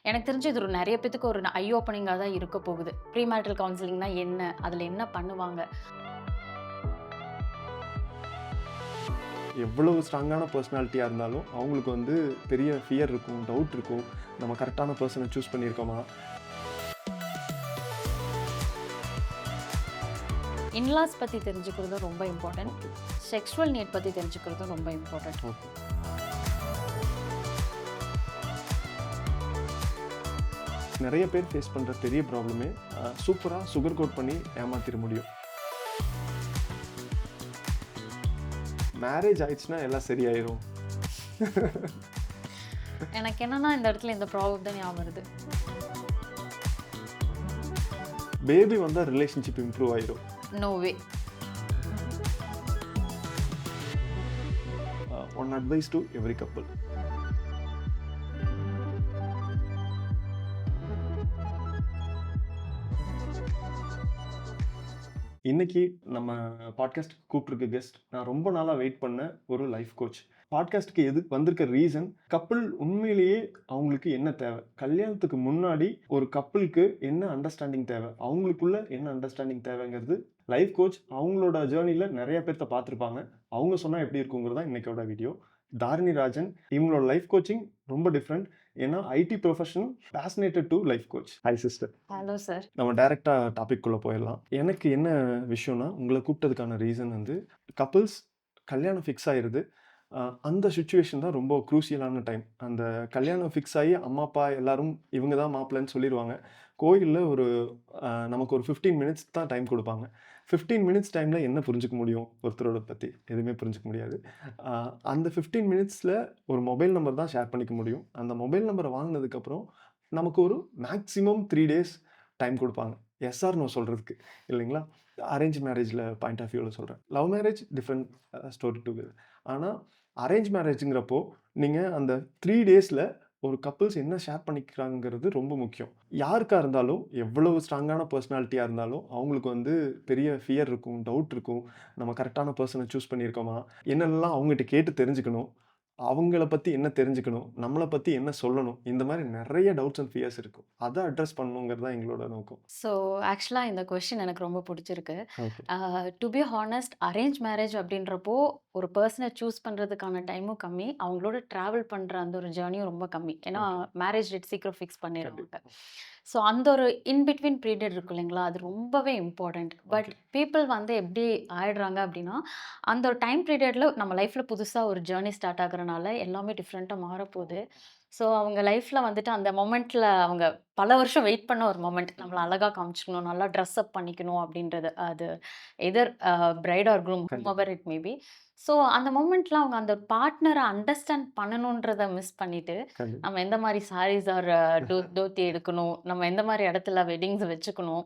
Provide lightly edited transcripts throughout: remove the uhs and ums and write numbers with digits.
எனக்கு தெரிஞ்சு இது ஒரு நெறைய பேத்துக்கு ஒரு ஐ ஓப்பனிங்கா தான் இருக்க போகுது. ப்ரீ மேரிட்டல் கவுன்சிலிங்னா என்ன? அதுல என்ன பண்ணுவாங்க? எவ்வளவு ஸ்ட்ராங்கான பர்சனாலிட்டியாக இருந்தாலும் அவங்களுக்கு வந்து பெரிய ஃபியர் இருக்கும், டவுட் இருக்கும். நம்ம கரெக்டான பர்சனை சூஸ் பண்ணியிருக்கோமா? இன்லாஸ் பத்தி தெரிஞ்சுக்கிறதும் ரொம்ப இம்பார்ட்டன்ட். ஓகே, செக்ஷுவல் நீட் பத்தி தெரிஞ்சுக்கிறதும் ரொம்ப இம்பார்ட்டன்ட். ஓகே. நிறைய பேர் ஃபேஸ் பண்ணுற பெரிய ப்ராப்ளமே சூப்பராக சுகர் கோட் பண்ணி ஏமாத்திட முடியும். மேரேஜ் ஆயிடுச்சுன்னா எல்லாம் சரியாயிரும். எனக்கு என்னன்னா இந்த இடத்துல இந்த ப்ராப்ளம் தான் ஞாபகம் வருது. பேபி வந்தால் ரிலேஷன்ஷிப் இம்ப்ரூவ் ஆயிரும். No way. One advice to every couple. இன்னைக்கு நம்ம பாட்காஸ்ட்டுக்கு கூப்பிட்டுருக்க கெஸ்ட் நான் ரொம்ப நாளாக வெயிட் பண்ண ஒரு லைஃப் கோச். பாட்காஸ்ட்டுக்கு எது வந்திருக்க ரீசன், கப்புள் உண்மையிலேயே அவங்களுக்கு என்ன தேவை, கல்யாணத்துக்கு முன்னாடி ஒரு கப்புளுக்கு என்ன அண்டர்ஸ்டாண்டிங் தேவை, அவங்களுக்குள்ள என்ன அண்டர்ஸ்டாண்டிங் தேவைங்கிறது லைஃப் கோச் அவங்களோட ஜேர்னியில் நிறைய பேர்த்த பார்த்துருப்பாங்க. அவங்க சொன்னால் எப்படி இருக்குங்கிறது தான் இன்னைக்கோட வீடியோ. தாரிணி ராஜன் இவங்களோட லைஃப் கோச்சிங் ரொம்ப டிஃப்ரெண்ட். ஏன்னா ID professional passionate to life coach. Hi sister. Hello sir. நம்ம டைரெக்டாக டாபிக்குள்ளே போயிடலாம். எனக்கு என்ன விஷயம்னா, உங்களை கூப்பிட்டதுக்கான ரீசன் வந்து கப்புள்ஸ் கல்யாணம் ஃபிக்ஸ் ஆயிடுது. அந்த சுச்சுவேஷன் தான் ரொம்ப க்ரூசியலான டைம். அந்த கல்யாணம் ஃபிக்ஸ் ஆகி அம்மா அப்பா எல்லாரும் இவங்க தான் மாப்பிள்ளைன்னு சொல்லிடுவாங்க. கோயிலில் ஒரு நமக்கு ஒரு 15 மினிட்ஸ் தான் டைம் கொடுப்பாங்க. 15 மினிட்ஸ் டைமில் என்ன புரிஞ்சுக்க முடியும் ஒருத்தரோட பற்றி? எதுவுமே புரிஞ்சுக்க முடியாது. அந்த 15 மினிட்ஸில் ஒரு மொபைல் நம்பர் தான் ஷேர் பண்ணிக்க முடியும். அந்த மொபைல் நம்பரை வாங்கினதுக்கப்புறம் நமக்கு ஒரு மேக்ஸிமம் 3 டேஸ் டைம் கொடுப்பாங்க எஸ்ஆர் நோ சொல்கிறதுக்கு, இல்லைங்களா? அரேஞ்ச் மேரேஜில் பாயிண்ட் ஆஃப் வியூவில் சொல்கிறேன். Love marriage different story together. ஆனால் அரேஞ்ச் மேரேஜுங்கிறப்போ நீங்கள் அந்த 3 டேஸில் ஒரு கப்புள்ஸ் என்ன ஷேர் பண்ணிக்கிறாங்கிறது ரொம்ப முக்கியம். யாருக்காக இருந்தாலும் எவ்வளவு ஸ்ட்ராங்கான பர்சனாலிட்டியாக இருந்தாலும் அவங்களுக்கு வந்து பெரிய ஃபியர் இருக்கும், டவுட் இருக்கும். நம்ம கரெக்டான பர்சனை சூஸ் பண்ணியிருக்கோமா, என்னெல்லாம் அவங்ககிட்ட கேட்டு தெரிஞ்சுக்கணும், அவங்கள பற்றி என்ன தெரிஞ்சுக்கணும், நம்மளை பற்றி என்ன சொல்லணும், இந்த மாதிரி நிறைய டவுட்ஸ் அண்ட் ஃபியர்ஸ் இருக்கும். அதை அட்ரஸ் பண்ணணுங்கிறது தான் எங்களோட நோக்கம். ஸோ ஆக்சுவலாக இந்த கொஸ்டின் எனக்கு ரொம்ப பிடிச்சிருக்கு. Okay, to be honest, arrange marriage அப்படின்றப்போ ஒரு பர்சனை சூஸ் பண்ணுறதுக்கான டைமும் கம்மி, அவங்களோட ட்ராவல் பண்ணுற அந்த ஒரு ஜேர்னியும் ரொம்ப கம்மி. ஏன்னா மேரேஜ் டேட் சீக்கிரம் ஃபிக்ஸ் பண்ணிடுவாங்க. ஸோ அந்த ஒரு இன்பிட்வீன் பீரியட் இருக்கும் இல்லைங்களா, அது ரொம்பவே இம்பார்ட்டண்ட். பட் பீப்புள் வந்து எப்படி ஆயிடுறாங்க அப்படின்னா, அந்த ஒரு டைம் பீரியடில் நம்ம லைஃப்பில் புதுசாக ஒரு ஜேர்னி ஸ்டார்ட் ஆகுறனால எல்லாமே டிஃப்ரெண்ட்டாக மாறப்போகுது. ஸோ அவங்க லைஃப்பில் வந்துட்டு அந்த மொமெண்ட்டில் அவங்க பல வருஷம் வெயிட் பண்ண ஒரு மொமெண்ட், நம்மள அழகாக காமிச்சிக்கணும், நல்லா ட்ரெஸ் அப் பண்ணிக்கணும் அப்படின்றது. அது either bride or groom, however it maybe. So அந்த மொமெண்ட்ல அவங்க அந்த பார்ட்னரை அண்டர்ஸ்டாண்ட் பண்ணணுன்றத மிஸ் பண்ணிட்டு, நம்ம எந்த மாதிரி சாரீஸ் ஆர் தோத்தி எடுக்கணும், நம்ம எந்த மாதிரி இடத்துல வெட்டிங்ஸ் வச்சுக்கணும்,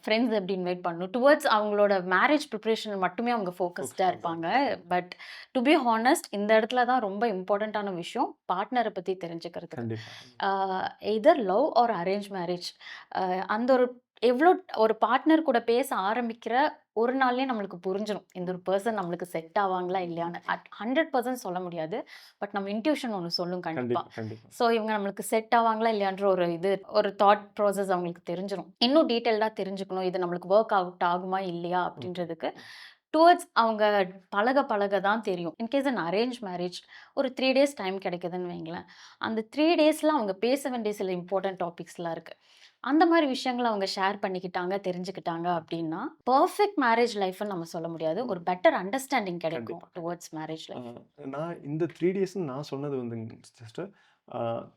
ஃப்ரெண்ட்ஸ் எப்படி இன்வைட் பண்ணணும், டுவர்ட்ஸ் அவங்களோட மேரேஜ் ப்ரிப்ரேஷன் மட்டுமே அவங்க ஃபோக்கஸ்டாக இருப்பாங்க. பட் டு பி ஹானஸ்ட், இந்த இடத்துல தான் ரொம்ப இம்பார்ட்டண்ட்டான விஷயம் பார்ட்னரை பற்றி தெரிஞ்சுக்கிறதுக்கு. எதர் லவ் ஆர் அரேஞ்ச் மேரேஜ், அந்த ஒரு எவ்வளோ ஒரு பார்ட்னர் கூட பேச ஆரம்பிக்கிற ஒரு நாள்லயே நம்மளுக்கு புரிஞ்சிடும் இந்த ஒரு பர்சன் நம்மளுக்கு செட் ஆவாங்களா இல்லையான்னு. 100% சொல்ல முடியாது, பட் நம்ம இன்ட்யூஷன் ஒன்று சொல்லும் கண்டிப்பா. ஸோ இவங்க நம்மளுக்கு செட் ஆவாங்களா இல்லையான்ற ஒரு தாட் ப்ராசஸ் அவங்களுக்கு தெரிஞ்சிடும். இன்னும் டீட்டெயில்டாக தெரிஞ்சுக்கணும், இது நம்மளுக்கு ஒர்க் அவுட் ஆகுமா இல்லையா அப்படின்றதுக்கு டுவர்ட்ஸ் அவங்க பழக பழக தான் தெரியும். இன்கேஸ் அன் அரேஞ்ச் மேரேஜ் ஒரு 3 டேஸ் டைம் கிடைக்குதுன்னு வைங்களேன், அந்த 3 டேஸில் அவங்க பேச வேண்டிய சில இம்பார்ட்டன்ட் டாபிக்ஸ்லாம் இருக்குது. அந்த மாதிரி விஷயங்களை அவங்க ஷேர் பண்ணிக்கிட்டாங்க, தெரிஞ்சுக்கிட்டாங்க அப்படின்னா பர்ஃபெக்ட் மேரேஜ் லைஃப்னு நம்ம சொல்ல முடியாது. ஒரு பெட்டர் அண்டர்ஸ்டாண்டிங் கிடைக்கும் டுவர்ட்ஸ் மேரேஜ் லைஃப். நான் இந்த 3 டேஸ்ன்னு நான் சொன்னது வந்து சிஸ்டர்,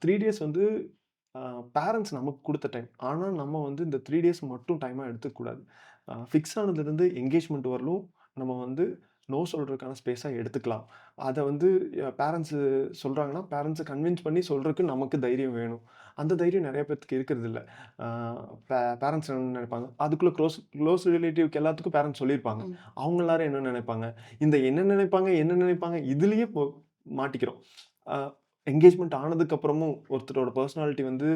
3 டேஸ் வந்து பேரண்ட்ஸ் நமக்கு கொடுத்த டைம். ஆனால் நம்ம வந்து இந்த 3 டேஸ் மட்டும் டைமாக எடுத்துக்கூடாது. ஃபிக்ஸ் ஆனதுலேருந்து என்கேஜ்மெண்ட் வரலும் நம்ம வந்து நோ சொல்கிறதுக்கான ஸ்பேஸாக எடுத்துக்கலாம். அதை வந்து பேரண்ட்ஸு சொல்கிறாங்கன்னா பேரண்ட்ஸை கன்வின்ஸ் பண்ணி சொல்கிறதுக்கு நமக்கு தைரியம் வேணும். அந்த தைரியம் நிறைய பேர்த்துக்கு இருக்கிறது இல்லை. பேரண்ட்ஸ் என்ன நினைப்பாங்க, அதுக்குள்ளே க்ளோஸ் ரிலேட்டிவ்க்கு எல்லாத்துக்கும் பேரண்ட்ஸ் சொல்லியிருப்பாங்க. அவங்க எல்லாரும் என்ன நினைப்பாங்க, இந்த என்ன நினைப்பாங்க இதுலேயே மாட்டிக்கிறோம். என்கேஜ்மெண்ட் ஆனதுக்கப்புறமும் ஒருத்தரோட பர்சனாலிட்டி வந்து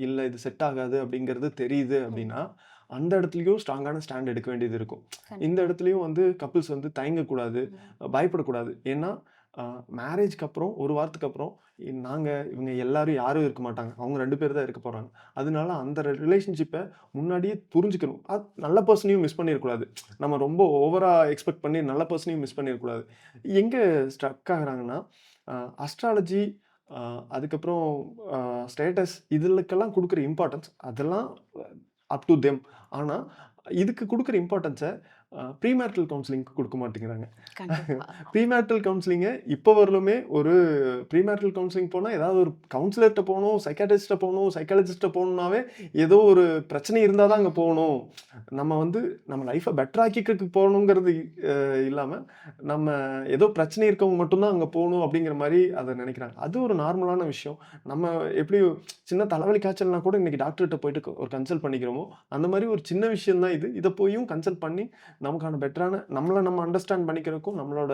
இல்லை இது செட் ஆகாது அப்படிங்கிறது தெரியுது அப்படின்னா, அந்த இடத்துலையும் ஸ்ட்ராங்கான ஸ்டாண்ட் எடுக்க வேண்டியது இருக்கும். இந்த இடத்துலையும் வந்து கப்புள்ஸ் வந்து தயங்கக்கூடாது, பயப்படக்கூடாது. ஏன்னா மேரேஜ்க்கு அப்புறம் 1 வாரத்துக்கு அப்புறம் இவங்க எல்லாரும் யாரும் இருக்க மாட்டாங்க. அவங்க 2 பேர் தான் இருக்க போறாங்க. அதனால அந்த ரிலேஷன்ஷிப்ப முன்னாடியே புரிஞ்சுக்கணும். நல்ல பெர்சனையும் மிஸ் பண்ணிறக்கூடாது. நம்ம ரொம்ப ஓவரா எக்ஸ்பெக்ட் பண்ணி நல்ல பெர்சனையும் மிஸ் பண்ணிறக்கூடாது. எங்க ஸ்ட்ரக் ஆகுறாங்கன்னா, அஸ்ட்ராலஜி அ அதுக்கப்புறம் ஸ்டேட்டஸ் இதுலுக்கெல்லாம் குடுக்குற இம்பார்ட்டன்ஸ் அதெல்லாம் அப் டூ தெம். ஆனா, இதுக்கு குடுக்குற இம்பார்ட்டன்ஸ ப்ரீமேரிட்டல் கவுன்சிலிங்க்கு குடுக்க மாட்டேங்கிறாங்க. கண்டிப்பா. ப்ரீமேரிட்டல் கவுன்சிலிங்க இப்ப வரலுமே ஒரு ப்ரீமேரிட்டல் கவுன்சிலிங் போனா, ஏதாவது ஒரு கவுன்சிலர்ட்ட போணும், சைக்கியாட்ரிஸ்ட்ட போணும், சைக்காலஜிஸ்ட்ட போணும்னாவே, ஏதோ ஒரு பிரச்சனை இருந்தா தான் அங்க போணும். நம்ம வந்து நம்ம லைஃப்ப பெட்டர் ஆக்கிக்கிறதுக்கு போகணுங்கிறது இல்லாம, நம்ம ஏதோ பிரச்சனை இருக்கவங்க மட்டும் தான் அங்க போணும் அப்படிங்கிற மாரி அத நெனைக்கிறாங்க. அது ஒரு நார்மலான விஷயம். நம்ம எப்படி சின்ன தலைவலி காய்ச்சல்னா கூட இன்னைக்கு டாக்டர்ட்ட போயிட்டு ஒரு கன்சல்ட் பண்ணிக்கிறோமோ, அந்த மாரி ஒரு சின்ன விஷயம் தான் இது. இத போயும் கன்சல்ட் பண்ணி நமக்கான பெட்டரான நம்மள நம்ம அண்டர்ஸ்டாண்ட் பண்ணிக்கிறதுக்கும், நம்மளோட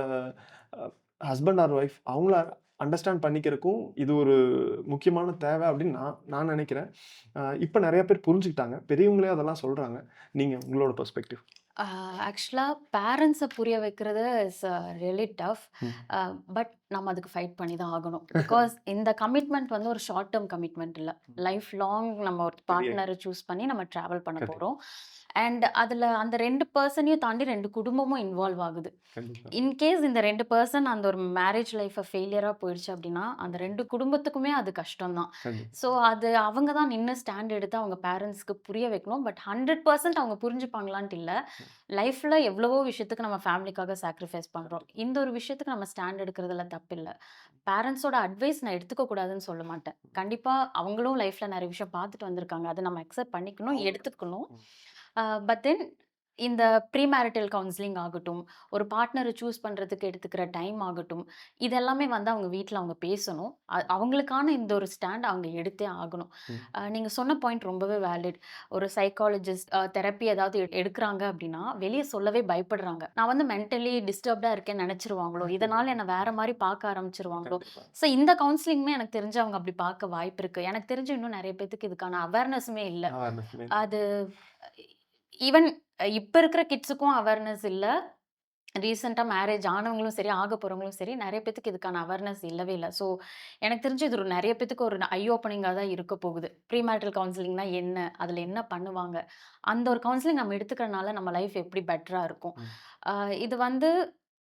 அ ஹஸ்பண்ட் ஆர் ஒய்ஃப் அவங்கள அண்டர்ஸ்டாண்ட் பண்ணிக்கிறதுக்கும் இது ஒரு முக்கியமான தேவை அப்படின்னு நான் நான் நினைக்கிறேன். இப்ப நெறைய பேர் புரிஞ்சுக்கிட்டாங்க. பெரியவங்களே அதெல்லாம் சொல்றாங்க. நீங்க உங்களோட பெர்ஸ்பெக்டிவ். ஆக்சுவலா பேரண்ட்ஸ புரிய வைக்கிறது இஸ் ரியலி டஃப். ம். பட் நம்ம அதுக்கு ஃபைட் பண்ணி தான் ஆகணும். பிகாஸ் இந்த கமிட்மெண்ட் வந்து ஒரு ஷார்ட் டெர்ம் கமிட்மெண்ட் இல்ல. லைஃப் லாங் நம்ம ஒரு பெரிய பார்ட்னர சூஸ் பண்ணி நம்ம டிராவல் பண்ண கண்டிப்பா, போறோம். அண்ட் அதுல அந்த 2 பெர்சனையும் தாண்டி 2 குடும்பமும் இன்வால்வ் ஆகுது. கண்டிப்பா, இன்கேஸ் இந்த 2 பெர்சன் அந்த ஒரு மேரேஜ் லைஃப்ப ஃபெயிலியரா போயிடுச்சு அப்படின்னா, அந்த 2 குடும்பத்துக்குமே அது கஷ்டம் தான். கண்டிப்பா. ஸோ அது அவங்க தான் நின்னு ஸ்டாண்ட் எடுத்து அவங்க பேரண்ட்ஸ்க்கு புரிய வைக்கணும். பட் 100% அவங்க புரிஞ்சுப்பாங்களான்ட்டு இல்ல. லைஃப்ல எவ்வளவோ விஷயத்துக்கு நம்ம ஃபேமிலிக்காக சாக்ரிஃபைஸ் பண்றோம். கண்டிப்பா. இந்த ஒரு விஷயத்துக்கு நம்ம ஸ்டாண்ட் எடுக்கிறதுல தப்பில்ல. பேரண்ட்ஸோட அட்வைஸ் நான் எடுத்துக்க கூடாதுன்னு சொல்ல மாட்டேன். கண்டிப்பா அவங்களும் லைஃப்ல நெறைய விஷயம் பார்த்துட்டு வந்திருக்காங்க. அத நம்ம அக்செப்ட் பண்ணிக்கணும், அவங்க எடுத்துக்கணும். ம். பட் தென் இந்த ப்ரீ மேரிட்டல் கவுன்சிலிங் ஆகட்டும், ஒரு பார்ட்னர சூஸ் பண்றதுக்கு எடுத்துக்கிற டைம் ஆகட்டும், இது எல்லாமே வந்து அவங்க வீட்ல அவங்க பேசணும். அவங்களுக்கான இந்த ஒரு ஸ்டாண்ட் அவங்க எடுத்தே ஆகணும். ம். நீங்க சொன்ன பாயிண்ட் ரொம்பவே வேலிட். ஒரு சைக்காலஜிஸ்ட் தெரப்பி ஏதாவது எடுக்குறாங்க அப்படின்னா, வெளிய சொல்லவே பயப்படுறாங்க. நான் வந்து மென்டலி டிஸ்டர்ப்டா இருக்கேன்னு நெனச்சுருவாங்களோ, இதனால என்ன வேற மாரி பார்க்க ஆரம்பிச்சுருவாங்களோ. கண்டிப்பா. ஸோ இந்த கவுன்சிலிங்குமே எனக்கு தெரிஞ்சு அவங்க அப்படி பார்க்க வாய்ப்பு இருக்கு. எனக்கு தெரிஞ்சு இன்னும் நெறைய பேத்துக்கு இதுக்கான அவேர்னஸுமே இல்ல. அவேர்னஸ்மே அது ஈவன் இப்ப இருக்கிற கிட்ஸுக்கும் அவேர்னஸ் இல்ல. ரீசென்ட்டா மேரேஜ் ஆனவங்களும் சரி, ஆக போறவங்களும் சரி, நெறைய பேத்துக்கு இதுக்கான அவேர்னஸ் இல்லவே இல்ல. ஸோ, எனக்கு தெரிஞ்சு இது ஒரு நெறைய பேத்துக்கு ஒரு ஐ ஓப்பனிங்கா தான் இருக்க போகுது. ப்ரீ மேரிட்டல் கவுன்சிலிங்னா என்ன? அதுல என்ன பண்ணுவாங்க? அந்த ஒரு கவுன்சிலிங் நம்ம எடுத்துக்கிறனால நம்ம லைஃப் எப்படி பெட்டரா இருக்கும்? ம். அ இது வந்து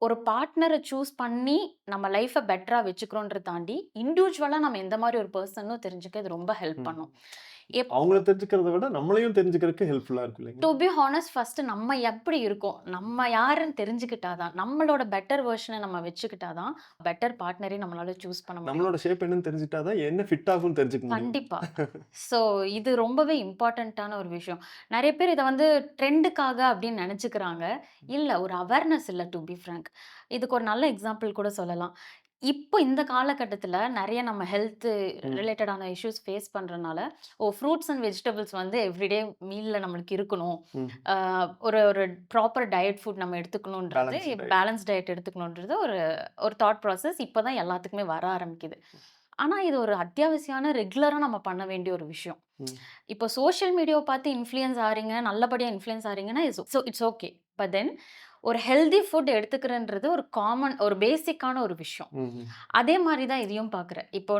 ஒரு பார்ட்னர சூஸ் பண்ணி நம்ம லைஃப்ப பெட்டரா வச்சுக்கிறோன்றத தாண்டி, இண்டிவிஜுவலா நம்ம எந்த மாரி ஒரு பெர்சன்னு தெரிஞ்சுக்க இது ரொம்ப ஹெல்ப் ம். பண்ணும். அவங்கள தெரிஞ்சுக்கிறத விட நம்மளையும் தெரிஞ்சுக்கிறதுக்கு ஹெல்ப்ஃபுல்லா இருக்கும் டூ இல்லைங்களா? பி ஹானஸ்ட் ஃபர்ஸ்ட் நம்ம எப்படி இருக்கோம்? நம்ம யாருன்னு தெரிஞ்சுக்கிட்டா தான், நம்மளோட பெட்டர் வெர்ஷன நம்ம வச்சுக்கிட்டா தான், பெட்டர் பார்ட்னரே நம்மளால சூஸ் பண்ண முடியும். நம்மளோட ஷேப் என்னன்னு தெரிஞ்சுட்டா தான் என்ன ஃபிட் ஆகும்னு தெரிஞ்சுக்க முடியும். கண்டிப்பா. ஸோ இது ரொம்பவே இம்பார்ட்டன்ட்டான ஒரு விஷயம். நெறைய பேர் இத வந்து ட்ரெண்டுக்காக அப்படின்னு நெனச்சுக்கிறாங்க. இல்ல ஒரு அவேர்னஸ் இல்ல டூ பி ஃபிராங்க். இதுக்கு ஒரு நல்ல எக்ஸாம்பிள் கூட சொல்லலாம். இப்போ இந்த காலகட்டத்தில நெறைய நம்ம ஹெல்த் ம். ரிலேட்டடான இஷ்யூஸ் ஃபேஸ் பண்றனால, ஃப்ரூட்ஸ் அண்ட் வெஜிடபிள்ஸ் வந்து எவ்ரிடே மீல்ல நம்மளுக்கு இருக்கணும். ம். ஆ ஒரு ஒரு ப்ராப்பர் டயட் ஃபுட் நம்ம எடுத்துக்கணுன்றது, பேலன்ஸ்டு டயட். பேலன்ஸ் டயட் எடுத்துக்கணுன்றது ஒரு ஒரு தாட் ப்ராசஸ் இப்ப தான் எல்லாத்துக்குமே வர ஆரம்பிக்குது. ஆனா, இது ஒரு அத்தியாவசியான ரெகுலரா நம்ம பண்ண வேண்டிய ஒரு விஷயம். ம். இப்போ சோசியல் மீடியாவ பார்த்து இன்ஃப்ளூயன்ஸ் ஆறீங்க, நல்லபடியா இன்ஃப்ளூயன்ஸ் ஆறீங்கன்னா, இட்ஸ் ஓகே. பட் தென் ஒரு ஹெல்தி ஃபுட் எடுத்துக்கிறேன்றது ஒரு காமன் ஒரு பேசிக்கான ஒரு விஷயம். ம்ஹ்ம். அதே மாரி தான் இதையும் பார்க்குறேன். இப்போ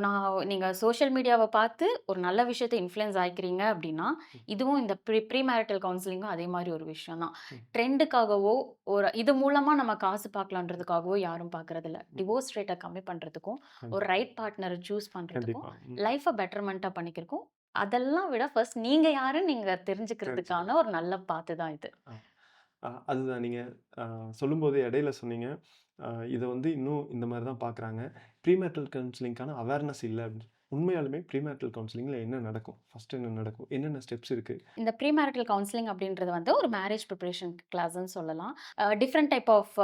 நீங்க சோசியல் மீடியாவ பார்த்து ஒரு நல்ல விஷயத்த இன்ஃப்ளூயன்ஸ் ஆயிக்கிறீங்க அப்டின்னா, இதுவும் இந்த ப்ரீ மேரிட்டல் கவுன்சிலிங்கும் அதே மாரி ஒரு விஷயம் தான். ம். ட்ரெண்டுக்காகவோ, ஒரு இது மூலமா நம்ம காசு பார்க்கலான்றதுக்காகவோ யாரும் பார்க்குறதில்ல. ம். டிவோர்ஸ் ரேட்ட கம்மி பண்றதுக்கும், ஒரு கண்டிப்பா. ரைட் பார்ட்னர சூஸ் பண்றதுக்கும், கண்டிப்பா. ம். லைஃப பெட்டர்மென்ட்டா பண்ணிக்கிறக்கும், அதெல்லாம் விட ஃபர்ஸ்ட் நீங்க யாருன்னு நீங்க தெரிஞ்சுக்கிறதுக்கான தெரிஞ்சுக்கணும். ஒரு நல்ல பாத்து தான் இது. ஆ. அதுதான் நீங்க அ சொல்லும்போது இடையில சொன்னீங்க. அ இத வந்து இன்னும் இந்த மாரி தான் பார்க்குறாங்க. ப்ரீமேரிட்டல் கவுன்சிலிங்க்கான அவேர்னஸ் இல்ல அப்படின்னு. உண்மையாலுமே ப்ரீமேரிட்டல் கவுன்சிலிங்ல என்ன நடக்கும்? ஃபர்ஸ்ட் என்ன நடக்கும்? என்னென்ன ஸ்டெப்ஸ் இருக்கு? இந்த ப்ரீ மேரிட்டல் கவுன்சிலிங் அப்படின்றது வந்து ஒரு மேரேஜ் ப்ரிப்பரேஷன் கிளாஸ்ன்னு சொல்லலாம். டிஃபரெண்ட் டைப் ஆஃப்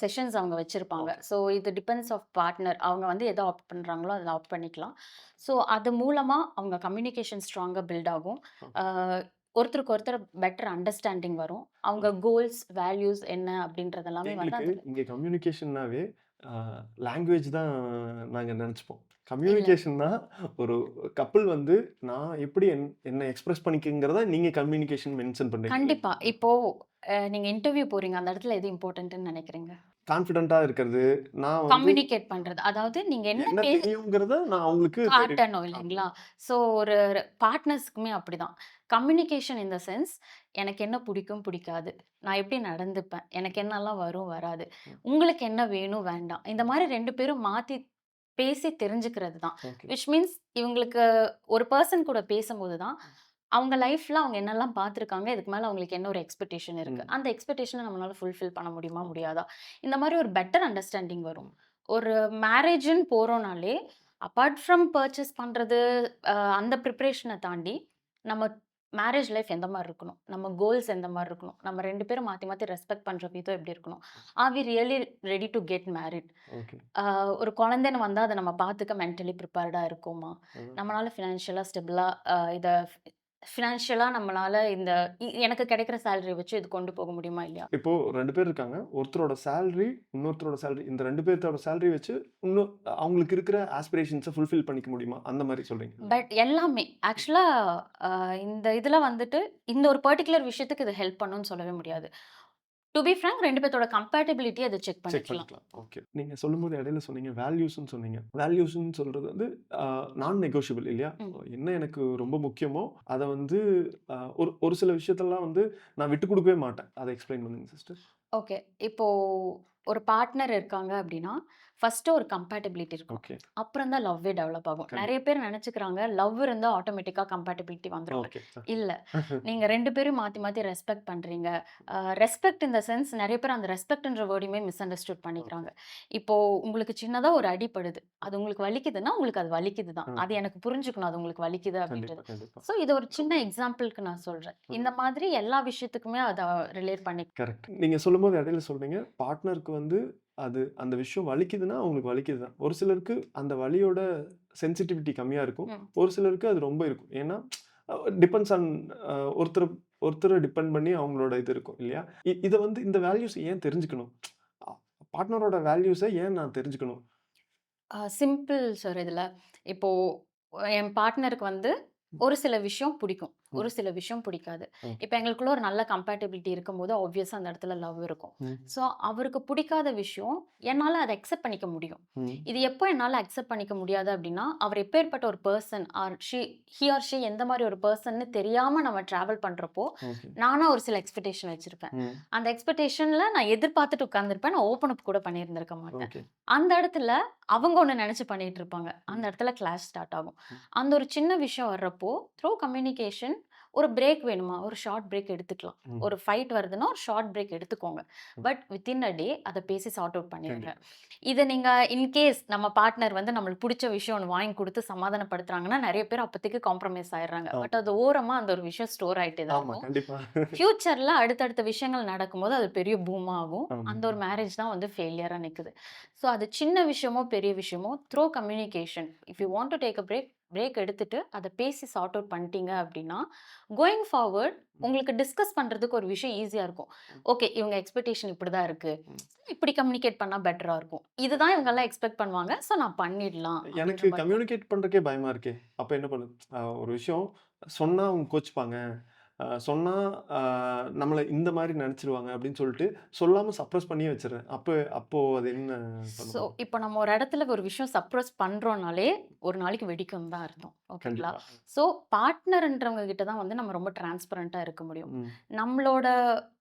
செஷன்ஸ் அவங்க வச்சிருப்பாங்க. ஓகே. ஸோ இது டிபெண்ட்ஸ் ஆஃப் பார்ட்னர். அவங்க வந்து எத ஆப்ட் பண்றாங்களோ, அதில ஆப்ட் பண்ணிக்கலாம். ஸோ அது மூலமா அவங்க கம்யூனிகேஷன் ஸ்ட்ராங்கா பில்ட் ஆகும். ஓகே. அ ஒருத்தருக்கு ஒருத்தர் பெட்டர் அண்டர்ஸ்டாண்டிங் வரும். அவங்க ஓகே. கோல்ஸ், வேல்யூஸ் என்ன அப்படின்றது எல்லாமே வந்து எங்களுக்கு அதில இங்க கம்யூனிகேஷன்னாவே அ லாங்குவேஜ் தான் நாங்க நெனச்சுப்போம். இல்ல. கம்யூனிகேஷன்னா ஒரு கப்பிள் வந்து நான் எப்படி என்ன எக்ஸ்பிரஸ் பண்ணிக்கங்கிறத நீங்க கம்யூனிகேஷன் மென்ஷன் பண்றீங்க கண்டிப்பா. இல்லைங்களா? இப்போ நீங்க இன்டர்வியூ போறீங்க. அந்த இடத்துல எது இம்பார்ட்டன்ட்ன்னு நினைக்கிறீங்க? கான்ஃபிடென்ட்டா இருக்கிறது. நான் வந்து கம்யூனிகேட் பண்றது. அதாவது நீங்க என்ன என்ன தெரியுங்கிறத நான் அவங்களுக்கு காட்டணும் ஆமா. இல்லைங்களா? ஸோ ஒரு பார்ட்னர்ஸ்க்குமே அப்படிதான். கம்யூனிகேஷன் இன் த சென்ஸ் எனக்கு என்ன பிடிக்கும், பிடிக்காது. நான் எப்படி நடந்துப்பேன். எனக்கு என்னலாம் வரும், வராது. ம். உங்களுக்கு என்ன வேணும், வேண்டாம். இந்த மாரி 2 பேரும் மாத்தி பேசி தெரிஞ்சுக்கிறது தான். ஓகே. விச் மீன்ஸ் இவங்களுக்கு ஒரு பெர்சன் கூட பேசும்போது தான், அவங்க லைஃப்ல அவங்க என்னலாம் பார்த்துருக்காங்க, இதுக்கு மேல அவங்களுக்கு என்ன ஒரு எக்ஸ்பெக்டேஷன் இருக்கு. ம். அந்த எக்ஸ்பெக்டேஷன நம்மளால ஃபுல்ஃபில் பண்ண முடியுமா, முடியாதா? இந்த மாரி ஒரு பெட்டர் அண்டர்ஸ்டாண்டிங் வரும். ம். ஒரு மேரேஜ்ன்னு போறோம்னாலே, அபார்ட் ஃப்ரம் பர்ச்சேஸ் பண்றது, அந்த பிரிப்பரேஷன தாண்டி, நம்ம மேரேஜ் லைஃப் எந்த மாரி இருக்கணும்? நம்ம கோல்ஸ் எந்த மாரி இருக்கணும்? நம்ம 2 பேரும் மாத்தி மாத்தி ரெஸ்பெக்ட் பண்ற விதம் எப்படி இருக்கணும்? Are we really ready to get married? Okay. ஆ ஒரு குழந்தைன்னு வந்தா, அத நம்ம பார்த்துக்க மென்டலி ப்ரிப்பேர்டா இருக்கோமா? ம். நம்மளால ஃபினான்ஷியலா ஸ்டெபிளா இத ஃபினான்ஷியலா நம்மளால இந்த எனக்கு கிடைக்கிற சேலரிய வச்சு இது கொண்டு போக முடியுமா? இல்லையா? இப்போ 2 பேர் இருக்காங்க. ஒருத்தரோட சேலரி, இன்னொருத்தரோட சேலரி. இந்த 2 பேத்தோட சேலரி வச்சு இன்னும் அவங்களுக்கு இருக்கிற ஆஸ்பிரேஷன்ஸ ஃபுல்ஃபில் பண்ணிக்க முடியுமா? அந்த மாரி சொல்றீங்களா? பட் எல்லாமே ஆக்சுவலா அ இந்த இதுல வந்துட்டு, இந்த ஒரு பர்ட்டிகுலர் விஷயத்துக்கு இது ஹெல்ப் பண்ணும்னு சொல்லவே முடியாது. டூ பி ஃபிராங்க் 2 பேத்தோட கம்பேட்டிபிலிட்டிய அது செக் செக் பண்ணிக்கலாம். பண்ணிக்கலாம். ஓகே. நீங்க சொல்லும்போது இடையில சொன்னீங்க வேல்யூஸ்ன்னு சொன்னீங்க. வேல்யூஸ்ன்னு சொல்றது வந்து அ நான் நெகோஷியபிள் இல்லையா? ம். என்ன எனக்கு ரொம்ப முக்கியமோ, அத வந்து ஒரு ஒரு சில விஷயத்தெல்லாம் வந்து நான் விட்டுக் குடுக்கவே மாட்டேன். அத எக்ஸ்ப்ளைன் பண்ணுங்க சிஸ்டர். ஓகே. இப்போ ஒரு பார்ட்னர் இருக்காங்க அப்டின்னா, ஃபர்ஸ்ட்டு ஒரு கம்பேட்டிபிலிட்டி இருக்கணும். ஓகே. அப்புறம் தான் லவ்வே டெவலப் ஆகும். நெறைய கண்டிப்பா. பேர் நெனச்சுக்கிறாங்க, லவ் இருந்தா ஆட்டோமேட்டிக்கா கம்பேட்டிபிலிட்டி வந்துரும்னு. ஓகே. இல்ல. நீங்க 2 பேரும் மாத்தி மாத்தி ரெஸ்பெக்ட் பண்றீங்க. ரெஸ்பெக்ட் இன் த சென்ஸ் நெறைய பேர் அந்த ரெஸ்பெக்ட்ன்ற வேர்டையுமே மிஸ் அண்டர்ஸ்டுட் ஓகே. பண்ணிக்கிறாங்க. இப்போ உங்களுக்கு சின்னதா ஒரு அடி படுது. அது உங்களுக்கு வலிக்குதுன்னா, உங்களுக்கு அது வலிக்குது தான். அது ஓகே. எனக்கு புரிஞ்சுக்கணும் அது உங்களுக்கு வலிக்குது கண்டிப்பா, அப்டின்றது. கண்டிப்பா. ஸோ இது ஒரு சின்ன எக்ஸாம்பிள்க்கு நான் சொல்றேன். ம். இந்த மாதிரி எல்லா விஷயத்துக்குமே அத ரிலேட் பண்ணி கரெக்ட். நீங்க சொல்லும்போது இடையில சொல்றீங்க, பார்ட்னருக்கு வந்து அது அந்த விஷயம் வலிக்குதுன்னா, அவங்களுக்கு வலிக்குது தான். ஒரு சிலருக்கு அந்த வலியோட சென்சிட்டிவிட்டி கம்மியா இருக்கும். ம். ஒரு சிலருக்கு அது ரொம்ப இருக்கும். ஏன்னா, டிபெண்ட்ஸ் ஆன் அ ஒருத்தர ஒருத்தர டிபெண்ட் பண்ணி அவங்களோட இது இருக்கும் இல்லையா? இத வந்து இந்த வேல்யூஸ் ஏன் தெரிஞ்சுக்கணும்? அ பார்ட்னரோட வேல்யூஸ ஏன் நான் தெரிஞ்சுக்கணும்? சிம்பிள் சார் இதுல. இப்போ என் பார்ட்னருக்கு வந்து ம். ஒரு சில விஷயம் பிடிக்கும். ம். ஒரு சில விஷயம் பிடிக்காது. ஓகே. இப்ப எங்களுக்குள்ள ஒரு நல்ல கம்பேட்டிபிலிட்டி இருக்கும்போது, ஆப்வியஸா அந்த இடத்துல லவ் இருக்கும். ம். ஸோ அவருக்கு பிடிக்காத விஷயம் என்னால அத அக்செப்ட் பண்ணிக்க முடியும். ம். இது எப்போ என்னால அக்செப்ட் பண்ணிக்க முடியாது அப்டின்னா, அவர் எப்பேர்ப்பட்ட ஒரு person or he or she எந்த மாரி ஒரு பெர்சன்னு தெரியாம நம்ம டிராவல் பண்றப்போ, ஓகே. நானா ஒரு சில எக்ஸ்பெக்டேஷன் வச்சிருப்பேன். ம். அந்த எக்ஸ்பெக்டேஷன்ல நான் எதிர்பார்த்துட்டு உட்கார்ந்திருப்பேன். நான் ஓப்பன் அப் கூட பண்ணியிருந்திருக்க மாட்டேன். ஓகே. அந்த இடத்துல அவங்க ஒண்ணு நெனச்சு பண்ணிட்டு இருப்பாங்க. அந்த ம். இடத்துல கிளாஷ் ஸ்டார்ட் ஆகும். ம். அந்த ஒரு சின்ன விஷயம் வர்றப்போ, த்ரூ கம்யூனிகேஷன் ஒரு பிரேக் வேணுமா? ஒரு ஷார்ட் பிரேக் எடுத்துக்கலாம். ம். ஒரு ஃபைட் வருதுன்னா, ஒரு ஷார்ட் பிரேக் எடுத்துக்கோங்க. ம். பட் வித்தின் அ டே அத பேசி சார்ட் அவுட் பண்ணிருங்க. கண்டிப்பா. இத நீங்க இன்கேஸ் நம்ம பார்ட்னர் வந்து நம்மளுக்கு புடிச்ச விஷயம் ஒண்ணு வாங்கி குடுத்து சமாதானப்படுத்துறாங்கன்னா, நெறைய பேர் அப்பதைக்கு காம்ப்ரமைஸ் ஆயிடுறாங்க. பட் ஆமா. அது ஓரமா அந்த ஒரு விஷயம் ஸ்டோர் ஆயிட்டே தான் ஆமா. இருக்கும். கண்டிப்பா. ஃபியூச்சர்ல அடுத்தடுத்த விஷயங்கள் நடக்கும்போது, அது பெரிய பூமா ஆகும். ஆமா. அந்த ஒரு மேரேஜ் தான் வந்து ஃபெயிலியரா நிக்குது. ஸோ அது சின்ன விஷயமோ, பெரிய விஷயமோ through communication if you want to take a break, break எடுத்துட்டு அத பேசி சார்ட் அவுட் பண்ணிட்டீங்க அப்டின்னா, கோயிங் ஃபார்வர்ட் ம். உங்களுக்கு டிஸ்கஸ் பண்றதுக்கு ஒரு விஷயம் ஈஸியா இருக்கும். ம். ஓகே, இவங்க எக்ஸ்பெக்டேஷன் இப்படிதான் இருக்கு. ம். இப்படி கம்யூனிகேட் பண்ணா பெட்டரா இருக்கும். இதுதான் இவங்கலாம் எக்ஸ்பெக்ட் பண்ணுவாங்க. ஸோ நான் பண்ணிடலாம் எனக்கு அப்படின்ற மாரி போகும். கம்யூனிகேட் பண்றதுக்கே பயமா இருக்கே! அப்ப என்ன பண்ணுது? ஒரு விஷயம் சொன்னா அவங்க கோச்சுப்பாங்க. சொன்னா அ நம்மள இந்த மாரி நெனச்சுருவாங்க அப்டின்னு சொல்ட்டு, சொல்லாம சப்ரஸ் பண்ணியே வச்சுர்றேன். அப்போ அது என்ன பண்ண ஸோ, முடியும்? இப்போ நம்ம ஒரு இடத்துல ஒரு விஷயம் சப்ரஸ் பண்றோம்னாலே, ஒரு நாளைக்கு வெடிக்கும்னு தான் அர்த்தம். ஓகேங்களா? கண்டிப்பா. ஸோ, பார்ட்னர்ன்றவங்க கிட்ட தான் வந்து நம்ம ரொம்ப டிரான்ஸ்பரன்ட்டா இருக்க முடியும். ம். நம்மளோட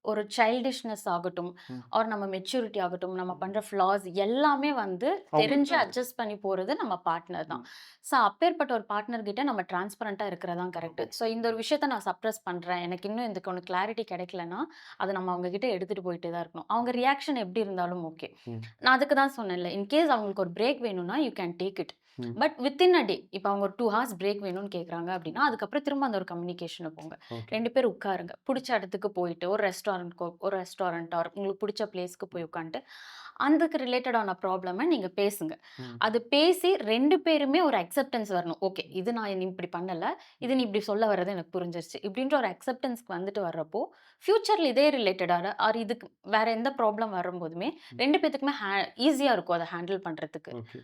ஒரு சைல்டிஷ்னஸ் ஆகட்டும், ம். ஆர் நம்ம மெச்சூரிட்டி ஆகட்டும், நம்ம ம். பண்ற ஃப்ளாஸ் எல்லாமே வந்து அவங்களுக்கு தெரிஞ்சு தான் தெரியும். அட்ஜஸ்ட் பண்ணி போறது நம்ம பார்ட்னர் தான். ம். ஸோ, அப்பேற்பட்ட ஒரு பார்ட்னர் கிட்ட நம்ம டிரான்ஸ்பரன்ட்டா இருக்கிறது தான் கரெக்ட். So, okay. இந்த ஒரு விஷயத்த நான் சப்ரஸ் பண்றேன். எனக்கு இன்னும் இதுக்கு ஒண்ணு கிளாரிட்டி கிடைக்கலன்னா, அத நம்ம அவங்க கிட்ட எடுத்துட்டு போயிட்டே தான் இருக்கணும். அவங்க ரியாக்ஷன் எப்படி இருந்தாலும் ஓகே. ம். நான் அதுக்கு தான் சொன்னேன்ல. இன்கேஸ் அவங்களுக்கு ஒரு பிரேக் வேணும்னா, யூ கேன் டேக் இட். ம். பட் வித்தின் அ டே இப்ப அவங்க ஒரு 2 ஹார்ஸ் பிரேக் வேணும்னு கேட்குறாங்க அப்படின்னா, அதுக்கப்புறம் திரும்ப அந்த ஒரு கம்யூனிகேஷன போங்க. ஓகே. 2 பேர் உட்காருங்க. புடிச்ச இடத்துக்கு போயிட்டு ஒரு ரெஸ்டாரண்ட் ஆர் உங்களுக்கு புடிச்ச பிளேஸ்க்கு போய் உட்காந்துட்டு, அதுக்கு ரிலேட்டடான ப்ராப்ளம நீங்க பேசுங்க. ம். அது பேசி 2 பேருமே ஒரு அக்செப்டன்ஸ் வரணும். ஓகே. இது நான் நீ இப்படி பண்ணல. இது நீ இப்படி சொல்ல வர்றது எனக்கு புரிஞ்சிருச்சு. இப்படின்ற ஒரு அக்செப்டன்ஸ்க்கு வந்துட்டு வர்றப்போ, ஃபியூச்சர்ல இதே ரிலேட்டடான ஆர் இதுக்கு வேற எந்த ப்ராப்ளம் வரும்போதுமே ம். 2 பேத்துக்குமே ஈஸியா இருக்கும் அத ஹேண்டில் பண்றதுக்கு. ஓகே.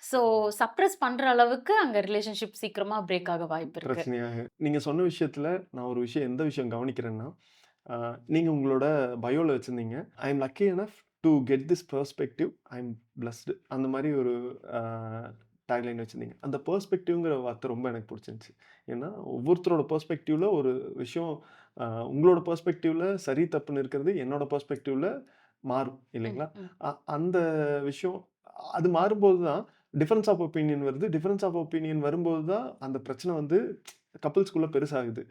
ஸோ சப்ரஸ் பண்ற அளவுக்கு அங்க ரிலேஷன்ஷிப் சீக்கிரமா பிரேக் ஆக வாய்ப்பு இருக்கு. பிரச்சனையாக நீங்க சொன்ன விஷயத்துல நான் ஒரு விஷயம் எந்த விஷயம் கவனிக்கிறேன்னா, அ நீங்க உங்களோட பயோல வச்சிருந்தீங்க. I am lucky enough to get this perspective I am blessed அந்த மாதிரி ஒரு டேக்லைன் வச்சுருந்தீங்க. அந்த பெர்ஸ்பெக்டிவ்ங்கிற வார்த்தை ரொம்ப எனக்கு பிடிச்சிருந்துச்சு. ஏன்னா ஒவ்வொருத்தரோட பெர்ஸ்பெக்டிவ்ல ஒரு விஷயம் உங்களோட பெர்ஸ்பெக்டிவ்ல சரி தப்புன்னு இருக்கிறது என்னோட பெர்ஸ்பெக்டிவ்ல மாறும் ம், இல்லைங்களா? ம். அந்த விஷயம் அது மாறும்போது தான் டிஃபரன்ஸ் ஆஃப் ஒப்பீனியன் வருது. டிஃபரன்ஸ் ஆஃப் ஒப்பீனியன் வரும்போது தான் அந்த பிரச்சனை வந்து கப்பிள்ஸ்குள்ள பெருசாகுது.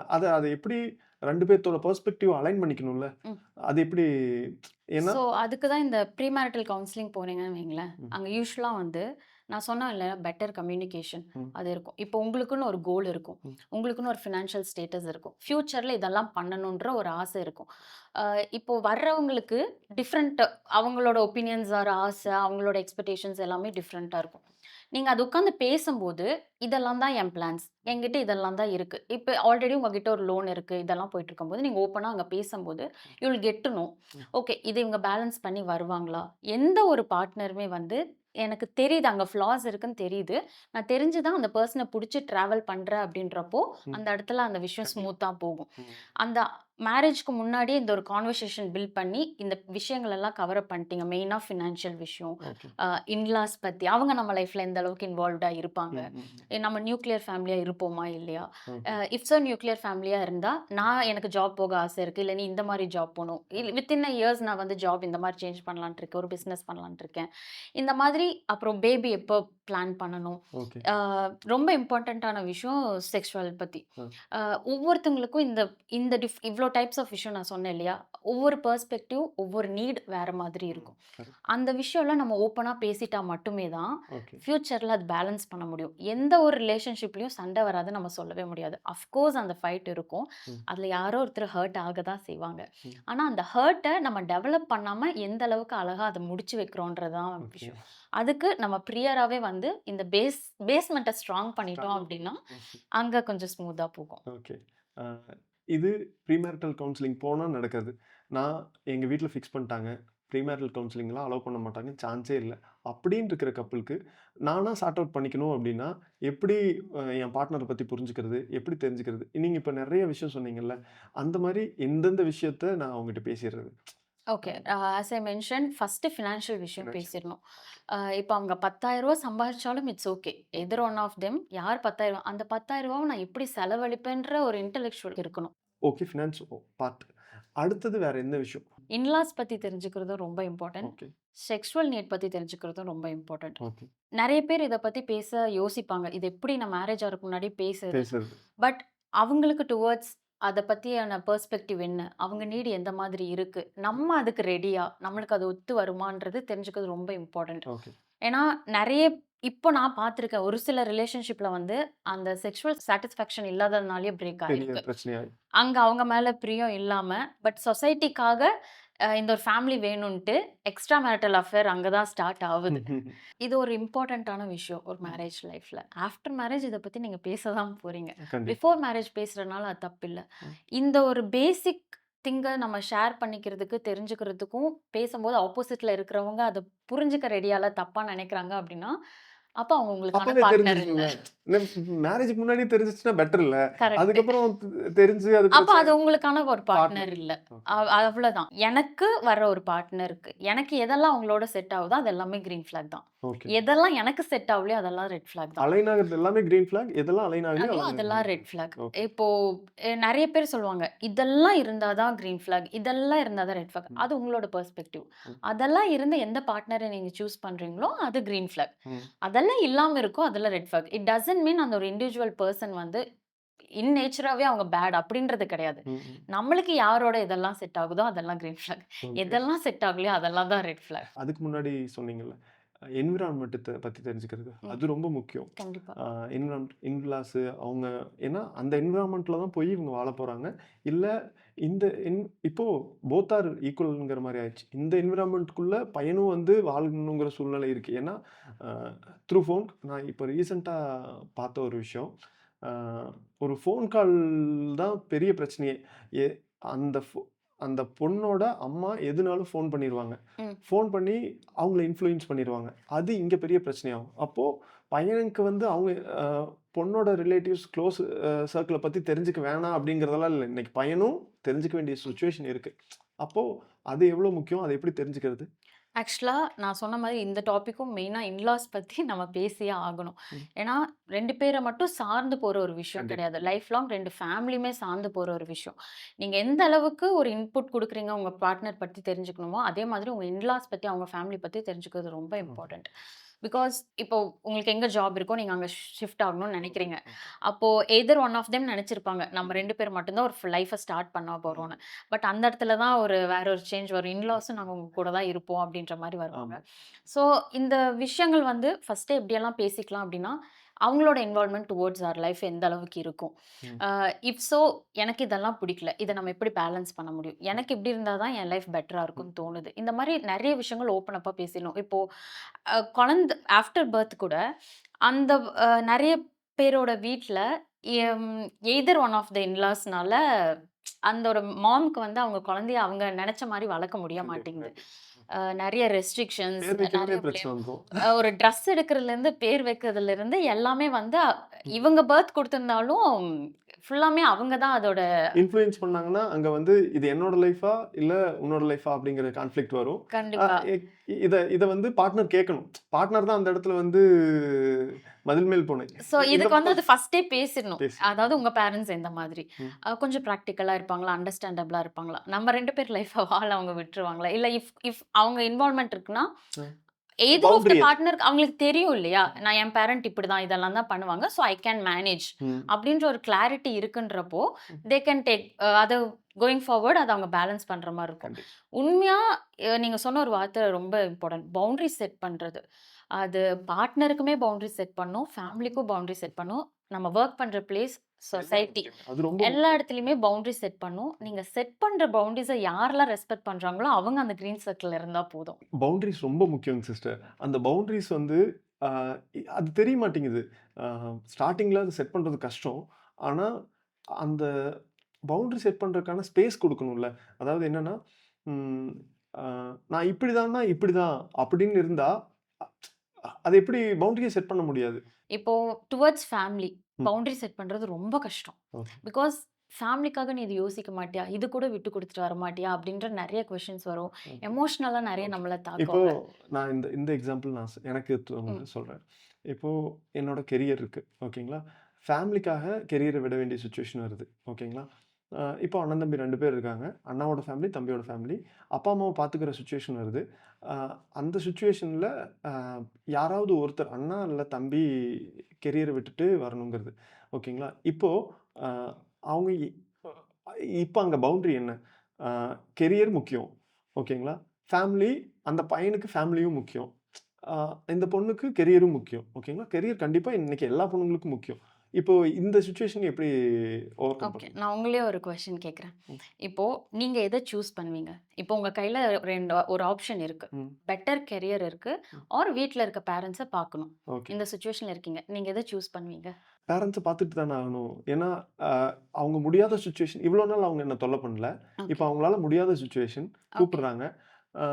அத அத எப்படி 2 பேத்தோட பெர்ஸ்பெக்டிவ் அலைன் பண்ணிக்கணும்ல. ம். அது எப்படி ஏன்னா ஸோ, அதுக்கு தான் இந்த ப்ரீ மேரிட்டல் கவுன்சிலிங் போனீங்கன்னு வைங்களேன், ம், அங்க யூசுவலா வந்து நான் சொன்னேன்ல பெட்டர் கம்யூனிகேஷன் ம், அது இருக்கும். இப்போ உங்களுக்குன்னு ஒரு கோல் இருக்கும். ம். உங்களுக்குன்னு ஒரு ஃபினான்ஷியல் ஸ்டேட்டஸ் இருக்கும். ஃபியூச்சர்ல இதெல்லாம் பண்ணணுன்ற ஒரு ஆசை இருக்கும். அ இப்போ வர்றவங்களுக்கு டிஃப்ரெண்ட் அவங்களோட ஒப்பீனியன்ஸ் ஆர் ஆசை, அவங்களோட எக்ஸ்பெக்டேஷன்ஸ் எல்லாமே டிஃப்ரெண்ட்டா இருக்கும். நீங்க அது உட்காந்து பேசும்போது, இதெல்லாம் தான் என் பிளான்ஸ். என்கிட்ட இதெல்லாம் தான் இருக்கு. இப்ப ஆல்ரெடி உங்ககிட்ட ஒரு லோன் இருக்கு. இதெல்லாம் போயிட்டுருக்கும்போது, நீங்க ஓப்பனா அங்க பேசம்போது, you will get to know. ம். ஓகே. இத இவங்க பேலன்ஸ் பண்ணி வருவாங்களா? எந்த ஒரு பார்ட்னருமே வந்து எனக்கு தெரியுது அங்க ஃப்ளாஸ் இருக்குன்னு தெரியுது. நான் தெரிஞ்சு தான் அந்த பெர்சன புடிச்சு டிராவல் பண்றேன் அப்படின்றப்போ, ம். அந்த இடத்துல அந்த விஷயம் கண்டிப்பா. ஸ்மூத்தா போகும். ம். அந்த மேரேஜ்க்கு முன்னாடியே இந்த ஒரு கான்வர்சேஷன் பில்ட் பண்ணி, இந்த விஷயங்கள் எல்லாம் கவர் அப் பண்ணிட்டீங்க. மெயினா ஃபினான்ஷியல் விஷயம். ஓகே. இன்லாஸ் பத்தி அவங்க நம்ம லைஃப்ல எந்த அளவுக்கு இன்வால்வ்டா இருப்பாங்க. ம், ம், ம். நம்ம நியூக்ளியர் ஃபேமிலியா இருப்போமா? இல்லையா? ஓகே. இஃப் ஸோ நியூக்ளியர் ஃபேமிலியா இருந்தா, எனக்கு ஜாப் போக ஆசை இருக்கு. இல்ல நீ இந்த மாரி ஜாப் போணும். வித்தின் அ இயர்ஸ் நான் வந்து ஜாப் இந்த மாரி சேஞ்ச் பண்ணலான்ட்டு இருக்கேன். ஒரு பிசினஸ் பண்ணலான்ட்டு இருக்கேன். இந்த மாதிரி அப்புறம் பேபி எப்போ பிளான் பண்ணணும். ஓகே. அ ரொம்ப இம்பார்ட்டன்ட்டான விஷயம் செக்சுவல் பத்தி. அ. அ ஒவ்வொருத்தவங்களுக்கும் இந்த இந்த இவ்ளோ டைப்ஸ் ஆஃப் விஷயம் நான் சொன்னேன் இல்லையா? ஒவ்வொரு பெர்ஸ்பெக்டிவ், ஒவ்வொரு நீட் வேற மாதிரி ம். இருக்கும். கரெக்ட். அந்த விஷயம்லாம் நம்ம ஓப்பனா பேசிட்டா மட்டுமே தான், ஓகே. ஃபியூச்சர்ல அது பேலன்ஸ் பண்ண முடியும். எந்த ஒரு ரிலேஷன்ஷிப்லயும் சண்டை வராதுன்னு நம்ம சொல்லவே முடியாது. அஃப்கோர்ஸ் அந்த ஃபைட் இருக்கும். ம், அதுல யாரோ ஒருத்தர் ஹர்ட் ஆக தான் செய்வாங்க. ம். ஆனா அந்த ஹர்ட்ட நம்ம டெவலப் பண்ணாம எந்த அளவுக்கு அழகா அத முடிச்சு வைக்கிறோன்றது தான் ஓகே. விஷயம். அதுக்கு நம்ம ப்ரியராவே வந்து இந்த பேஸ்மெண்ட்ட ஸ்ட்ராங் பண்ணிட்டோம் ஸ்ட்ராங்கா அப்டின்னா, ம். அங்க கொஞ்சம் ஸ்மூத்தா போகும். ஓகே. அ இது ப்ரீமேரிட்டல் கவுன்சிலிங் போனா நடக்காது. நான் எங்க வீட்ல ஃபிக்ஸ் பண்ணிட்டாங்க. ப்ரீமேரிட்டல் கவுன்சிலிங்லாம் அலோவ் பண்ண மாட்டாங்க. சான்ஸே இல்ல. அப்படின்னு இருக்கிற கப்புளுக்கு நானா சார்ட் அவுட் பண்ணிக்கணும் அப்படின்னா, எப்படி என் பார்ட்னர பத்தி புரிஞ்சுக்கிறது? எப்படி தெரிஞ்சுக்கிறது? நீங்க இப்ப நெறைய விஷயம் சொன்னீங்கல்ல. அந்த மாரி எந்தெந்த விஷயத்த நான் அவங்ககிட்ட பேசிறது? அ okay. As I mention first financial விஷயம் ஃபினான்ஷியல். பேசிறணும். இப்ப அவங்க ரூ. 10,000 சம்பாதிச்சாலும் it's okay. Either one of them யார் 10,000 அந்த 10,000 நான் எப்படி செலவழிப்பேன்ற ஒரு இன்டெலெக்சுவல் இருக்கணும். ஓகே. Finance part. அடுத்தது வேற எந்த விஷயம்? இன்லாஸ் பத்தி தெரிஞ்சுக்கிறதும் ரொம்ப இம்பார்ட்டன்ட். ஓகே. செக்சுவல் நீட் பத்தி தெரிஞ்சுக்கிறதும் ரொம்ப இம்பார்ட்டன்ட். ஓகே. நெறைய பேர் இத பத்தி பேச யோசிப்பாங்க. இது எப்படி நான் மேரேஜ் ஆறதுக்கு முன்னாடி பேசுறது? பேசுறது. பட் அவங்களுக்கு டுவர்ட்ஸ் அத பத்தியான பெர்ஸ்பெக்டிவ் என்ன? அவங்க நீட் எந்த மாதிரி இருக்கு? நம்ம அதுக்கு ரெடியா? நம்மளுக்கு அது ஒத்து வருமான்றது தெரிஞ்சுக்கிறது ரொம்ப இம்பார்ட்டன்ட். ஓகே. ஏன்னா, நெறைய இப்போ நான் பார்த்துருக்கேன். ஒரு சில ரிலேஷன்ஷிப்ல வந்து அந்த செக்சுவல் சாட்டிஸ்ஃபேக்ஷன் இல்லாததுனாலயே பிரேக் பெரிய ஆயிருக்கு. பிரச்சனையா அங்க அவங்க மேல பிரியம் இல்லாம, பட் சொசைட்டிக்காக இந்த ஒரு ஃபேமிலி வேணுன்ட்டு எக்ஸ்ட்ரா மேரிட்டல் அஃபேர் அங்க தான் ஸ்டார்ட் ஆவுது. இது ஒரு இம்பார்ட்டன்ட்டான விஷயம் ஒரு மேரேஜ் லைஃப்ல. ஆஃப்டர் மேரேஜ் இத பத்தி நீங்க பேச தான் போறீங்க. கண்டிப்பா. பிஃபோர் மேரேஜ் பேசுறனால அது தப்பில்ல. ம். இந்த ஒரு பேசிக் திங்க நம்ம ஷேர் பண்ணிக்கிறதுக்கு, தெரிஞ்சுக்கிறதுக்கும் பேசும்போது ஆப்போசிட்ல இருக்கிறவங்க அத புரிஞ்சுக்க ரெடியா இல்ல, தப்பா நெனைக்கிறாங்க அப்டின்னா, அப்ப அவங்க உங்களுக்கான அப்பவே பார்ட்னர் இல்ல. தெரிஞ்சிருச்சுல்ல. மேரேஜ்க்கு முன்னாடியே தெரிஞ்சிருச்சுன்னா பெட்டர் இல்ல. கரெக்ட். அதுக்கப்புறம் தெரிஞ்சு அது அப்ப பிரச்சனை அது உங்களுக்கான ஒரு பார்ட்னர் பார்ட்னர். இல்ல. ஓகே. அவ்வளதான். எனக்கு வர்ற ஒரு பார்ட்னருக்கு, எனக்கு எதெல்லாம் அவங்களோட செட் ஆகுதோ, அது எல்லாமே கிரீன் ஃபிளாக் தான். ஓகே. எதெல்லாம் எனக்கு செட் ஆகலையோ, அதெல்லாம் ரெட் ஃபிளாக் தான். அலைன் ஆகுறது எல்லாமே கிரீன் ஃபிளாக். எதெல்லாம் அலைன் ஆகலையோ அதுவும் அதெல்லாம் அதெல்லாம் green red flag. Flag. Okay. இப்போ நெறைய பேர் சொல்லுவாங்க, இதெல்லாம் இருந்தா தான் கிரீன் ஃபிளாக். இதெல்லாம் இருந்தா தான் ரெட் ஃபிளாக். ம். அது உங்களோட பெர்ஸ்பெக்டிவ். ம். அதெல்லாம் இருந்து எந்த பார்ட்னர நீங்க சூஸ் பண்றீங்களோ, அது கிரீன் ஃபிளாக். ம். அதெல்லாம் இல்லாம இருக்கோ, அதெல்லாம் red flag. It doesn't mean அந்த ஒரு இண்டிவிஜுவல் பெர்சன் வந்து இன் நேச்சராவே அவங்க பேட் அப்படின்றது கிடையாது. ம். ம். நம்மளுக்கு யாரோட எதெல்லாம் செட் ஆகுதோ அதெல்லாம் கிரீன் ஃபிளாக். ஓகே. எதெல்லாம் செட் ஆகலையோ அதெல்லாம் தான் ரெட் ஃபிளாக். அதுக்கு முன்னாடி சொன்னீங்கல்ல. என்விரான்மென்ட்ட பத்தி தெரிஞ்சுக்கிறது. ம். அது ரொம்ப முக்கியம். கண்டிப்பா. என்விரான்மென்ட் இன்லாஸு அவங்க ஏன்னா அந்த என்விரான்மென்ட்ல தான் போய் இவங்க வாழப் போறாங்க. இல்ல இந்த இப்போ போத் ஆர் ஈக்குவல்ங்கிற மாரி ஆயிடுச்சு. இந்த என்விரான்மென்ட்குள்ள பையனும் வந்து வாழணுங்கிற சூழ்நிலை இருக்கு. ஏன்னா, அ த்ரூ ஃபோன் நான் இப்போ ரீசென்ட்டா பார்த்த ஒரு விஷயம். அ ஒரு ஃபோன் கால் தான் பெரிய பிரச்சனையே. எ அந்த அந்த பொண்ணோட அம்மா எதுனாலும் ஃபோன் பண்ணிருவாங்க. ம். ஃபோன் பண்ணி அவங்கள இன்ஃப்ளூயன்ஸ் பண்ணிருவாங்க. அது இங்க பெரிய பிரச்சனையாகும். அப்போ பையனுக்கு வந்து அவங்க பொண்ணோட ரிலேட்டிவ்ஸ் க்ளோஸ் சர்க்கிள பத்தி தெரிஞ்சுக்க வேணாம் அப்படிங்கிறதெல்லாம் இல்ல. இன்னைக்கு பையனும் தெரிஞ்சுக்க வேண்டிய சிச்சுவேஷன் இருக்கு. அப்போ அது எவ்வளோ முக்கியம்? அத எப்படி தெரிஞ்சுக்கிறது? ஆக்சுவலா நான் சொன்ன மாரி இந்த டாபிக்கும் மெயினா இன்லாஸ் பத்தி நம்ம பேசியே ஆகணும். ம். ஏன்னா 2 பேர மட்டும் சார்ந்து போற ஒரு விஷயம் கண்டிப்பா. கிடையாது. லைஃப் லாங் 2 ஃபேமிலியுமே சார்ந்து போற ஒரு விஷயம். நீங்க எந்த அளவுக்கு ஒரு இன்புட் குடுக்குறீங்க உங்க பார்ட்னர் பத்தி தெரிஞ்சுக்கணுமோ, அதே மாதிரி உங்க இன்லாஸ் பத்தி, அவங்க ஃபேமிலி பத்தி தெரிஞ்சுக்கிறது ரொம்ப ஓகே. இம்பார்ட்டன்ட். பிகாஸ் இப்போ உங்களுக்கு எங்க ஜாப் இருக்கோ, நீங்க அங்க ஷிஃப்ட் ஆகணும்னு ஓகே. நெனைக்கிறீங்க. ஓகே. அப்போ எய்தர் ஒன் ஆஃப் தெம் நெனச்சிருப்பாங்க. நம்ம 2 பேர் மட்டும் தான் ஒரு லைஃப ஸ்டார்ட் பண்ண ம். போறோம்ன்னு. பட் அந்த இடத்துல தான் வேற ஒரு சேஞ்ச் வரும். இன்லாஸும் நாங்க உங்க கூட தான் இருப்போம் அப்டின்ற மாரி வருவாங்க. ஆமா. ஸோ இந்த விஷயங்கள் ஃபர்ஸ்ட்டே எப்படியெல்லாம் பேசிக்கலாம் அப்டின்னா, அவங்களோட இன்வால்வ்மென்ட் டுவார்ட்ஸ் அவர் லைஃப் எந்த அளவுக்கு இருக்கும். ம். அ இஃப் சோ எனக்கு இதெல்லாம் பிடிக்கல. இத நம்ம எப்படி பேலன்ஸ் பண்ண முடியும்? எனக்கு இப்படி இருந்தா தான் என் லைஃப் பெட்டரா ம். இருக்கும்னு தோணுது. இந்த மாரி நெறைய விஷயங்கள் ஓப்பன் அப்பா பேசிடணும். இப்போ குழந்த ஆஃப்டர் பர்த் கூட அந்த நெறைய பேரோட வீட்ல எம் எய்தர் ஒன் ஆஃப் த இன்லாஸ்னால அந்த ஒரு மாம்க்கு அவங்க குழந்தைய அவங்க நெனச்ச மாரி வளர்க்க முடிய கண்டிப்பா, மாட்டேங்குது. கண்டிப்பா. நெறைய ரெஸ்ட்ரிக்ஷன்ஸ், பேர் வைக்கிறதுலயே நெறைய பிரச்சனை ப்ளேம். வந்துரும். ஒரு ட்ரெஸ் எடுக்கிறதுலேருந்து, பேர் வைக்கிறதுலேருந்து எல்லாமே ம். இவங்க பர்த் குடுத்திருந்தாலும், ஃபுல்லாமே அவங்க தான் அதோட இன்ஃப்ளூயன்ஸ் பண்ணாங்கன்னா, அங்க வந்து இது என்னோட லைஃபா? இல்ல உன்னோட லைஃபா? அப்படிங்கிற கான்ஃப்ளிக்ட் வரும். அ கண்டிப்பா. எ இத இத வந்து பார்ட்னர் கேட்கணும். பார்ட்னர் தான் அந்த இடத்துல வந்து மதில் மேல் பூனை. ஸோ இந்த இதுக்கு பக்கம் அது ஃபர்ஸ்ட்டே பேசிடணும். பேசு. அதாவது உங்க பேரண்ட்ஸ் எந்த மாதிரி? ம். கொஞ்சம் பிராக்டிகலா இருப்பாங்களா? அண்டர்ஸ்டாண்டபிளா இருப்பாங்களா? நம்ம 2 பேர் லைஃப வாழ அவங்க விட்டுருவாங்களா? இல்ல இஃப் இஃப் அவங்க இன்வால்வ்மென்ட் இருக்குன்னா, ம். எய்தர் ஆஃப் த பவுண்டரி எது? பார்ட்னர் அவங்களுக்கு தெரியும் இல்லையா? ம். நான் என் பேரண்ட் இப்படிதான், இதெல்லாம் தான் பண்ணுவாங்க. ஸோ ஐ கேன் மேனேஜ் ம். அப்படின்ற ஒரு கிளாரிட்டி இருக்குன்றப்போ, ம். தே கேன் டேக் அத கோயிங் ஃபார்வர்ட் அத அவங்க பேலன்ஸ் பண்ற மாரி இருக்கும். கண்டிப்பா. உண்மையா நீங்க சொன்ன ஒரு வார்த்தை ரொம்ப இம்பார்ட்டன்ட். பவுண்டரி செட் பண்றது. அது பார்ட்னருக்குமே பவுண்டரி செட் பண்ணணும். ஃபேமிலிக்கும் பவுண்டரி செட் பண்ணணும். நம்ம வொர்க் பண்ற பிளேஸ், எல்லா சொசைட்டி இடத்துலயுமே. அது ரொம்ப எல்லா முக்கியம். இடத்துலயுமே பவுண்டரி செட் பண்ணணும். நீங்க செட் பண்ற பவுண்டரிஸ யாரெல்லாம் ரெஸ்பெக்ட் பண்றாங்களோ, அவங்க அந்த கிரீன் சர்க்கிள்ல இருந்தா போதும். பவுண்டரீஸ் ரொம்ப முக்கியங்க சிஸ்டர். அந்த பவுண்டரீஸ் வந்து அ அது தெரிய மாட்டேங்குது. அ ஸ்டார்ட்டிங்ல அது செட் பண்றது கஷ்டம். ஆனா, அந்த பவுண்டரி செட் பண்றதுக்கான ஸ்பேஸ் குடுக்கணும்ல. அதாவது என்னன்னா, ம் அ நான் இப்படிதான்னா இப்படிதான் அப்படின்னு இருந்தா, அது எப்படி பவுண்டரியே செட் பண்ண முடியாது. இப்போ டுவர்ட்ஸ் ஃபேமிலி ம். பவுண்டரி செட் பண்றது ரொம்ப கஷ்டம். ஓகே. பிகாஸ் ஃபேமிலிக்காக நீ இது யோசிக்க மாட்டியா? இது கூட விட்டு குடுத்துட்டு வரமாட்டியா? அப்படின்ற நெறைய கொஸ்டின்ஸ் வரும். ஓகே. எமோஷனலா நெறைய ஓகே. நம்மள இப்போ தாக்குங்க. நான் இந்த இந்த எக்ஸாம்பிள் எனக்கு தோணுது ம். சொல்றேன். இப்போ என்னோட கெரியர் இருக்கு. ஓகேங்களா? ஃபேமிலிக்காக கெரியர விட வேண்டிய சிச்சுவேஷன் வருது. ஓகேங்களா? இப்போ அண்ணன், தம்பி 2 பேர் இருக்காங்க. அண்ணாவோட ஃபேமிலி, தம்பியோட ஃபேமிலி. அப்பா, அம்மாவ பார்த்துக்கிற சிச்சுவேஷன் வருது. அ அந்த சிச்சுவேஷன்ல அ யாராவது ஒருத்தர் அண்ணா இல்ல தம்பி கெரியர விட்டுட்டு வரணுங்கிறது. ஓகேங்களா? இப்போ அ அவங்க இப்ப அங்க பவுண்டரி என்ன? அ கெரியர் முக்கியம். ஓகேங்களா? ஃபேமிலி அந்த பையனுக்கு ஃபேமிலியும் முக்கியம். அ இந்த பொண்ணுக்கு கெரியரும் முக்கியம். ஓகேங்களா? கெரியர் கண்டிப்பா இன்னைக்கு எல்லா பொண்ணுங்களுக்கும் முக்கியம். இப்போ இந்த சிச்சுவேஷன் எப்படி ஓவர் கம் ஓகே. பண்ணுவீங்க? நான் உங்களயே ஒரு கொஸ்டின் கேட்கிறேன். ம். இப்போ நீங்க எத சூஸ் பண்ணுவீங்க? இப்போ உங்க கையில ஒரு ஆப்ஷன் இருக்கு. ம். பெட்டர் கெரியர் இருக்கு. ம். ஆர் வீட்ல இருக்க பேரண்ட்ஸ பார்க்கணும். ஓகே. இந்த சிச்சுவேஷன்ல இருக்கீங்க. நீங்க எத சூஸ் பண்ணுவீங்க? பேரண்ட்ஸ பார்த்துட்டு தானே ஆகணும். ஏன்னா, அ அவங்க முடியாத சிச்சுவேஷன் இவ்வளோ நாள் அவங்க என்ன தொல்ல பண்ணல. இப்ப ஓகே, அவங்களால முடியாத சிச்சுவேஷன் ஓகே. கூப்பிடுறாங்க. அ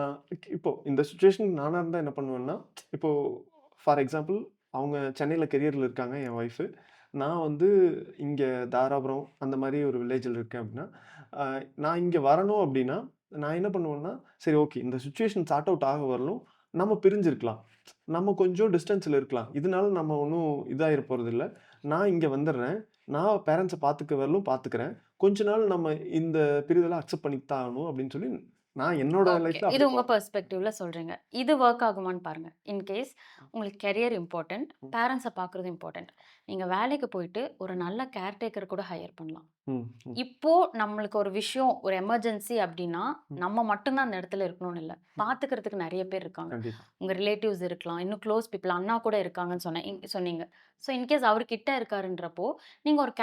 இப்போ இந்த சிச்சுவேஷன் நானா இருந்தா என்ன பண்ணுவேன்னா, இப்போ ஃபார் எக்ஸாம்பிள் அவங்க சென்னையில கெரியர்ல இருக்காங்க என் ஒய்ஃபு. நான் வந்து இங்க தாராபுரம் அந்த மாரி ஒரு வில்லேஜ்ல இருக்கேன் அப்டின்னா, அ நான் இங்க வரணும் அப்டின்னா, நான் என்ன பண்ணுவேன்னா, சரி ஓகே இந்த சிச்சுவேஷன் சார்ட் அவுட் ஆக வரலும் நம்ம பிரிஞ்சிருக்கலாம். நம்ம கொஞ்சம் டிஸ்டன்ஸ்ல இருக்கலாம். இதனால நம்ம ஒண்ணும் இதாயிற போறதில்ல. நான் இங்க வந்துர்றேன். நான் பேரண்ட்ஸ பாத்துக்க வரலும் பாத்துக்கிறேன். கொஞ்ச நாள் நம்ம இந்த பிரிதல அக்செப்ட் பண்ணிட்டு தான் ஆகணும் அப்படின்னு சொல்லி, நான் என்னோட ஓகே. லைஃப்ல இது அப்படி உங்க பெர்ஸ்பெக்டிவ்ல சொல்றீங்க. இது வொர்க் ஆகுமான்னு பாருங்க. இன் கேஸ் உங்களுக்கு கெரியர் இம்பார்ட்டன்ட், ம், பேரண்ட்ஸ பார்க்குறது இம்பார்ட்டன்ட். நீங்க வேலைக்கு போயிட்டு ஒரு நல்ல கேர்டேக்கர் கூட ஹையர் பண்ணலாம். ம், ம், இப்போ நம்மளுக்கு ஒரு விஷயம், ஒரு எமர்ஜென்சி அப்டின்னா, ம், நம்ம மட்டும் தான் அந்த இடத்துல இருக்கணும்னு இல்ல. ம். பார்த்துக்கிறதுக்கு நெறைய பேர் இருக்காங்க. கண்டிப்பா. உங்க ரிலேட்டிவ்ஸ் இருக்கலாம். இன்னும் க்ளோஸ் பீப்பிள் அண்ணா கூட இருக்காங்கன்னு சொன்னீங்க. ஸோ இன்கேஸ் அவரு கிட்ட இருக்காருன்றப்போ, நீங்க ஒரு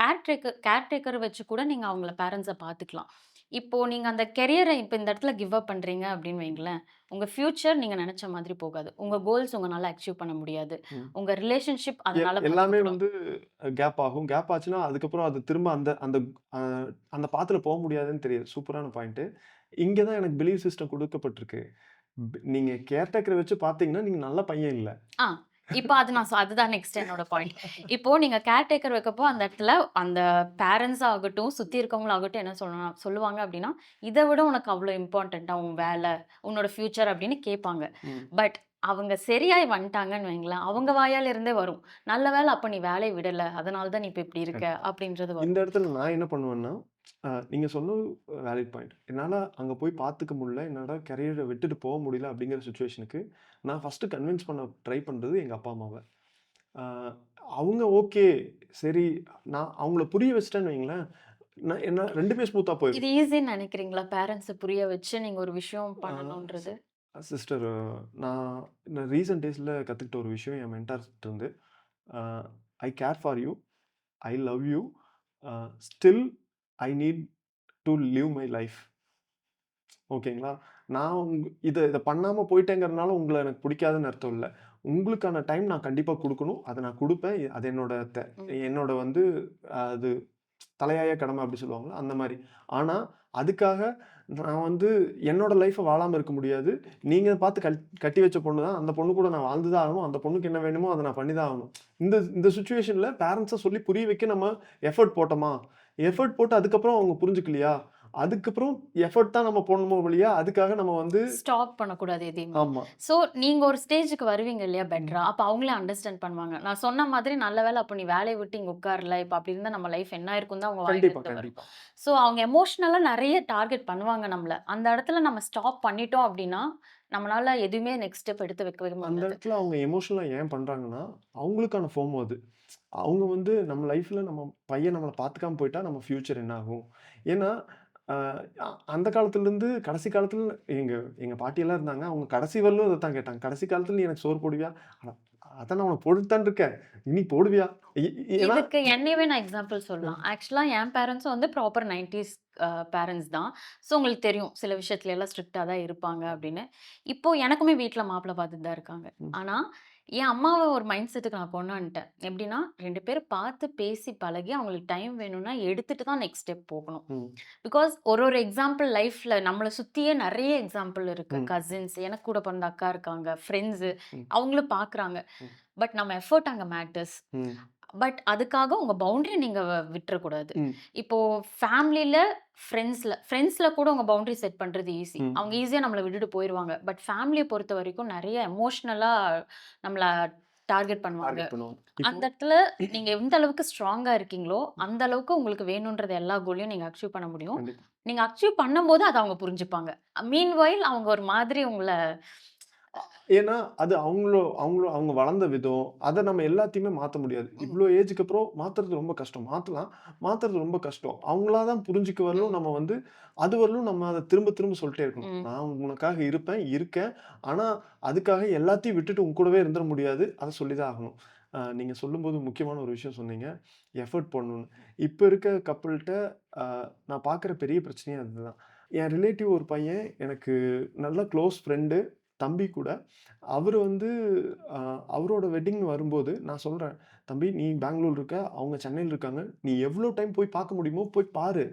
கேர்டேக்கர் வச்சு கூட நீங்க அவங்கள பேரண்ட்ஸ பார்த்துக்கலாம். இப்போ நீங்க அந்த கெரியர இப்ப இந்த இடத்துல கிவ் அப் பண்றீங்க அப்படின்னு வைங்களேன், உங்க ஃபியூச்சர் நீங்க நெனச்ச மாதிரி போகாது. உங்க கோல்ஸ் உங்கனால அச்சீவ் பண்ண முடியாது. ம். உங்க ரிலேஷன்ஷிப் அதனால எல்லாமே பாதிக்கப்படும். வந்து கேப் ஆகும். கேப் ஆச்சுன்னா, அதுக்கப்புறம் அது திரும்ப அந்த அந்த அ அந்த பாத்துல போ முடியாதுன்னு தெரியுது. சூப்பரான பாயிண்ட்டு. இங்க தான் எனக்கு பிலீவ் சிஸ்டம் குடுக்கப்பட்டிருக்கு. நீங்க கேர்டேக்கர வச்சு பார்த்தீங்கன்னா, நீங்க நல்ல பையன் இல்ல. ஆ இப்போ அது நான் அதுதான் நெக்ஸ்ட் என்னோட பாயிண்ட். இப்போ நீங்க கேர்டேக்கர் வைக்கப்போ அந்த இடத்துல அந்த பேரண்ட்ஸ் ஆகட்டும், சுத்தி இருக்கவங்களாகட்டும் என்ன சொல்லுவாங்க அப்டின்னா, "இத விட உனக்கு அவ்ளோ இம்பார்ட்டன்ட்டா உன் வேல, உன்னோட ஃபியூச்சர்" அப்டின்னு கேட்பாங்க. ம். பட் அவங்க சரியாய் வந்துட்டாங்கன்னு வைங்களேன், அவங்க வாயால இருந்தே வரும். "நல்ல வேள அப்ப நீ வேலைய விடல. அதனால தான் நீ இப்ப இப்டி இருக்க" கண்டிப்பா. அப்டின்றது இந்த வரும். இடத்துல நான் என்ன பண்ணுவேன்னா, நீங்க சொன்னது வேலிட் பாயிண்ட். என்னால அங்க போய் பார்த்துக்க முடியல. என்னால கரியர விட்டுட்டு போ முடியல அப்படிங்கிற சிச்சுவேஷனுக்கு, நான் ஃபர்ஸ்ட்டு கன்வின்ஸ் பண்ண ட்ரை பண்றது எங்க அப்பா, அம்மாவ. அ அவங்க ஓகே. சரி, நான் அவங்கள புரிய வச்சுட்டேன்னு வைங்களேன், நான் என்ன 2மே ஸ்மூத்தா இது போயிரும். ஈஸின்னு நெனைக்கிறீங்களா? பேரண்ட்ஸ புரிய வச்சு நீங்க ஒரு விஷயம் ஆ சி பண்ணணுன்றது? சிஸ்டர், நான் நான் ரீசென்ட் டேஸ்ல கத்துக்கிட்ட ஒரு விஷயம் என் மென்டார்ட்ட இருந்து, அ "I care for you. I love you. Still I need to live my life." ஓகேங்களா? நான் இத இத பண்ணாம போயிட்டேங்கிறதுனால உங்கள எனக்கு பிடிக்காதுன்னு அர்த்தம் இல்ல. உங்களுக்கான டைம் நான் கண்டிப்பா குடுக்கணும். அத நான் குடுப்பேன். அது என்னோட ம். என்னோட வந்து அது தலையாய கடமை அப்படி சொல்லுவாங்கல்ல, அந்த மாரி. ஆனா, அதுக்காக நான் வந்து என்னோட லைஃப வாழாம இருக்க முடியாது. நீங்க பார்த்து கட்டி வச்ச பொண்ணு தான். அந்த பொண்ணு கூட நான் வாழ்ந்து தான் ஆகணும். அந்த பொண்ணுக்கு என்ன வேணுமோ அத நான் பண்ணி தான் ஆகணும். இந்த இந்த சிச்சுவேஷன்ல பேரண்ட்ஸ சொல்லி புரிய வைக்க நம்ம எஃபோர்ட் போட்டோமா? எஃபோர்ட் போட்டு அதுக்கப்புறம் அவங்க புரிஞ்சுக்கலையா? அதுக்கப்புறம் எஃபோர்ட் தான் நம்ம போடணுமோ ஒழிய, அதுக்காக நம்ம வந்து ஸ்டாப் பண்ணக்கூடாது எதையுமே. ஆமா. ஸோ, நீங்க ஒரு ஸ்டேஜ்க்கு வருவீங்க இல்லையா ம். பெட்டரா? அப்ப அவங்களே அண்டர்ஸ்டாண்ட் பண்ணுவாங்க. நான் சொன்ன மாதிரி நல்ல வேளை அப்ப நீ வேலைய விட்டு இங்க உட்காரல. இப்ப அப்படி இருந்தா நம்ம லைஃப் என்ன ஆயிருக்கும் தான் அவங்க கண்டிப்பா, வாயிலருந்து வரும். கண்டிப்பா. ஸோ, அவங்க எமோஷனலா நெறைய டார்கெட் பண்ணுவாங்க நம்மள. அந்த இடத்துல நம்ம ஸ்டாப் பண்ணிட்டோம் அப்படின்னா, நம்மளால எதுவுமே நெக்ஸ்ட் ஸ்டெப் எடுத்து வைக்கவே அந்த முடியாது. இடத்துல அவங்க எமோஷனலா ஏன் பண்றாங்கன்னா, அவங்களுக்கான ஃபோமோ அது. அவங்க வந்து நம்ம லைஃப்ல நம்ம பையன் நம்மள பார்த்துக்காம போயிட்டா, நம்ம ஃபியூச்சர் என்ன ஆகும்? ஏன்னா, அ அந்த காலத்துலருந்து கடைசி காலத்துல எங்க எங்க பாட்டியெல்லாம் இருந்தாங்க. அவங்க கடைசி வரலும் இதத்தான் கேட்டாங்க. "கடைசி காலத்துல நீ எனக்கு சோறு போடுவியா?" அட அதான் நான் உனக்கு போட்டுட்டு தான் இருக்கேன். "இனி போடுவியா?" இ ஏன்னா இதுக்கு என்னையவே நான் எக்ஸாம்பிள் சொல்லலாம். ம், ஆக்சுவலா என் பேரண்ட்ஸும் வந்து ப்ராப்பர் 90ஸ் பேரண்ட்ஸ் தான். ஸோ உங்களுக்கு தெரியும். சில விஷயத்துல எல்லாம் ஸ்ட்ரிக்ட்டா தான் இருப்பாங்க அப்படின்னு. இப்போ எனக்குமே வீட்ல மாப்பிள்ளை பார்த்துட்டு தான் இருக்காங்க. ம், ஆனா, என் அம்மாவ ஒரு மைண்ட் செட்டுக்கு நான் கொண்டு வந்துட்டேன். எப்படின்னா 2 பேரும் பார்த்து பேசி பழகி அவங்களுக்கு டைம் வேணும்னா எடுத்துட்டு தான் நெக்ஸ்ட் ஸ்டெப் போகணும். ம், பிகாஸ் ஒரு எக்ஸாம்பிள் லைஃப்ல நம்மள சுத்தியே நெறைய எக்ஸாம்பிள் இருக்கு. ம், கசின்ஸ் எனக்கு கூட பிறந்த அக்கா இருக்காங்க. ஃப்ரெண்ட்ஸு ம், அவங்களும் பார்க்குறாங்க. ம், பட் நம்ம எஃபோர்ட் அங்க மேட்டர்ஸ். ம், பட் அதுக்காக உங்க பவுண்டரிய நீங்க விட்டுறக்கூடாது. ம், இப்போ ஃபேமிலில, ஃப்ரெண்ட்ஸ்ல கூட உங்க பவுண்டரி செட் பண்றது ஈஸி. ம். அவங்க ஈஸியா நம்மள விட்டுட்டு போயிருவாங்க. பட் ஃபேமிலிய பொறுத்தவரைக்கும் நெறைய எமோஷனலா நம்மள டார்கெட் பண்ணுவாங்க. டார்கெட் பண்ணுவாங்க. இப்போ அந்த இடத்துல நீங்க எந்த அளவுக்கு ஸ்ட்ராங்கா இருக்கீங்களோ, அந்த அளவுக்கு உங்களுக்கு வேணும்ன்றது எல்லா கோலையும் நீங்க அச்சீவ் பண்ண முடியும். கண்டிப்பா. நீங்க அச்சீவ் பண்ணும்போது அத அவங்க புரிஞ்சுப்பாங்க. மீன்வைல் அவங்க ஒரு மாதிரி உங்கள அ ஏன்னா, அது அவங்க வளர்ந்த விதம், அத நம்ம எல்லாத்தையுமே மாத்த முடியாது. ம், இவ்ளோ ஏஜ்க்கு அப்புறம் மாத்துறது ரொம்ப கஷ்டம். மாத்தலாம். மாத்துறது ரொம்ப கஷ்டம். அவங்களா தான் புரிஞ்சுக்க வரலும் ம், நம்ம வந்து அது வரலும் நம்ம அத திரும்ப திரும்ப சொல்ட்டே இருக்கணும். ம். நான் உனக்காக இருப்பேன், இருக்கேன். ஆனா, அதுக்காக எல்லாத்தையும் விட்டுட்டு உன் கூடவே இருந்துற முடியாது. அத சொல்லி தான் ஆகணும். நீங்க சொல்லும்போது முக்கியமான ஒரு விஷயம் சொன்னீங்க. எஃபோர்ட் போடணும்னு. இப்ப இருக்க கப்பிள்ட்ட அ நான் பார்க்குற பெரிய பிரச்சனையே அதுதான். என் ரிலேட்டிவ் ஒரு பையன் எனக்கு நல்ல க்ளோஸ் ஃப்ரெண்டு. தம்பி கூட. அவரு வந்து அ அவரோட வெட்டிங்ன்னு வரும்போது நான் சொல்றேன், "தம்பி நீ பெங்களூர்ல இருக்க, அவங்க சென்னையில இருக்காங்க. நீ எவ்ளோ டைம் போய் பார்க்க முடியுமோ போய் பாரு.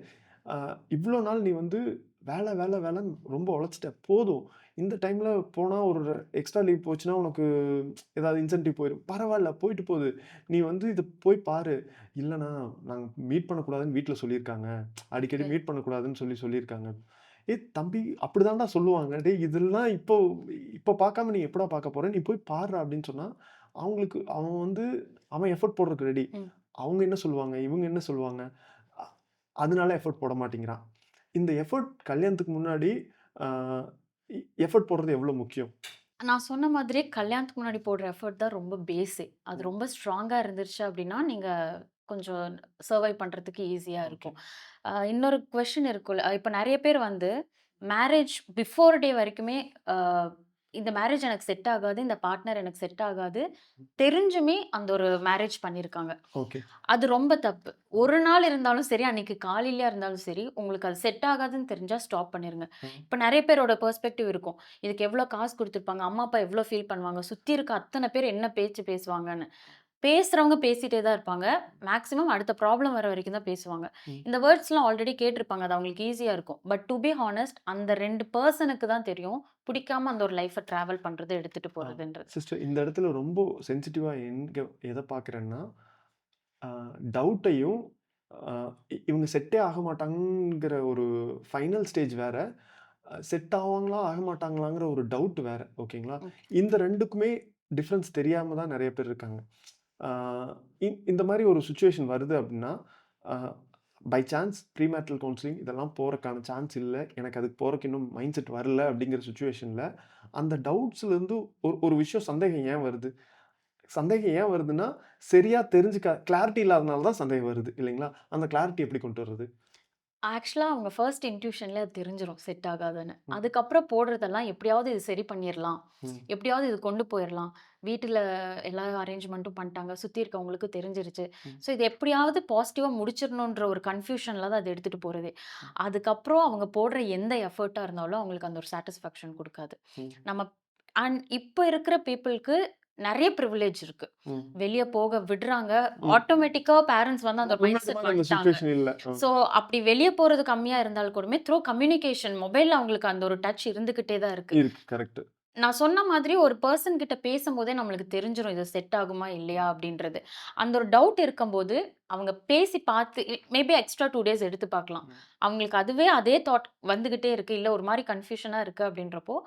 அ இவ்ளோ நாள் நீ வந்து வேல, வேல, வேலன்னு ரொம்ப உழைச்சுட்ட. போதும். இந்த டைம்ல போனா ஒரு எக்ஸ்ட்ரா லீவ் போச்சுன்னா உனக்கு ஏதாவது இன்சென்டிவ் போயிரும். பரவால்ல போயிட்டு போது. நீ வந்து இத போய் பாரு." "இல்லண்ணா, நாங்க மீட் பண்ணக்கூடாதுன்னு வீட்ல சொல்லியிருக்காங்க. அடிக்கடி ஓகே. மீட் பண்ணக்கூடாதுன்னு சொல்லியிருக்காங்க." "ஏய் தம்பி அப்படிதான்டா சொல்லுவாங்க. டேய் இதெல்லாம் இப்போ இப்போ பார்க்காம நீ எப்படா பார்க்க போற? நீ போய் பார்றா" அப்படின்னு சொன்னா, அவங்களுக்கு அவன் வந்து அவன் எஃபோர்ட் போடுறதுக்கு ரெடி. ம். அவங்க என்ன சொல்லுவாங்க? இவங்க என்ன சொல்லுவாங்க? அ அதனால எஃபோர்ட் போட மாட்டேங்கிறான். இந்த எஃபோர்ட் கல்யாணத்துக்கு முன்னாடி ஆ எஃபோர்ட் போடுறது எவ்வளோ முக்கியம்? நான் சொன்ன மாதிரியே கல்யாணத்துக்கு முன்னாடி போடுற எஃபோர்ட் தான் ரொம்ப பேசிக். அது ம். ரொம்ப ஸ்ட்ராங்கா இருந்துருச்சு அப்டின்னா, நீங்க கொஞ்சம் சர்வைவ் பண்றதுக்கு ஈஸியா ஓகே. இருக்கும். இன்னொரு கொஸ்டின் இருக்குல்ல, இப்ப நெறைய பேர் வந்து மேரேஜ் பிஃபோர் டே வரைக்குமே அ இந்த மேரேஜ் எனக்கு செட் ஆகாது, இந்த பார்ட்னர் எனக்கு செட் ஆகாது, தெரிஞ்சுமே அந்த ஒரு மேரேஜ் பண்ணியிருக்காங்க. ஓகே. அது ரொம்ப தப்பு. ஒரு நாள் இருந்தாலும் சரி, அன்னைக்கு காலையிலயா இருந்தாலும் சரி, உங்களுக்கு அது செட் ஆகாதுன்னு தெரிஞ்சா ஸ்டாப் பண்ணிருங்க. ம். இப்ப நெறைய பேரோட பெர்ஸ்பெக்டிவ் இருக்கும். இதுக்கு எவ்ளோ காசு குடுத்துருப்பாங்க, அம்மா, அப்பா எவ்ளோ ஃபீல் பண்ணுவாங்க, சுத்தி இருக்க அத்தன பேர் என்ன பேச்சு பேசுவாங்கன்னு. பேசுறவங்க பேசிட்டே தான் இருப்பாங்க. மேக்ஸிமம் அடுத்த ப்ராப்ளம் வர வரைக்கும் தான் பேசுவாங்க. ம். இந்த வேர்ட்ஸ்லாம் ஆல்ரெடி கேட்டிருப்பாங்க. அது அவங்களுக்கு ஈஸியா இருக்கும். பட் டூ பி ஹானஸ்ட் அந்த 2 பெர்சனுக்கு தான் தெரியும். பிடிக்காம அந்த ஒரு லைஃப்ப டிராவல் பண்றது, எடுத்துட்டு போறதுன்றது. சிஸ்டர் இந்த இடத்துல ரொம்ப சென்சிட்டிவா எத பார்க்குறேன்னா, அ டவுட்டையும் அ இவங்க செட்டே ஆக மாட்டாங்கங்கிற ஒரு ஃபைனல் ஸ்டேஜ் வேற. செட் ஆவாங்களா, ஆக மாட்டாங்களாங்கிற ஒரு டவுட் வேற. ஓகேங்களா? ஓகே. இந்த 2க்குமே டிஃபரன்ஸ் தெரியாம தான் நெறைய பேர் இருக்காங்க. ஆ இந்த மாரி ஒரு சிச்சுவேஷன் வருது அப்டின்னா, அ பை சான்ஸ் ப்ரீமேரிட்டல் கவுன்சிலிங் இதெல்லாம் போறக்கான சான்ஸ் இல்ல. எனக்கு அதுக்கு போறக்கு இன்னும் மைண்ட் செட் வரல அப்டிங்கிற சிச்சுவேஷன்ல, அந்த டவுட்ஸ்லேருந்து ஒரு விஷயம் சந்தேகம் ஏன் வருது? சந்தேகம் ஏன் வருதுன்னா, சரியா கிளாரிட்டி இல்லாதனால தான் சந்தேகம் வருது இல்லைங்களா? அந்த கிளாரிட்டி எப்படி கொண்டு வர்றது? ஆக்சுவலா அவங்க ஃபர்ஸ்ட் இன்ட்யூஷன்ல அது தெரிஞ்சிரும் செட் ஆகாதுன்னு. ம், அதுக்கப்புறம் போடுறதெல்லாம் எப்படியாவது இது சரி பண்ணிறலாம். ம், எப்படியாவது இது கொண்டு போயிரலாம். வீட்டுல எல்லா அரேஞ்ச்மென்ட்டும் பண்ணிட்டாங்க. சுத்தி இருக்கவங்களுக்கு தெரிஞ்சிருச்சு. ம், ஸோ இது எப்படியாவது பாசிட்டிவா முடிச்சிரணுன்ற ஒரு கன்ஃப்யூஷன்ல தான் அத எடுத்துட்டு போறதே. ம், அதுக்கப்புறம் அவங்க போடுற எந்த எஃபர்ட்டா இருந்தாலும் அவங்களுக்கு அந்த ஒரு சாட்டிஸ்ஃபேக்ஷன் குடுக்காது. ம், நம்ம இப்ப இருக்கிற பீப்பிள்க்கு நெறைய பிரிவிலேஜ் இருக்கு. ம், வெளிய போக விடுறாங்க. ம். ஆட்டோமேட்டிக்கா பேரண்ட்ஸ் வந்து அந்த ஒரு மைண்ட் முன்னாடி செட் மாரி அந்த வந்துட்டாங்க. சிச்சுவேஷன் இல்ல. ஸோ, அப்படி வெளிய போறது கம்மியா இருந்தாலும் கூடமே, த்ரூ கம்யூனிகேஷன் மொபைல்ல அவங்களுக்கு அந்த ஒரு டச் இருந்துகிட்டே தான் இருக்கு. இருக்கு. கரெக்ட். நான் சொன்ன மாதிரி ஒரு பெர்சன் கிட்ட பேசும்போதே நம்மளுக்கு தெரிஞ்சிரும். இது செட் ஆகுமா? இல்லையா? அப்படின்றது. அந்த ஒரு டவுட் இருக்கும்போது, அவங்க பேசி பார்த்து மேபி எக்ஸ்ட்ரா 2 டேஸ் எடுத்து பார்க்கலாம். ம், அவங்களுக்கு அதுவே அதே தாட் வந்துகிட்டே இருக்கு. இல்ல ஒரு மாரி கன்ஃப்யூஷனா இருக்கு அப்படின்றப்போ,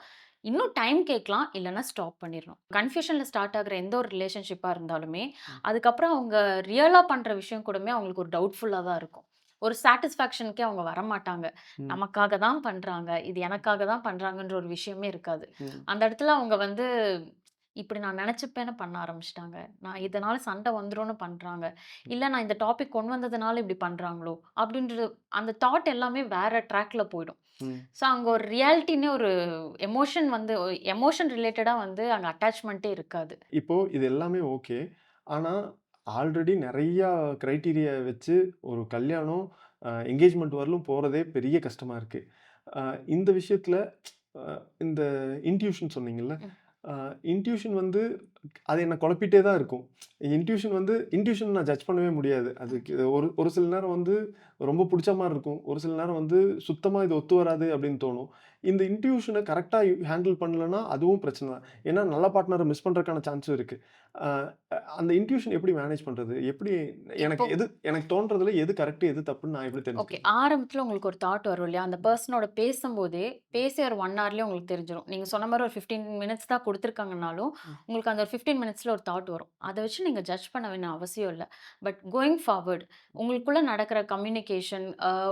இன்னும் டைம் கேட்கலாம். இல்லன்னா ஸ்டாப் பண்ணிரணும். கன்ஃப்யூஷன்ல ஸ்டார்ட் ஆகுற எந்த ஒரு ரிலேஷன்ஷிப்பா இருந்தாலுமே, ம், அதுக்கப்புறம் அவங்க ரியலா பண்ற விஷயம் கூடமே அவங்களுக்கு ஒரு டவுட்ஃபுல்லா தான் இருக்கும். ஒரு சாட்டிஸ்ஃபேக்ஷனுக்கே அவங்க வரமாட்டாங்க. ம், நமக்காக தான் பண்றாங்க. இது எனக்காக தான் பண்றாங்கன்ற ஒரு விஷயமே இருக்காது. ம், அந்த இடத்துல அவங்க வந்து, இப்படி நான் நெனச்சுப்பேன்னு பண்ண ஆரம்பிச்சுட்டாங்க. நான் இதனால சண்டை வந்துரும்னு பண்றாங்க. இல்ல நான் இந்த டாபிக் கொண்டு வந்ததுனால இப்படி பண்றாங்களோ! அப்படின்றது அந்த தாட் எல்லாமே வேற ட்ராக்ல போயிடும். ம். ஸோ அங்க ஒரு ரியாலிட்டின்னு ஒரு எமோஷன் வந்து எமோஷன் ரிலேட்டடா வந்து அங்க அட்டாச்மென்ட்டே இருக்காது. இப்போ இது எல்லாமே ஓகே. ஆனா, ஆல்ரெடி நெறையா கிரைட்டீரியா வச்சு ஒரு கல்யாணம், என்கேஜ்மென்ட் வரலும் போறதே பெரிய கஷ்டமா இருக்கு. அ இந்த விஷயத்துல அ இந்த இன்ட்யூஷன் சொன்னீங்கல்ல? ம். அ இன்ட்யூஷன் வந்து அது என்ன குழப்பிட்டே தான் இருக்கும். இன்ட்யூஷன் நான் ஜட்ஜ் பண்ணவே முடியாது. ம். அதுக்கு ஒரு ஒரு சில நேரம் வந்து ரொம்ப புடிச்ச மாரி இருக்கும். ஒரு சில நேரம் வந்து சுத்தமா இது ஒத்து வராது அப்படின்னு தோணும். இந்த இன்ட்யூஷன கரெக்ட்டா ஹேண்டில் பண்ணலன்னா, அதுவும் பிரச்சனை தான். ஏன்னா நல்ல பார்ட்னர மிஸ் பண்றதுக்கான சான்ஸும் இருக்கு. அ அந்த இன்ட்யூஷன் எப்படி மேனேஜ் பண்றது? எப்படி இப்போ எனக்கு தோன்றதுல எது கரெக்ட், எது தப்புன்னு நான் எப்படி ஓகே. தெரிஞ்சுக்கிறது? ஆரம்பத்துல உங்களுக்கு ஒரு தாட் வரும் இல்லையா? அந்த பெர்சனோட பேசும்போதே, பேசி ஒரு 1 ஹார்லயே உங்களுக்கு தெரிஞ்சிரும். நீங்க சொன்ன மாரி ஒரு 15 மினிட்ஸ் தான் குடுத்துருக்காங்கன்னாலும், ம், உங்களுக்கு அந்த ஒரு 15 மினிட்ஸ்ல ஒரு தாட் வரும். அத வச்சு நீங்க ஜட்ஜ் பண்ண வேண்டிய அவசியம் இல்ல. பட் கோயிங் ஃபார்வர்ட் உங்களுக்குள்ள நடக்கிற கம்யூனிகேஷன்,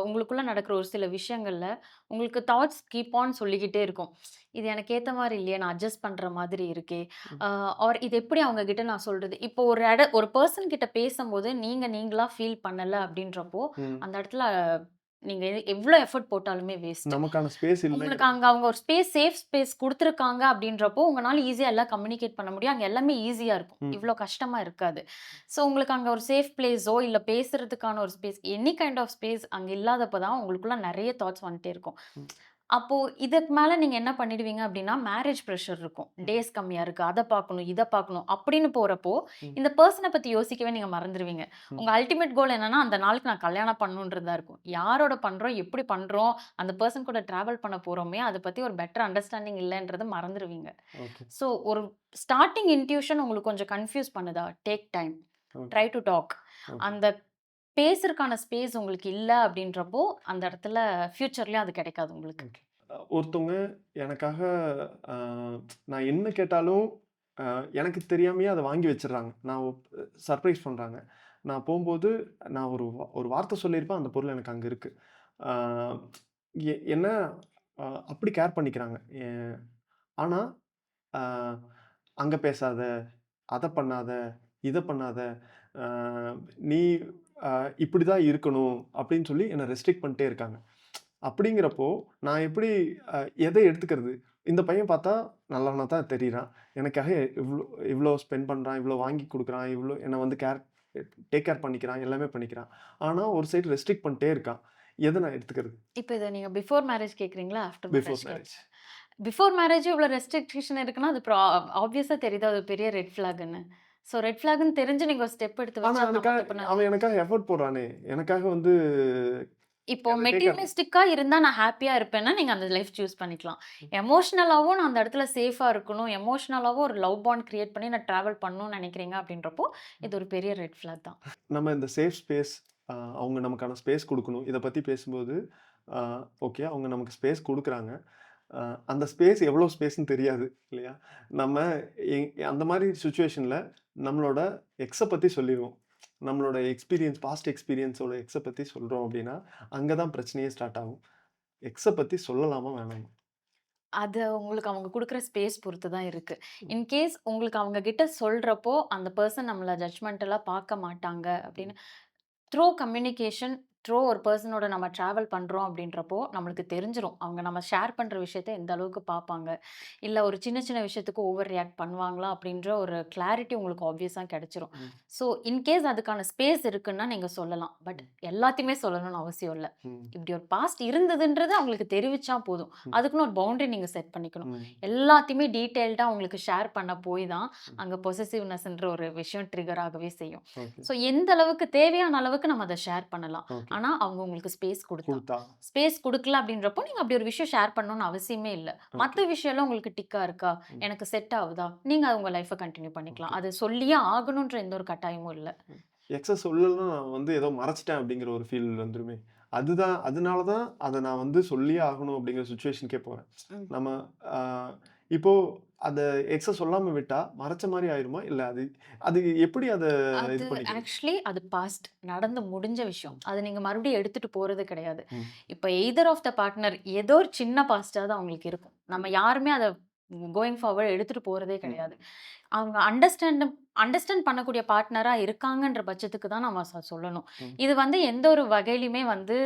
உங்களுக்குள்ள நடக்கிற ஒரு சில விஷயங்கள்ல, உங்களுக்கு தாட்ஸ் கீப் ஆன் சொல்லிக்கிட்டே இருக்கும். இது எனக்கு ஏத்த மாரி இல்லையே! நான் அட்ஜஸ்ட் பண்ற மாதிரி இருக்கே! ம், அ ஆர் இது எப்படி அவங்க கிட்ட நான் சொல்றது? இப்போ ஒரு பெர்சன் கிட்ட பேசம்போது, நீங்களா ஃபீல் பண்ணல அப்படின்றப்போ, ம். அந்த இடத்துல நீங்க எவ்ளோ எஃபோர்ட் போட்டாலுமே வேஸ்ட்டு. நமக்கான ஸ்பேஸ் உங்களுக்கு இல்லங்கிற அங்க அவங்க ஒரு சேஃப் ஸ்பேஸ் குடுத்துருக்காங்க அப்படின்றப்போ, உங்கனால ஈஸியா எல்லாம் கம்யூனிகேட் பண்ண முடியும். அங்க எல்லாமே ஈஸியா இருக்கும். ம். இவ்ளோ கஷ்டமா இருக்காது. ஸோ உங்களுக்கு அங்க ஒரு சேஃப் பிளேஸோ, இல்ல பேசுறதுக்கான ஒரு space, any kind of space அங்க இல்லாதப்ப தான் உங்களுக்குள்ள நெறைய தாட்ஸ் வந்துட்டே இருக்கும். ம். அப்போ இதுக்கு மேல நீங்க என்ன பண்ணிடுவீங்க அப்டின்னா, மேரேஜ் பிரஷர் இருக்கும். ம். டேஸ் கம்மியா இருக்கு. அத பார்க்கணும், இத பார்க்கணும் அப்படின்னு போறப்போ, ம். இந்த பெர்சன பத்தி யோசிக்கவே நீங்க மறந்துருவீங்க. ம். உங்க அல்டிமேட் கோல் என்னன்னா, அந்த நாளுக்கு நான் கல்யாணம் பண்ணணுன்றது தான் இருக்கும். யாரோட பண்றோம், எப்படி பண்றோம், அந்த பெர்சன் கூட டிராவல் பண்ண போறோமே, அத பத்தி ஒரு பெட்டர் அண்டர்ஸ்டாண்டிங் இல்லன்றத மறந்துருவீங்க. ஓகே. ஸோ ஒரு ஸ்டார்ட்டிங் இன்ட்யூஷன் உங்களுக்கு கொஞ்சம் கன்ஃப்யூஸ் பண்ணுதா? Take time. Okay. Try to talk. Okay. அந்த பேசுறதுக்கான ஸ்பேஸ் உங்களுக்கு இல்ல அப்படின்றப்போ, அந்த இடத்துல ஃபியூச்சர்லயும் அது கிடைக்காது உங்களுக்கு. ஓகே. ஒருத்தவங்க எனக்காக அ நான் என்ன கேட்டாலும், அ எனக்கு தெரியாமயே அத வாங்கி வச்சுர்றாங்க. நான் சர்ப்ரைஸ் பண்றாங்க. நான் போம்போது நான் ஒரு வார்த்தை சொல்லியிருப்பேன். அந்த பொருள் எனக்கு அங்க இருக்கு. ஆ என்ன அப்படி கேர் பண்ணிக்கிறாங்க. ஆனா, அ அங்க பேசாத, அத பண்ணாத, இத பண்ணாத, அ நீ அ இப்படிதான் இருக்கணும் அப்படின்னு சொல்லி என்ன ரெஸ்ட்ரிக்ட் பண்ணிட்டே இருக்காங்க. அப்படிங்கிறப்போ, நான் எப்படி அ எத எடுத்துக்கிறது? இந்த பையன் பார்த்தா நல்லவனா தான் தெரியிறான். எனக்காக இவ்ளோ இவ்ளோ ஸ்பெண்ட் பண்றான், இவ்ளோ வாங்கி குடுக்குறான், இவ்ளோ என்ன வந்து டேக் கேர் பண்ணிக்கிறான், எல்லாமே பண்ணிக்கிறான். ஆனா, ஒரு சைடு ரெஸ்ட்ரிக்ட் பண்ணிட்டே இருக்கான். எத நான் எடுத்துக்கிறது? இப்ப இத நீங்க பிஃபோர் மேரேஜ் கேட்கிறீங்களா? After before marriage marriage. கேட்கிறீங்களா? பிஃபோர் மேரேஜே இவ்ளோ ரெஸ்ட்ரிக்ஷன் இருக்குன்னா, அது ஆப்வியஸா தெரியுது அது ஒரு பெரிய ரெட் ஃபிளாக்ன்னு. ஸோ ரெட் ஃபிளாக்ன்னு தெரிஞ்சு நீங்க ஒரு ஸ்டெப் எடுத்து ஆனா, வச்சா தப்பு தானே. அவன் எனக்காக எஃபோர்ட் போடுறானே! எனக்காக வந்து இப்போ அத டேக் கேர். மெட்டீரியலிஸ்டிக்கா இருந்தா நான் ஹேப்பியா இருப்பேன்னா, நீங்க அந்த லைஃப் சூஸ் பண்ணிக்கலாம். எமோஷனலாவும் நான் அந்த இடத்துல சேஃபா இருக்கணும். எமோஷனலாவும் ஒரு லவ் பாண்ட் கிரியேட் பண்ணி நான் டிராவல் பண்ணணும்னு நினைக்கிறீங்க அப்படின்றப்போ, இது ஒரு பெரிய ரெட் ஃபிளாக் தான். நம்ம இந்த சேஃப் ஸ்பேஸ் அவங்க நமக்கான ஸ்பேஸ் குடுக்கணும். இத பத்தி பேசும்போது, அ ஓகே அவங்க நமக்கு ஸ்பேஸ் குடுக்குறாங்க. அ அந்த ஸ்பேஸ் எவ்வளோ ஸ்பேஸ்ன்னு தெரியாது இல்லையா? நம்ம எ அந்த மாரி சிச்சுவேஷன்ல நம்மளோட எக்ஸ பத்தி சொல்லிருவோம். நம்மளோட எக்ஸ்பீரியன்ஸ் பாஸ்ட் எக்ஸ்பீரியன்ஸோட எக்ஸ பத்தி சொல்றோம் அப்டின்னா, அங்க தான் பிரச்சனையே ஸ்டார்ட் ஆகும். எக்ஸ பத்தி சொல்லலாமா? வேணாமா? அது உங்களுக்கு அவங்க குடுக்குற ஸ்பேஸ் பொறுத்து தான் இருக்கு. ம். இன்கேஸ் உங்களுக்கு அவங்க கிட்ட சொல்றப்போ, அந்த பெர்சன் நம்மள ஜட்ஜ்மெண்டலா பார்க்க மாட்டாங்க அப்படின்னு த்ரூ கம்யூனிகேஷன், த்ரூ ஒரு பெர்சனோட நம்ம டிராவல் பண்றோம் அப்படின்றப்போ, நம்மளுக்கு தெரிஞ்சிரும். அவங்க நம்ம ஷேர் பண்ற விஷயத்த எந்த அளவுக்கு பார்ப்பாங்க. இல்ல ஒரு சின்ன சின்ன விஷயத்துக்கு ஓவர் ரியாக்ட் பண்ணுவாங்களா? அப்படின்ற ஒரு கிளாரிட்டி உங்களுக்கு ஆப்வியஸா கிடைச்சிரும். ம். ஸோ, இன்கேஸ் அதுக்கான ஸ்பேஸ் இருக்குன்னா நீங்க சொல்லலாம். பட் ம். எல்லாத்தையுமே சொல்லணும்னு அவசியம் இல்ல. ம். இப்படி ஒரு பாஸ்ட் இருந்ததுன்றது அவங்களுக்கு தெரிவிச்சா போதும். ம். அதுக்குன்னு ஒரு பவுண்டரி நீங்க செட் பண்ணிக்கணும். ம். எல்லாத்தையுமே டீட்டெயில்டா உங்களுக்கு ஷேர் பண்ண போய் தான், ம். அங்க பொசெசிவ்னஸ்ன்ற ஒரு விஷயம் ட்ரிகர் ஆகவே செய்யும். ஓகே. ஸோ எந்த அளவுக்கு தேவையான அளவுக்கு நம்ம அத ஷேர் பண்ணலாம். ஓகே. ஆனா, அவங்க உங்களுக்கு ஸ்பேஸ் குடுத்தா. குடுத்தா. ஸ்பேஸ் குடுக்கல அப்படின்றப்போ, நீங்க அப்படி ஒரு விஷயம் ஷேர் பண்ணணும்னு அவசியமே இல்ல. ஓகே. மத்த விஷயம்லாம் உங்களுக்கு டிக்கா இருக்கா? ம். எனக்கு செட் ஆவுதா? நீங்க உங்க லைஃப்ப கன்டின்யூ பண்ணிக்கலாம். ஓகே. அது சொல்லியே ஆகணுன்ற எந்த ஒரு கட்டாயமும் இல்ல. ம். எக்ஸ சொல்லலன்னா நான் வந்து ஏதோ மறைச்சுட்டேன் அப்படிங்கிற ஒரு ஃபீல் வந்துருமே. அதனால தான் அத நான் வந்து சொல்லியே ஆகணும் அப்படிங்கிற சிச்சுவேஷனுக்கே போறேன். ம். நம்ம அ இப்போ அத எக்ஸ சொல்லாம விட்டா மறைச்ச மாரி ஆயிருமா? இல்ல அது அது எப்படி அத அது இது பண்ணிக்கிறது? ஆக்சுவலி அது பாஸ்ட். நடந்து முடிஞ்ச விஷயம். ம். அத நீங்க மறுபடியும் எடுத்துட்டு போறது கிடையாது. ம். இப்ப எய்தர் ஆஃப் த பார்ட்னர் ஏதோ ஒரு சின்ன பாஸ்ட்டாவது அவங்களுக்கு இருக்கும். நம்ம யாருமே அத கோயிங் ஃபார்வர்ட் எடுத்துட்டு போறதே ம். கிடையாது. அவங்க அண்டர்ஸ்டாண்ட் பண்ணக்கூடிய பார்ட்னரா இருக்காங்கன்ற பட்சத்துக்கு தான் நம்ம சொல்லணும். ம். இது வந்து எந்த ஒரு வகையிலயுமே வந்து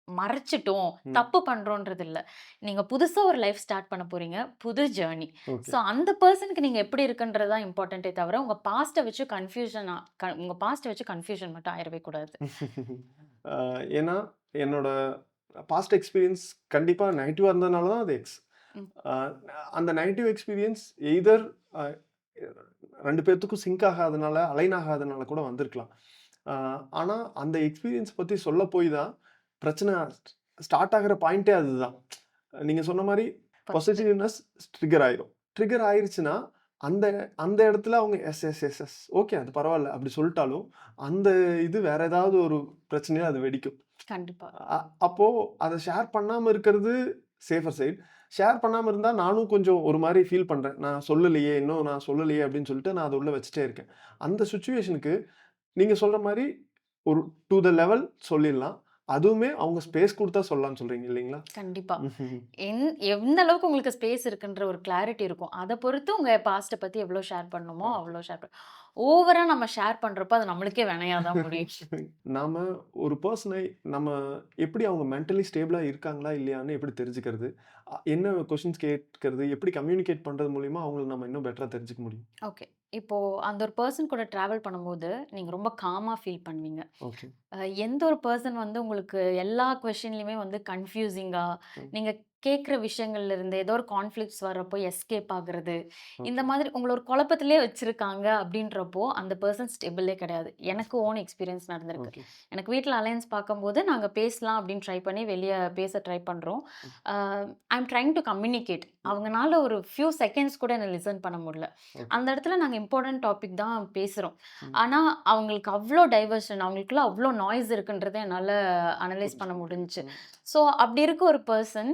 மறைச்சுட்டோம், ம். தப்பு பண்றோன்றது இல்ல. நீங்க புதுசா ஒரு லைஃப் ஸ்டார்ட் பண்ண போறீங்க. புது ஜர்னி. ஓகே. ஸோ அந்த பெர்சனுக்கு நீங்க எப்படி இருக்குன்றது தான் இம்பார்ட்டன்ட்டே தவிர, உங்க பாஸ்ட்ட வச்சு கன்ஃப்யூஷன் மட்டும் ஆயிறவே கூடாது. அ ஏன்னா என்னோட பாஸ்ட் எக்ஸ்பீரியன்ஸ் கண்டிப்பா நெகட்டிவா இருந்ததுனால தான் அது எக்ஸ். ம். அ அந்த நெகட்டிவ் எக்ஸ்பீரியன்ஸ் எய்தர் அ 2 பேத்துக்கும் சிங்க் ஆகாதனால, அலைன் ஆகாதனால கூட வந்திருக்கலாம். அ ஆனா அந்த எக்ஸ்பீரியன்ஸ் பத்தி சொல்ல போய் தான் பிரச்சனை ஸ்டார்ட் ஆகுற பாயிண்ட்டே அதுதான். நீங்க சொன்ன மாரி ஃபர்ஸ்ட்டு. பொசெசிவ்னஸ் ட்ரிகர் ஆயிரும். ட்ரிகர் ஆயிருச்சுன்னா, அந்த அந்த இடத்துல அவங்க yes, yes, yes, yes. Okay அது பரவால்ல அப்படி சொல்ட்டாலும், அந்த இது வேற ஏதாவது ஒரு பிரச்சனையில அது வெடிக்கும். கண்டிப்பா. அ அப்போ அத ஷேர் பண்ணாம இருக்கிறது சேஃபர் சைட். ஷேர் பண்ணாம இருந்தா நானும் கொஞ்சம் ஒரு மாரி ஃபீல் பண்றேன். இன்னும் நான் சொல்லலையே அப்படின்னு சொல்லிட்டு நான் அத உள்ள வச்சுட்டே இருக்கேன். அந்த சிச்சுவேஷனுக்கு நீங்க சொல்ற மாரி ஒரு டூ த லெவல் சொல்லிடலாம். அதுவுமே அவங்க ஸ்பேஸ் குடுத்தா சொல்லலாம்னு சொல்றீங்க இல்லீங்களா? கண்டிப்பா. ம்ஹ்ம். எந் எந்த அளவுக்கு உங்களுக்கு ஸ்பேஸ் இருக்குன்ற ஒரு கிளாரிட்டி இருக்கும். அத பொறுத்து உங்க பாஸ்ட்ட பத்தி எவ்வளோ ஷேர் பண்ணணுமோ, ஓகே. அவ்வளோ ஷேர் ஓவரா நம்ம ஷேர் பண்றப்போ, அது நம்மளுக்கே வினையா தான் முடியும். நாம ஒரு பெர்சனை நம்ம எப்படி அவங்க மென்டலி ஸ்டேபிளா இருக்காங்களா, இல்லையான்னு எப்படி தெரிஞ்சுக்கிறது? என்ன கொஸ்டின்ஸ் கேட்கிறது? எப்படி கம்யூனிகேட் பண்றது மூலியமா அவங்கள நம்ம இன்னும் பெட்டரா தெரிஞ்சுக்க முடியும்? ஓகே. இப்போ அந்த ஒரு பெர்சன் கூட டிராவல் பண்ணும்போது, நீங்க ரொம்ப காமா ஃபீல் பண்ணுவீங்க. ஓகே. அ எந்த ஒரு பெர்சன் வந்து உங்களுக்கு எல்லா கொஸ்டின்லயுமே வந்து கன்ஃப்யூசிங்கா, ம். நீங்க கேட்கிற விஷயங்கள்ல இருந்து ஏதோ ஒரு கான்ஃப்ளிக்ட்ஸ் வர்றப்போ எஸ்கேப் ஆகுறது, இந்த ஓகே. மாதிரி உங்கள ஒரு குழப்பத்திலேயே வச்சிருக்காங்க அப்படின்றப்போ, அந்த பெர்சன் ஸ்டேபிளே கிடையாது. எனக்கு ஓன் எக்ஸ்பீரியன்ஸ் நடந்திருக்கு. ஓகே. எனக்கு வீட்ல அலையன்ஸ் பார்க்கும்போது, நாங்க பேசலாம் அப்படின்னு ட்ரை பண்ணி வெளிய பேச ட்ரை பண்றோம். ம். அ ஐ அம் ட்ரைங் டூ கம்யூனிகேட். ம். அவங்கனால ஒரு ஃபியூ செகண்ட்ஸ் கூட என்ன லிசன் பண்ண முடியல. ஓகே. அந்த இடத்துல நாங்க இம்பார்ட்டன்ட் டாபிக் தான் பேசுறோம். ம். ஆனா, அவங்களுக்கு அவ்ளோ டைவர்ஷன் அவங்களுக்குள்ள அவ்ளோ நாய்ஸ் இருக்குன்றத என்னால அனலைஸ் பண்ண புரிஞ்சுது. முடிஞ்சுச்சு. ம். ஸோ, அப்படி இருக்க ஒரு person,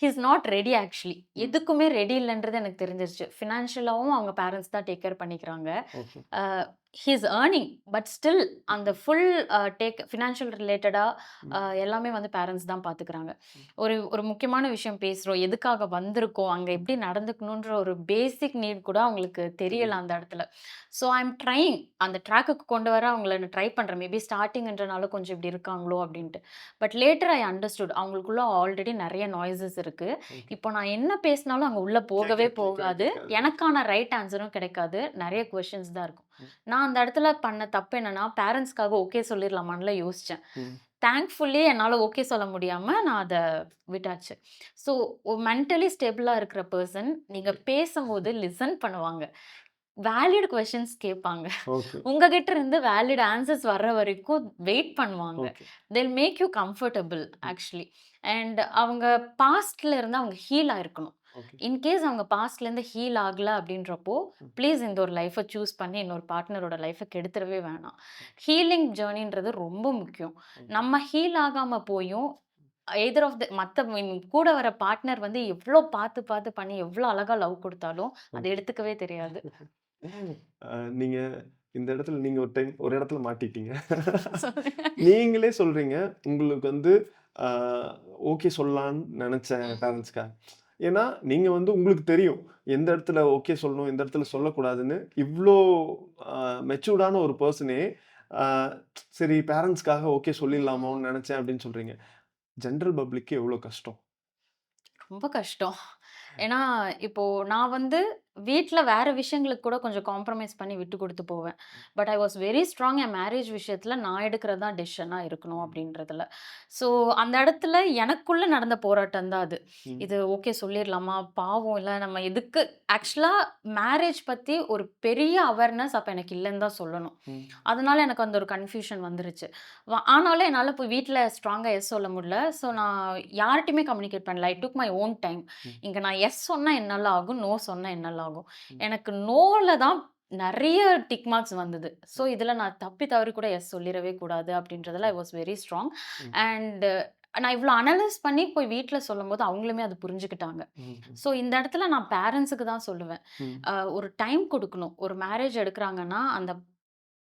he is not ready actually. ம். எதுக்குமே ரெடி இல்லன்றது எனக்கு தெரிஞ்சிருச்சு. ஃபினான்ஷியலாவும் அவங்க பேரண்ட்ஸ் தான் டேக் கேர் பண்ணிக்கிறாங்க. Okay. A he is earning. But still அந்த ம். ஃபுல் ஃபினான்ஷியல் ரிலேட்டடா ம். எல்லாமே வந்து பேரண்ட்ஸ் தான் பார்த்துக்கிறாங்க. ம். ஒரு ஒரு முக்கியமான விஷயம் பேசுறோம். எதுக்காக வந்திருக்கோம்? அங்க ம். எப்படி நடந்துக்கணுன்ற ஒரு பேசிக் நீட் கூட அவங்களுக்கு தெரியல தெரியும். அந்த இடத்துல. So I am trying. அந்த ட்ராக்குக்கு கொண்டு வர அவங்கள நான் ட்ரை பண்றேன். மேபி ஸ்டார்ட்டிங்ன்றனால கொஞ்சம் இப்படி இருக்காங்களோ அப்படின்ட்டு. But later I understood. அவங்களுக்குள்ள ஆல்ரெடி நெறைய நாய்ஸஸ் இருக்கு. ஓகே. இப்போ நான் என்ன பேசினாலும் அங்க உள்ள போகவே கேட்கவே போகாது. கேட்காது. எனக்கான ரைட் ஆன்ஸரும் கிடைக்காது. நெறைய கொஸ்டின்ஸ் தான் இருக்கும். ம். நான் அந்த இடத்துல பண்ண தப்பு என்னன்னா, பேரண்ட்ஸ்க்காக ஓகே சொல்லிர்லாமான்லாம் யோசிச்சேன். ம். தேங்க்ஃபுல்லி என்னால ஓகே சொல்ல முடியாம நான் அத விட்டாச்சு. ஸோ மென்டலி ஸ்டேபிளா இருக்கிற பெர்சன் நீங்க ஓகே. பேசும்போது லிசன் பண்ணுவாங்க. வேலிட் கொஸ்டின்ஸ் கேட்பாங்க. ஓகே. உங்ககிட்ட இருந்து வேலிட் ஆன்சர்ஸ் வர்ற வரைக்கும் வெயிட் பண்ணுவாங்க. Okay. They'll make you comfortable hmm. Actually. And அவங்க பாஸ்ட்ல இருந்து அவங்க ஹீல் ஆயிருக்கணும். ஓகே. இன்கேஸ் அவங்க பாஸ்ட்ல இருந்து ஹீல் ஆகல அப்படின்றப்போ, ம். ப்ளீஸ் இந்த ஒரு லைஃப சூஸ் பண்ணி இன்னொரு பார்ட்னரோட லைஃப கெடுத்துறவே வேணாம். ஹீலிங் ஜர்னின்றது ரொம்ப முக்கியம். ஓகே. நம்ம ஹீல் ஆகாம போயும் எய்தர் ஆஃப் த மத்த கூட வர பார்ட்னர் வந்து எவ்ளோ பார்த்து பார்த்து பண்ணி எவ்ளோ அழகா லவ் குடுத்தாலும், அத ஓகே. எடுத்துக்கவே தெரியாது. நீங்க இந்த இடத்துல நீங்க ஒரு இடத்துல மாட்டிட்டீங்க. சொல்லுங்க. நீங்களே சொல்றீங்க, உங்களுக்கு வந்து அ ஓகே சொல்லலான்னு நெனச்சேன் பேரண்ட்ஸ்க்காக. ஏன்னா, நீங்க வந்து உங்களுக்கு தெரியும். எந்த இடத்துல ஓகே சொல்லணும், எந்த இடத்துல சொல்லக்கூடாதுன்னு. இவ்ளோ அ மெச்சூர்டான ஒரு பெர்சனே, அ சரி பேரண்ட்ஸ்க்காக ஓகே சொல்லிடலாமோன்னு நெனச்சேன் அப்படின்னு சொல்றீங்க. ஜெனரல் பப்ளிக்க்கு எவ்ளோ கஷ்டம்? ரொம்ப கஷ்டம். ஏன்னா, இப்போ நான் வந்து வீட்ல வேற விஷயங்களுக்கு கூட கொஞ்சம் காம்ப்ரமைஸ் பண்ணி விட்டு குடுத்து போவேன். But I was very strong N marriage விஷயத்துல நான் எடுக்கிறது தான் டெசிஷனா இருக்கணும் அப்படின்றதுல. ஸோ அந்த இடத்துல எனக்குள்ள நடந்த போராட்டம் தான் அது. ம். இது ஓகே சொல்லிர்லாமா? பாவம் இல்ல நம்ம எதுக்கு ஆக்சுவலா மேரேஜ் பத்தி ஒரு பெரிய அவேர்னஸ் அப்ப எனக்கு இல்லன்னு தான் சொல்லணும். ம். அதனால எனக்கு அந்த ஒரு கன்ஃப்யூஷன் வந்துருச்சு. ஆனாலும் என்னால போய் வீட்ல ஸ்ட்ராங்கா எஸ் சொல்ல முடியல. ஸோ நான் யார்ட்டயுமே கம்யூனிகேட் பண்ணல. ஐ டூக் மை ஓன் டைம். ம். இங்க நான் எஸ் சொன்னா என்னால ஆகும், நோ சொன்னா என்னால ஆகும். ம். எனக்கு நோல தான் நெறைய டிக் மார்க்ஸ் வந்தது. ஸோ இதுல நான் தப்பி தவறி கூட எஸ் சொல்லிறவே கூடாது அப்படின்றதுல ஐ வாஸ் வெரி ஸ்ட்ராங். ம். அண்ட் நான் இவ்ளோ அனலைஸ் பண்ணி போய் வீட்ல சொல்லும்போது அவங்களுமே அது புரிஞ்சுக்கிட்டாங்க. ம். ஸோ இந்த இடத்துல நான் பேரண்ட்ஸுக்கு தான் சொல்லுவேன். ம். ஒரு டைம் குடுக்கணும். ஒரு மேரேஜ் எடுக்குறாங்கன்னா, அந்த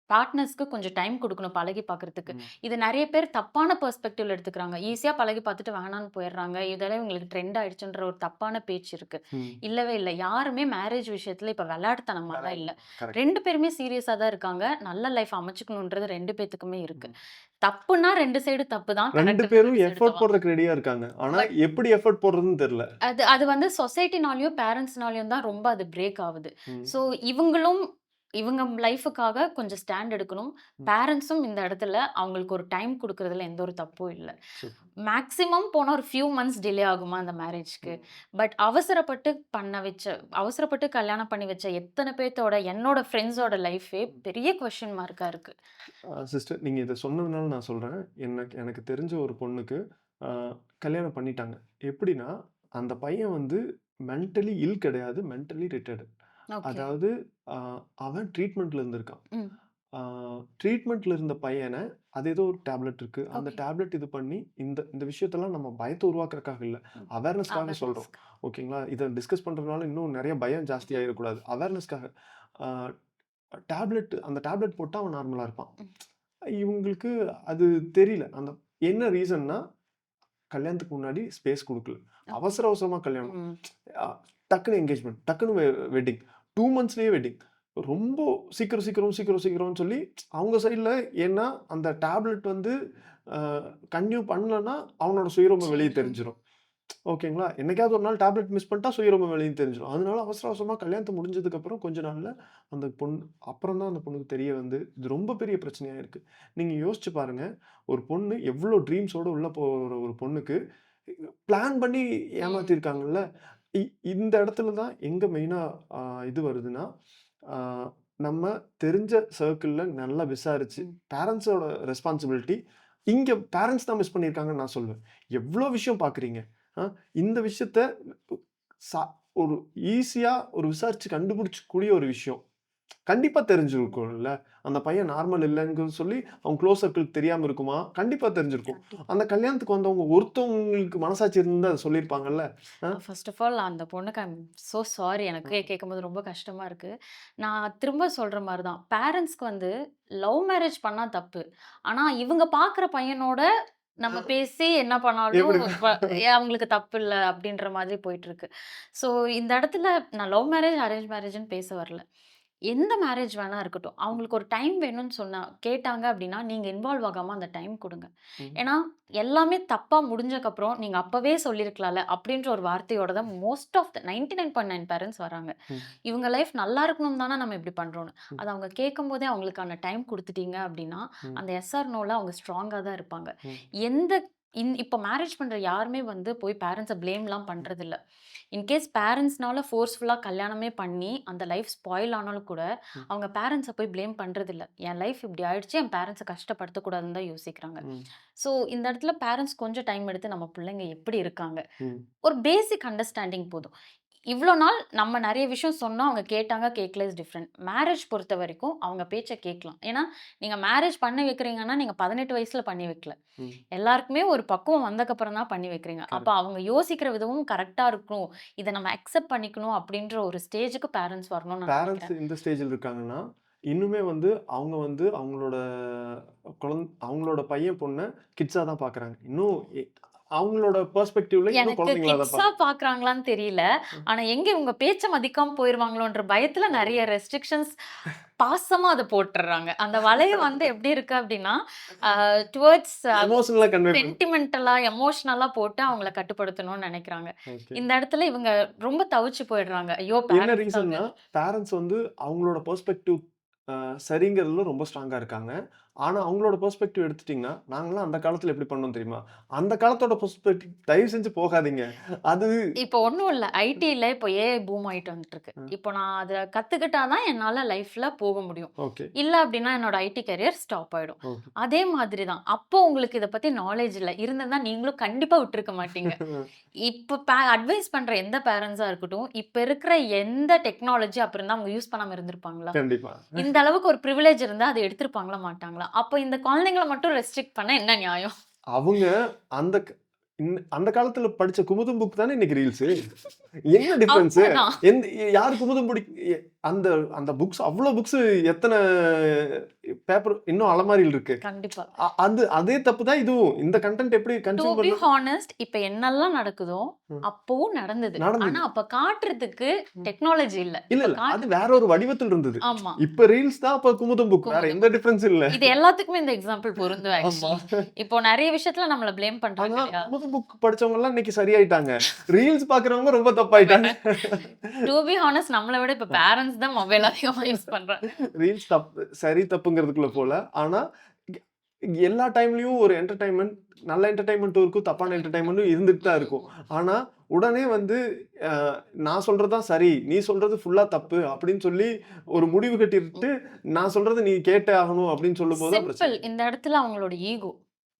பார்ட்னர்ஸ்க்கு கொஞ்சம் டைம் குடுக்கணும் பழகி பார்க்கறதுக்கு. ம். இது நெறைய பேர் தப்பான பெர்ஸ்பெக்டிவ்ல எடுத்துக்கிறாங்க. ஈஸியா பழகி பார்த்துட்டு வேணான்னு போயிடுறாங்க. இதெல்லாம் இவங்களுக்கு ட்ரெண்ட் ஆயிடுச்சுன்ற ஒரு தப்பான பேச்சு இருக்கு. ம். இல்லவே இல்ல. யாருமே மேரேஜ் விஷயத்துல இப்ப விளையாட்டுத்தனமாலாம் இல்ல. கரெக்ட். 2 பேருமே சீரியஸா தான் இருக்காங்க. நல்ல லைஃப் அமைச்சுக்கணுன்றது 2 பேத்துக்குமே இருக்கு. ம். தப்புன்னா 2 சைடு தப்பு தான். 2 கரெக்ட்னா பேரும் 2 சைடு எஃபோர்ட் தவா. போடுறதுக்கு ரெடியா இருக்காங்க. ஆனா, பட் எப்படி எஃபோர்ட் போடுறதுன்னு தெரியல. அது அது வந்து சொசைட்டினாலயும், பேரண்ட்ஸ்னாலயும் தான் ரொம்ப அது பிரேக் ஆவுது. ம். ஸோ இவங்களும் இவங்க லைஃப்‌க்காக கொஞ்சம் ஸ்டாண்ட் எடுக்கணும். ம். பேரண்ட்ஸும் இந்த இடத்துல அவங்களுக்கு ஒரு டைம் குடுக்குறதுல எந்த ஒரு தப்பும் இல்ல. சூப்பர். மேக்ஸிமம் போனா ஒரு ஃபியூ மந்த்ஸ் டிலே ஆகுமா அந்த மேரேஜ்க்கு. ம். பட் அவசரப்பட்டு கல்யாணம் பண்ணி வச்ச எத்தன பேத்தோட என்னோட ஃப்ரெண்ட்ஸோட லைஃபே ம். பெரிய கொஸ்டின் மார்க்கா இருக்கு. சிஸ்டர் நீங்க இத சொன்னதுனால நான் சொல்றேன். எனக்கு எனக்கு தெரிஞ்ச ஒரு பொண்ணுக்கு அ கல்யாணம் பண்ணிட்டாங்க. எப்படின்னா, அந்த பையன் வந்து மென்டலி இல் கிடையாது. Mentally retired. ஓகே. அதாவது அ அவன் ட்ரீட்மெண்ட்ல இருந்திருக்கான். ம். ஆ ட்ரீட்மெண்ட்ல இருந்த பையன, அது ஏதோ ஒரு டேப்லெட் இருக்கு. அந்த ஓகே. டேப்லெட் இது பண்ணி, இந்த இந்த விஷயத்தெல்லாம் நம்ம பயத்த உருவாக்குறதுக்காக இல்ல. ம். அவேர்னஸ்க்காக சொல்றோம். அவேர்னஸ்க்கு. ஓகேங்களா? இத டிஸ்கஸ் பண்றதுனால இன்னும் நெறைய பயம் ஜாஸ்தி ஆயிறக்கூடாது. அவேர்னஸ்க்காக. ஆ அந்த டேப்லெட் போட்டா அவன் நார்மலா இருப்பான். ம். இவங்களுக்கு அது தெரியல. என்ன ரீசன்னா, கல்யாணத்துக்கு முன்னாடி ஸ்பேஸ் குடுக்கல. ஓகே. அவசர அவசரமா கல்யாணம். ம். அ டக்குனு என்கேஜ்மென்ட், டக்குனு வெட்டிங். 2 மந்த்ஸ்லயே வெட்டிங். ரொம்ப சீக்கிரம்னு சொல்லி அவங்க சைட்ல ஏன்னா, அந்த டேப்லெட் வந்து அ கன்டின்யூ பண்ணலன்னா, அவனோட சுயரூபம் வெளிய சரி. ம். தெரிஞ்சிரும். ஓகேங்களா? என்னைக்காவது ஒரு நாள் டேப்லெட் மிஸ் பண்ணிட்டா சுயரூபம் வெளிய தெரிஞ்சிரும். அதனால அவசர அவசரமா கல்யாணத்த முடிஞ்சதுக்கப்புறம் கொஞ்ச நாள்ல அந்த பொண்ணு அப்புறம் தான் அந்த பொண்ணுக்கு தெரிய வந்து, இது ரொம்ப பெரிய பிரச்சனையா இருக்கு. நீங்க யோசிச்சு பாருங்க, ஒரு பொண்ணு எவ்ளோ ட்ரீம்ஸோட உள்ள போற ஒரு பொண்ணுக்கு, பிளான் பண்ணி ம். ஏமாத்திருக்காங்கல்ல. இ இந்த இடத்துல தான் எங்க மெயினா அ இது வருதுன்னா, ஆ நம்ம தெரிஞ்ச சர்க்கிள்ல நல்லா விசாரிச்சு, ம். பேரண்ட்ஸோட ரெஸ்பான்சிபிலிட்டி இங்க பேரண்ட்ஸ் தான் மிஸ் பண்ணியிருக்காங்கன்னு நான் சொல்லுவேன். எவ்ளோ விஷயம் பார்க்குறீங்க. அ இந்த விஷயத்த ச ஒரு ஈஸியா ஒரு விசாரிச்சு கண்டுபிடிச்சக்கூடிய ஒரு விஷயம். கண்டிப்பா தெரிஞ்சிருக்கும்ல. அந்த பையன் நார்மல் இல்லன்னு சொல்லி அவங்க க்ளோஸ் சர்க்கிள்க்கு தெரியாம இருக்குமா? கண்டிப்பா தெரிஞ்சிருக்கும். கண்டிப்பா. அந்த கல்யாணத்துக்கு வந்தவங்க ஒருத்தவங்களுக்கு மனசாட்சி இருந்தா அத சொல்லியிருப்பாங்கல்ல. அ. ஃபர்ஸ்ட் ஆஃப் ஆல் அந்த பொண்ணுக்கு ஐ அம் சோ சாரி. எனக்கே கேட்கும்போது ரொம்ப கஷ்டமா இருக்கு. நான் திரும்ப சொல்ற மாரி தான். பேரண்ட்ஸ்க்கு வந்து லவ் மேரேஜ் பண்ணா தப்பு. ஆனா இவங்க பார்க்குற பையனோட நம்ம பேசி என்ன பண்ணாலும் எப்படி? அவங்களுக்கு தப்பு இல்ல அப்படின்ற மாதிரி போயிட்டுருக்கு. ஸோ இந்த இடத்துல நான் லவ் மேரேஜ், அரேஞ்ச் மேரேஜ்ன்னு பேச வரல. எந்த மேரேஜ் வேணா இருக்கட்டும். அவங்களுக்கு ஒரு டைம் வேணும்னு கேட்டாங்க அப்படின்னா, நீங்க இன்வால்வ் ஆகாம அந்த டைம் குடுங்க. ம். ஏன்னா, எல்லாமே தப்பா முடிஞ்சக்கப்புறம், நீங்க அப்பவே சொல்லியிருக்கலாம்ல அப்படின்ற ஒரு வார்த்தையோட தான் மோஸ்ட் ஆஃப் த 99.9 பேரண்ட்ஸ் வராங்க. ம். இவங்க லைஃப் நல்லா இருக்கணும்னு தானே நம்ம இப்படி பண்றோம்னு. ம். அத அவங்க கேட்கும்போதே அவங்களுக்கான டைம் குடுத்துட்டீங்க அப்படின்னா, ம். அந்த எஸ் ஆர் நோல அவங்க ஸ்ட்ராங்கா தான் இருப்பாங்க. ம். எந்த இப்போ மேரேஜ் பண்ற யாருமே வந்து போய் பேரண்ட்ஸ ப்ளேம்லாம் பண்றதில்ல. இன்கேஸ் பேரண்ட்ஸ்னால ஃபோர்ஸ்ஃபுல்லா கல்யாணமே பண்ணி, அந்த லைஃப் ஸ்பாயில் ஆனாலும் கூட, ம். அவங்க பேரண்ட்ஸ போய் ப்ளேம் பண்றதில்ல. என் லைஃப் இப்படி ஆயிடுச்சு, என் பேரண்ட்ஸ கஷ்டப்படுத்தக்கூடாதுன்னு தான் யோசிக்கிறாங்க. ம். ஸோ இந்த இடத்துல பேரண்ட்ஸ் கொஞ்சம் டைம் எடுத்து நம்ம பிள்ளைங்க எப்படி இருக்காங்க? ம். ஒரு பேசிக் அண்டர்ஸ்டாண்டிங் போதும். இவ்ளோ நாள் நம்ம நெறைய விஷயம் சொன்னோம். அவங்க கேட்டாங்க, கேட்கல இஸ் டிஃபரெண்ட். மேரேஜ் பொறுத்தவரைக்கும் அவங்க பேச்ச கேட்கலாம். ஏன்னா, நீங்க மேரேஜ் பண்ணி வைக்கிறீங்கன்னா, நீங்க 18 வயசுல பண்ணி வைக்கல. ம். எல்லாருக்குமே ஒரு பக்குவம் வந்தக்கப்புறம் தான் பண்ணி வைக்கிறீங்க. அப்ப கரெக்ட். அவங்க யோசிக்கிற விதமும் கரெக்ட்டா இருக்கணும். இத நம்ம அக்செப்ட் பண்ணிக்கணும் அப்படின்ற ஒரு ஸ்டேஜ்க்கு பேரண்ட்ஸ் வரணும்னு நான் பேரண்ட்ஸ் நெனைக்கிறேன். இந்த ஸ்டேஜ்ல இருக்காங்கன்னா, இன்னுமே வந்து அவங்க வந்து அவங்களோட பையன், பொண்ண கிட்ஸா தான் பார்க்குறாங்க. இன்னும் அவங்களோட பெர்ஸ்பெக்டிவ்ல இன்னும் எனக்கு குழந்தைங்களா தான் கிட்ஸா பார்க்குறாங்களான்னு தெரியல. ம். ஆனா எங்க உங்க பேச்ச மதிக்காம போயிருவாங்களோன்ற பயத்துல நெறைய ரெஸ்ட்ரிக்ஷன்ஸ் பாசமா அத போட்டுர்றாங்க. அந்த வளையம் வந்து எப்படி இருக்கு அப்படின்னா, அ டுவர்ட்ஸ் எமோஷனலா கன்வே பண்ணி சென்டிமென்டலா, எமோஷனலா போட்டு அவங்கள கட்டுப்படுத்தணும்னு நெனைக்கிறாங்க. ஓகே. இந்த இடத்துல இவங்க ரொம்ப தவிச்சு போயிடுறாங்க. ஐயோ! என்ன பேரண்ட்ஸ்க்காக. ரீசன்னா, பேரண்ட்ஸ் வந்து அவங்களோட பெர்ஸ்பெக்டிவ் சரிங்கிறதுல ரொம்ப ஸ்ட்ராங்கா இருக்காங்க. ஆனா, அவங்களோட பெர்ஸ்பெக்டிவ் எடுத்துட்டீங்கன்னா, நாங்கலாம் அந்த காலத்துல எப்படி பண்ணோம் தெரியுமா? அந்த காலத்தோட பெர்ஸ்பெக்டிவ் தயவு செஞ்சு போகாதீங்க. அது இப்போ ஒண்ணும் இல்ல. ஐடில இப்போ ஏஐ பூம் ஆயிட்டு வந்துட்டுருக்கு. அ இப்போ நான் அத கத்துக்கிட்டா தான் என்னால லைஃப்ல போக முடியும். ஓகே, இல்ல அப்டின்னா என்னோட ஐடி கரியர் ஸ்டாப் ஆயிடும். ஓகே. அதே மாதிரி தான். அப்போ உங்களுக்கு இத பத்தி நாலேட்ஜ் இல்ல. இருந்திருந்தா நீங்களும் கண்டிப்பா விட்டுருக்க மாட்டீங்க. இப்ப அட்வைஸ் பண்ற எந்த பேரண்ட்ஸா இருக்கட்டும், இப்ப இருக்கிற எந்த டெக்னாலஜி அப்ப இருந்தா அவங்க யூஸ் பண்ணாம இருந்திருப்பாங்களா? கண்டிப்பா. இந்த அளவுக்கு ஒரு பிரிவிலேஜ் இருந்தா அத எடுத்திருப்பாங்களா? மாட்டாங்களா? அப்ப இந்த குழந்தைங்கள மட்டும் ரெஸ்ட்ரிக்ட் பண்ணா என்ன நியாயம்? அவங்க அந்த க அந்த காலத்துல படிச்ச குமுதம் புக் தானே இன்னைக்கு ரீல்ஸு. என்ன டிஃபரன்ஸு? அவ்வளதான். எந்த யாரு குமுதம் அந்த அந்த புக்ஸ் அவ்ளோ புக்ஸ் எத்தன பேப்பர் இன்னும் அலமாரில இருக்கு. கண்டிப்பா. அதே தப்பு தான் இதுவும். இந்த கன்டென்ட் எப்படி டூ கன்சியூம் பி பண்ண ஹானஸ்ட் இப்ப என்னல்லாம் நடக்குதோ, ம். அப்பவும் நடந்தது. ஆனா நடந்தது. அப்ப காட்டுறதுக்கு ம். டெக்னாலஜி இல்ல. இல்ல, இப்ப இல்ல. அது வேற ஒரு வடிவத்துல இருந்தது. ஆமா. இப்ப ரீல்ஸ் தான், அப்ப குமுதம் புக். வேற குமுதம். எந்த டிஃபரன்ஸும் இல்ல. இது எல்லாத்துக்குமே இந்த எக்ஸாம்பிள் பொருந்தும் ஆமா. ஆக்சுவலி. இப்போ நெறைய விஷயத்துல நம்மள ப்ளேம் பண்றாங்க ஆனா இல்லையா? குமுதம் புக் படிச்சவங்கலாம் இன்னைக்கு சரியாயிட்டாங்க. ரீல்ஸ் பார்க்கிறவங்க ரொம்ப தப்பாயிட்டாங்க. டூ பி ஹானஸ்ட் நம்மள விட இப்ப பேரண்ட்ஸ் தான் மொபைல் அதிகமா யூஸ் பண்றாங்க. ரீல்ஸ் சரி, தப்புங்கிறதுக்குள்ள போல. ஆனா, எ எல்லா டைம்லயும் ஒரு என்டர்டெயின்மென்ட் நல்ல என்டர்டெயின்மென்ட்டும் இருக்கும். தப்பான என்டர்டெயின்மென்ட்டும் இருந்துட்டு தான் இருக்கும். ஆனா, உடனே வந்து அ நான் சொல்றது தான் சரி, நீ சொல்றது ஃபுல்லா தப்பு அப்படின்னு சொல்லி ஒரு முடிவு கட்டிட்டு, நான் சொல்றத நீ கேட்டே ஆகணும் அப்படின்னு சொல்லும்போது தான் சிம்பிள். பிரச்சனை. இந்த இடத்துல அவங்களோட ஈகோ.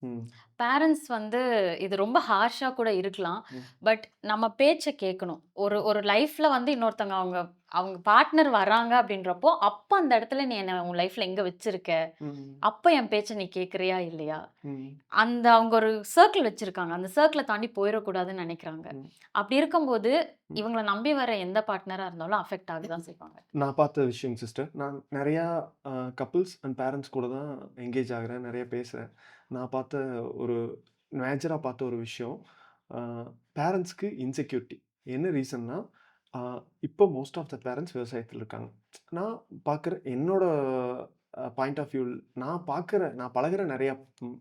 ம். பேரண்ட்ஸ் வந்து இது ரொம்ப ஹார்ஷா கூட இருக்கலாம். ம். பட் நம்ம பேச்ச கேட்கணும். ஒரு ஒரு லைஃப்ல வந்து இன்னொருத்தவங்க அவங்க அவங்க பார்ட்னர் வராங்க அப்படின்றப்போ, அப்ப அந்த இடத்துல நீ என்ன உன் லைஃப்ல எங்க வச்சிருக்க? ம். அப்ப என் பேச்ச நீ கேட்கறியா? இல்லையா? ம். அந்த அவங்க ஒரு சர்க்கிள் வச்சிருக்காங்க. அந்த சர்க்கிள தாண்டி போயிறக்கூடாதுன்னு நெனைக்கிறாங்க. ம். அப்படி இருக்கும்போது, ம். இவங்கள நம்பி வர எந்த பார்ட்னரா இருந்தாலும் அஃபெக்ட் ஆக தான் செய்வாங்க. நான் பார்த்த விஷயம் சிஸ்டர். நான் நெறையா கப்பிள்ஸ் அண்ட் பேரண்ட்ஸ் கூட தான் என்கேஜ் ஆகுறேன். நெறைய பேசுறேன். நான் பார்த்த ஒரு மேஜரா பார்த்த ஒரு விஷயம், அ பேரண்ட்ஸ்க்கு இன்செக்யூரிட்டி. என்ன ரீசன்னா, அ இப்போ மோஸ்ட் ஆஃப் த பேரண்ட்ஸ் விவசாயத்தில இருக்காங்க. நான் பார்க்குற என்னோட பாயிண்ட் ஆஃப் வியூ நான் பழகுற நெறைய ம்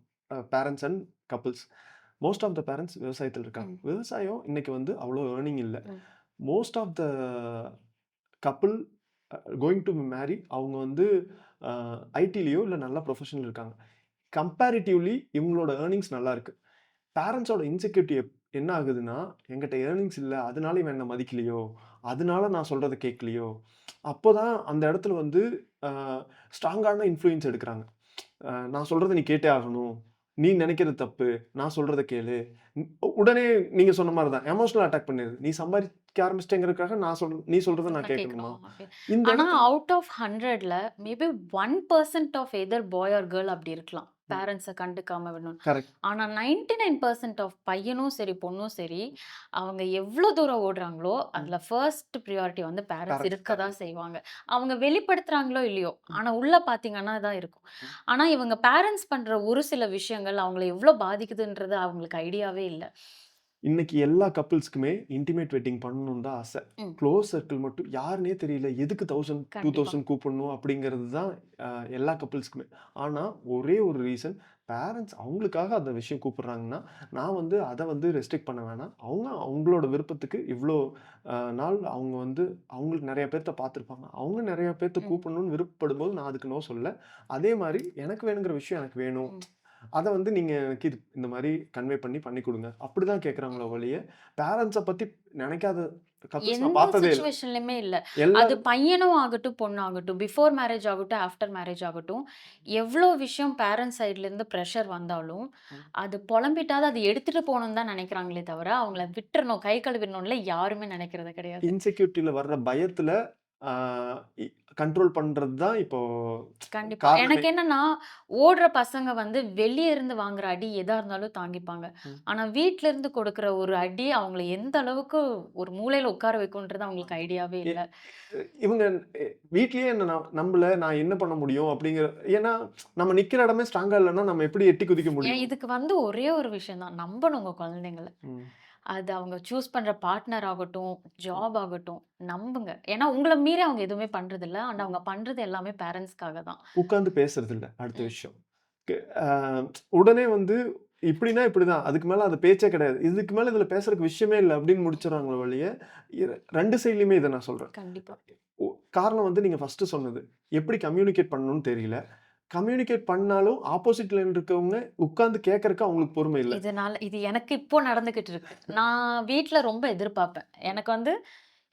parents and couples. Most of the parents விவசாயத்தில இருக்காங்க. ம். விவசாயம் இன்னைக்கு வந்து அவ்வளோ ஏர்னிங் இல்ல. ம். Most of the couple going to marry அவங்க வந்து அ ஐடிலயோ இல்ல நல்ல ப்ரொஃபஷன்ல இருக்காங்க. கம்பேரிட்டிவ்லி இவங்களோட ஏர்னிங்ஸ் நல்லா இருக்கு. பேரண்ட்ஸோட இன்செக்யூரிட்டி என்ன ஆகுதுன்னா, என்கிட்ட ஏர்னிங்ஸ் இல்ல. அதனால இவன் என்ன மதிக்கலையோ! அதனால நான் சொல்றத கேட்கலையோ! அப்போதான் அந்த இடத்துல வந்து அ ஸ்ட்ராங்கான இன்ஃப்ளூயன்ஸ் எடுக்குறாங்க. நான் சொல்றத நீ கேட்டே ஆகணும். நீ நினைக்கிறது தப்பு. நான் சொல்றத கேளு. ம் உடனே நீங்க சொன்ன மாரி தான். எமோஷனல் அட்டாக் பண்ணிருது. நீ சம்பாதிக்க ஆரம்பிச்சிட்டேங்கிறதுக்காக நீ சொல்றத நான் நான் கேட்கணுமா? கேட்கணும். ஓகே. இந்த ஆனா இடத்துல அவுட் ஆஃப் 100ல maybe 1% of either boy or girl அப்படி இருக்கலாம். ம். பேரண்ட்ஸ கண்டுக்காம விடணும்னு. கரெக்ட். ஆனா 99% ஆஃப் பையனும் சரி, பொண்ணும் சரி, அவங்க எவ்ளோ தூரம் ஓடுறாங்களோ, ம். அதுல ஃபர்ஸ்ட் பிரையாரிட்டி வந்து பேரண்ட்ஸ் பேரண்ட்ஸ் இருக்க தான். தான் செய்வாங்க. அவங்க வெளிப்படுத்துறாங்களோ இல்லையோ, ம். ஆனா உள்ள பார்த்தீங்கன்னா தான் இருக்கும். ம். ஆனா இவங்க பேரண்ட்ஸ் பண்ற ஒரு சில விஷயங்கள் அவங்கள எவ்ளோ பாதிக்குதுன்றது அவங்களுக்கு ஐடியாவே இல்ல. இன்னைக்கு எல்லா கப்பிள்ஸ்க்குமே இன்டிமேட் வெட்டிங் பண்ணணும்னு தான் ஆசை. ம். க்ளோஸ் சர்க்கிள் மட்டும் யாருன்னே தெரியல. எதுக்கு 1000, கண்டிப்பா. 2000 கூப்பிடணும் அப்படிங்கிறது தான் அ எல்லா கப்பிள்ஸ்க்குமே. ஆனா, ஒரே ஒரு ரீசன் பேரண்ட்ஸ் அவங்களுக்காக அந்த விஷயம் கூப்பிடுறாங்கன்னா, நான் வந்து அத வந்து ரெஸ்ட்ரிக்ட் பண்ண வேணாம். அவங்க அவங்களோட விருப்பத்துக்கு இவ்ளோ நாள் அவங்க வந்து அவங்களுக்கு நெறைய பேத்த பார்த்துருப்பாங்க. அவங்க நெறைய பேத்த ம். கூப்பிடணும்னு விருப்பப்படும்போது நான் அதுக்கு நோ சொல்லல. அதே மாரி எனக்கு வேணுங்கிற விஷயம் எனக்கு வேணும். ம். அத வந்து நீங்க எனக்கு இந்த மாரி கன்வே பண்ணி குடுங்க. அப்படிதான் கேட்கறாங்களே ஒழிய, பேரண்ட்ஸ பத்தி நெனைக்காத கப்பிள்ஸ் நான் எந்த பார்த்ததே இல்ல. சிச்சுவேஷன்லயுமே இல்ல. அது எல்லாரும் பையனும் ஆகட்டும், பொண்ணாகட்டும், பிஃபோர் மேரேஜ் ஆகட்டும், ஆஃப்டர் மேரேஜ் ஆகட்டும், எவ்ளோ விஷயம் பேரண்ட்ஸ் சைட்லேருந்து பிரஷர் வந்தாலும், ம். அது பொலம்பிட்டாவது அது எடுத்துட்டு போணும்னு தான் நெனைக்கிறாங்களே தவிர, அவங்கள விட்டுறணும், கை கழுவிடணும்ல யாருமே நெனைக்கிறது கிடையாது. இன்செக்யூரிட்டில வர்ற பயத்துல ஆ இ கண்ட்ரோல் பண்றது தான் இப்போ கண்டிப்பா. காரணமே. எனக்கு என்னன்னா, ஓடுற பசங்க வந்து வெளிய இருந்து வாங்குற அடி எதா இருந்தாலும் தாங்கிப்பாங்க. ம். ஆனா வீட்ல இருந்து கொடுக்குற ஒரு அடி அவங்கள எந்த அளவுக்கு ஒரு மூலையில உட்கார வைக்கும்ன்றது அவங்களுக்கு ஐடியாவே எ இல்ல. இவங்க எ வீட்லயே என்ன நம்பல நான் என்ன பண்ண முடியும் அப்படிங்கிற ஏன்னா நம்ம நிக்கிற இடமே ஸ்ட்ராங்கா இல்லன்னா நம்ம எப்படி எட்டி குதிக்க ஏன் முடியும்? இதுக்கு வந்து ஒரே ஒரு விஷயம் தான். நம்பணும் உங்க குழந்தைங்கள. ம். அது அவங்க சூஸ் பண்ற பார்ட்னர் ஆகட்டும், ஜாப் ஆகட்டும், நம்புங்க. ஏன்னா உங்கள மீறி அவங்க எதுவுமே பண்றதில்ல. ஆனா அவங்க பண்றது எல்லாமே பேரண்ட்ஸ்க்காக தான். உட்கார்ந்து பேசுறது இல்ல. அடுத்த ம். விஷயம். கெ அ உடனே வந்து இப்படின்னா இப்படிதான். அதுக்கு மேல அது பேச்சே கிடையாது. இதுக்கு மேல இதுல பேசுறதுக்கு விஷயமே இல்ல அப்படின்னு முடிச்சுடுறாங்களே ஒழிய, 2 சைட்லயுமே இத நான் சொல்றேன். கண்டிப்பா. ஒ காரணம் வந்து நீங்க ஃபர்ஸ்ட்டு சொன்னது. எப்படி கம்யூனிகேட் பண்ணணும்னு தெரியல. கம்யூனிகேட் பண்ணாலும் ஆப்போசிட்ல இருக்கவங்க உட்கார்ந்து கேட்கறக்கு அவங்களுக்கு பொறுமை இல்ல. இது எனக்கு இப்போ நடந்துகிட்டு இருக்கு. நான் வீட்ல ரொம்ப எதிர்பார்ப்பேன். எனக்கு வந்து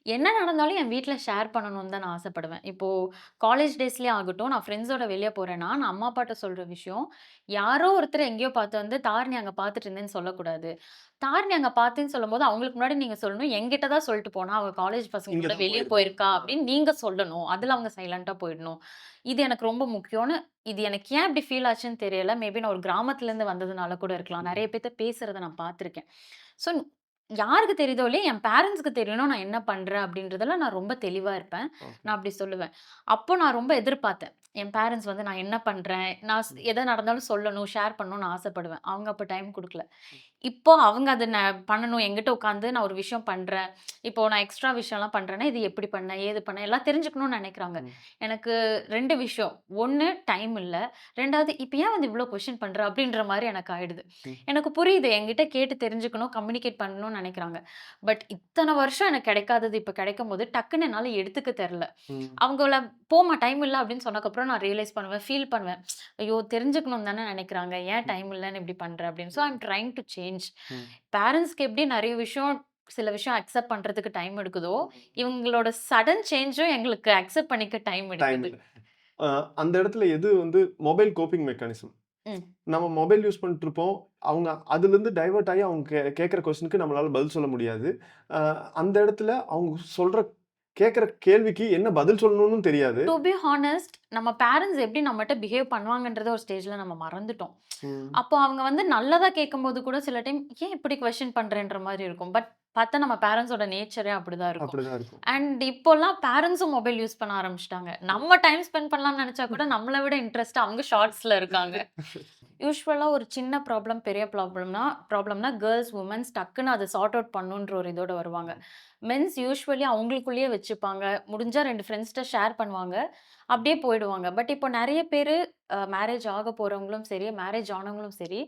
என்ன நடந்தாலும் என் வீட்ல ஷேர் பண்ணணும்னு தான் நான் ஆசைப்படுவேன். இப்போ காலேஜ் டேஸ்லயே ஆகட்டும், நான் ஃப்ரெண்ட்ஸோட வெளிய போறேன்னா, நான் அம்மா, அப்பாட்ட சொல்ற விஷயம், யாரோ ஒருத்தர் எங்கேயோ பார்த்து வந்து, "தாரிணி அங்க பார்த்துட்டு இருந்தேன்னு" சொல்லக்கூடாது. தாரிணி அங்க பார்த்தேன்னு சொல்லும்போது, அவங்களுக்கு முன்னாடி நீங்க சொல்லணும். என்கிட்ட தான் சொல்லிட்டு போனா, "அவ காலேஜ் பசங்க இங்க கூட தான் வெளிய போயிருக்கா. போயிருக்கா" ஆ. அப்படின்னு நீங்க சொல்லணும். அதுல அவங்க சைலன்ட்டா போயிடணும். இது எனக்கு ரொம்ப முக்கியம்னு இது எனக்கு ஏன் இப்படி ஃபீல் ஆச்சுன்னு தெரியல. மேபி நான் ஒரு கிராமத்துலருந்து வந்ததுனால கூட இருக்கலாம். நெறைய பேத்த பேசுறத நான் பார்த்துருக்கேன். ஸோ யாருக்கு தெரியுதோ இல்லையோ, என் பேரண்ட்ஸ்க்கு தெரியணும் நான் என்ன பண்றேன் அப்படின்றதுல நான் ரொம்ப தெளிவா இருப்பேன். ஓகே. நான் அப்படி சொல்லுவேன். அப்போ நான் ரொம்ப எதிர்பார்த்தேன். என் பேரண்ட்ஸ் வந்து நான் என்ன பண்றேன்? நான் ம். எத நடந்தாலும் சொல்லணும், ஷேர் பண்ணணும்னு ஆசைப்படுவேன். அவங்க அப்ப டைம் குடுக்கல. இப்போ அவங்க அத பண்ணணும். என்கிட்ட உட்காந்து நான் ஒரு விஷயம் பண்றேன். இப்போ நான் எக்ஸ்ட்ரா விஷயம்லாம் பண்றேன்னா, இது எப்படி பண்ண? ஏது பண்ண? எல்லாம் தெரிஞ்சுக்கணும்னு நெனைக்கிறாங்க. ம். எனக்கு 2 விஷயம். 1 டைம் இல்ல. 2வது இப்ப ஏன் வந்து இவ்ளோ கொஸ்டின் பண்ற? அப்படின்ற மாரி எனக்கு ஆயிடுது. ம். எனக்கு புரியுது. என்கிட்ட கேட்டு தெரிஞ்சுக்கணும், கம்யூனிகேட் பண்ணணும்னு நெனைக்கிறாங்க. பட் இத்தன வருஷம் எனக்கு கிடைக்காதது இப்ப கிடைக்கும்போது, டக்குன்னு என்னால எடுத்துக்க தெர்ல. ம். அவங்கள "போம்மா டைம் இல்ல" அப்படின்னு சொன்னதுக்கப்புறம் நான் ரியலைஸ் பண்ணுவேன். ஃபீல் பண்ணுவேன். ஐயோ! தெரிஞ்சுக்கணும்னு தானே நெனைக்கிறாங்க. ஏன் டைம் இல்லன்னு இப்படி பண்ற? அப்படின்னு. So I am trying to change. ம். பேரண்ட்ஸ்க்கு எப்படி நெறைய விஷயம் சில விஷயம் அக்செப்ட் பண்றதுக்கு டைம் எடுக்குதோ, ம். இவங்களோட சடன் சேஞ்சும் எங்களுக்கு அக்செப்ட் பண்ணிக்க டைம் டைம் எடுக்குது. இல்ல. அ அந்த இடத்துல எது வந்து மொபைல் கோப்பிங் மெக்கானிசம். ம். நம்ம மொபைல் யூஸ் பண்ணிட்டுருப்போம். அவங்க அதிலிருந்து டைவர்ட் ஆயி அவங்க கேட்கிற கொஸ்டினுக்கு நம்மளால பதில் சொல்ல முடியாது. அ அந்த இடத்துல அவங்க கேட்கிற கேள்விக்கு என்ன பதில் சொல்லணும்னு தெரியாது. டூ பி ஹானஸ்ட் நம்ம பேரண்ட்ஸ் எப்படி நம்மட்ட பிஹேவ் பண்ணுவாங்கன்றத ஒரு ஸ்டேஜ்ல நம்ம மறந்துட்டோம். ம். அப்போ அவங்க வந்து நல்லதா கேட்கும்போது கூட சில டைம் ஏன் இப்படி கொஸ்டின் பண்றேன்ற மாரி இருக்கும். பட் பார்த்தா நம்ம பேரண்ட்ஸோட நேச்சரே அப்படிதான் இருக்கும். அப்படிதான் இருக்கும். அண்ட் இப்போலாம் பேரண்ட்ஸும் மொபைல் யூஸ் பண்ண ஆரம்பிச்சுட்டாங்க. நம்ம டைம் ஸ்பெண்ட் பண்ணலாம்னு நெனச்சா கூட நம்மள விட இன்ட்ரெஸ்ட்டா அவங்க ஷார்ட்ஸ்ல இருக்காங்க. யூசுவலா ஒரு சின்ன பெரிய ப்ராப்ளம்னா கேர்ல்ஸ், வுமன்ஸ் டக்குன்னு அத சார்ட் அவுட் பண்ணணுன்ற ஒரு இதோட வருவாங்க. மென்ஸ் யூசுவலி அவங்களுக்குள்ளேயே வச்சுப்பாங்க. முடிஞ்சா 2 ஃப்ரெண்ட்ஸ்ட்ட ஷேர் பண்ணுவாங்க. அப்படியே போயிடுவாங்க. பட் இப்போ நெறைய பேரு மேரேஜ் ஆக போறவங்களும் சரி, மேரேஜ் ஆனவங்களும் சரி,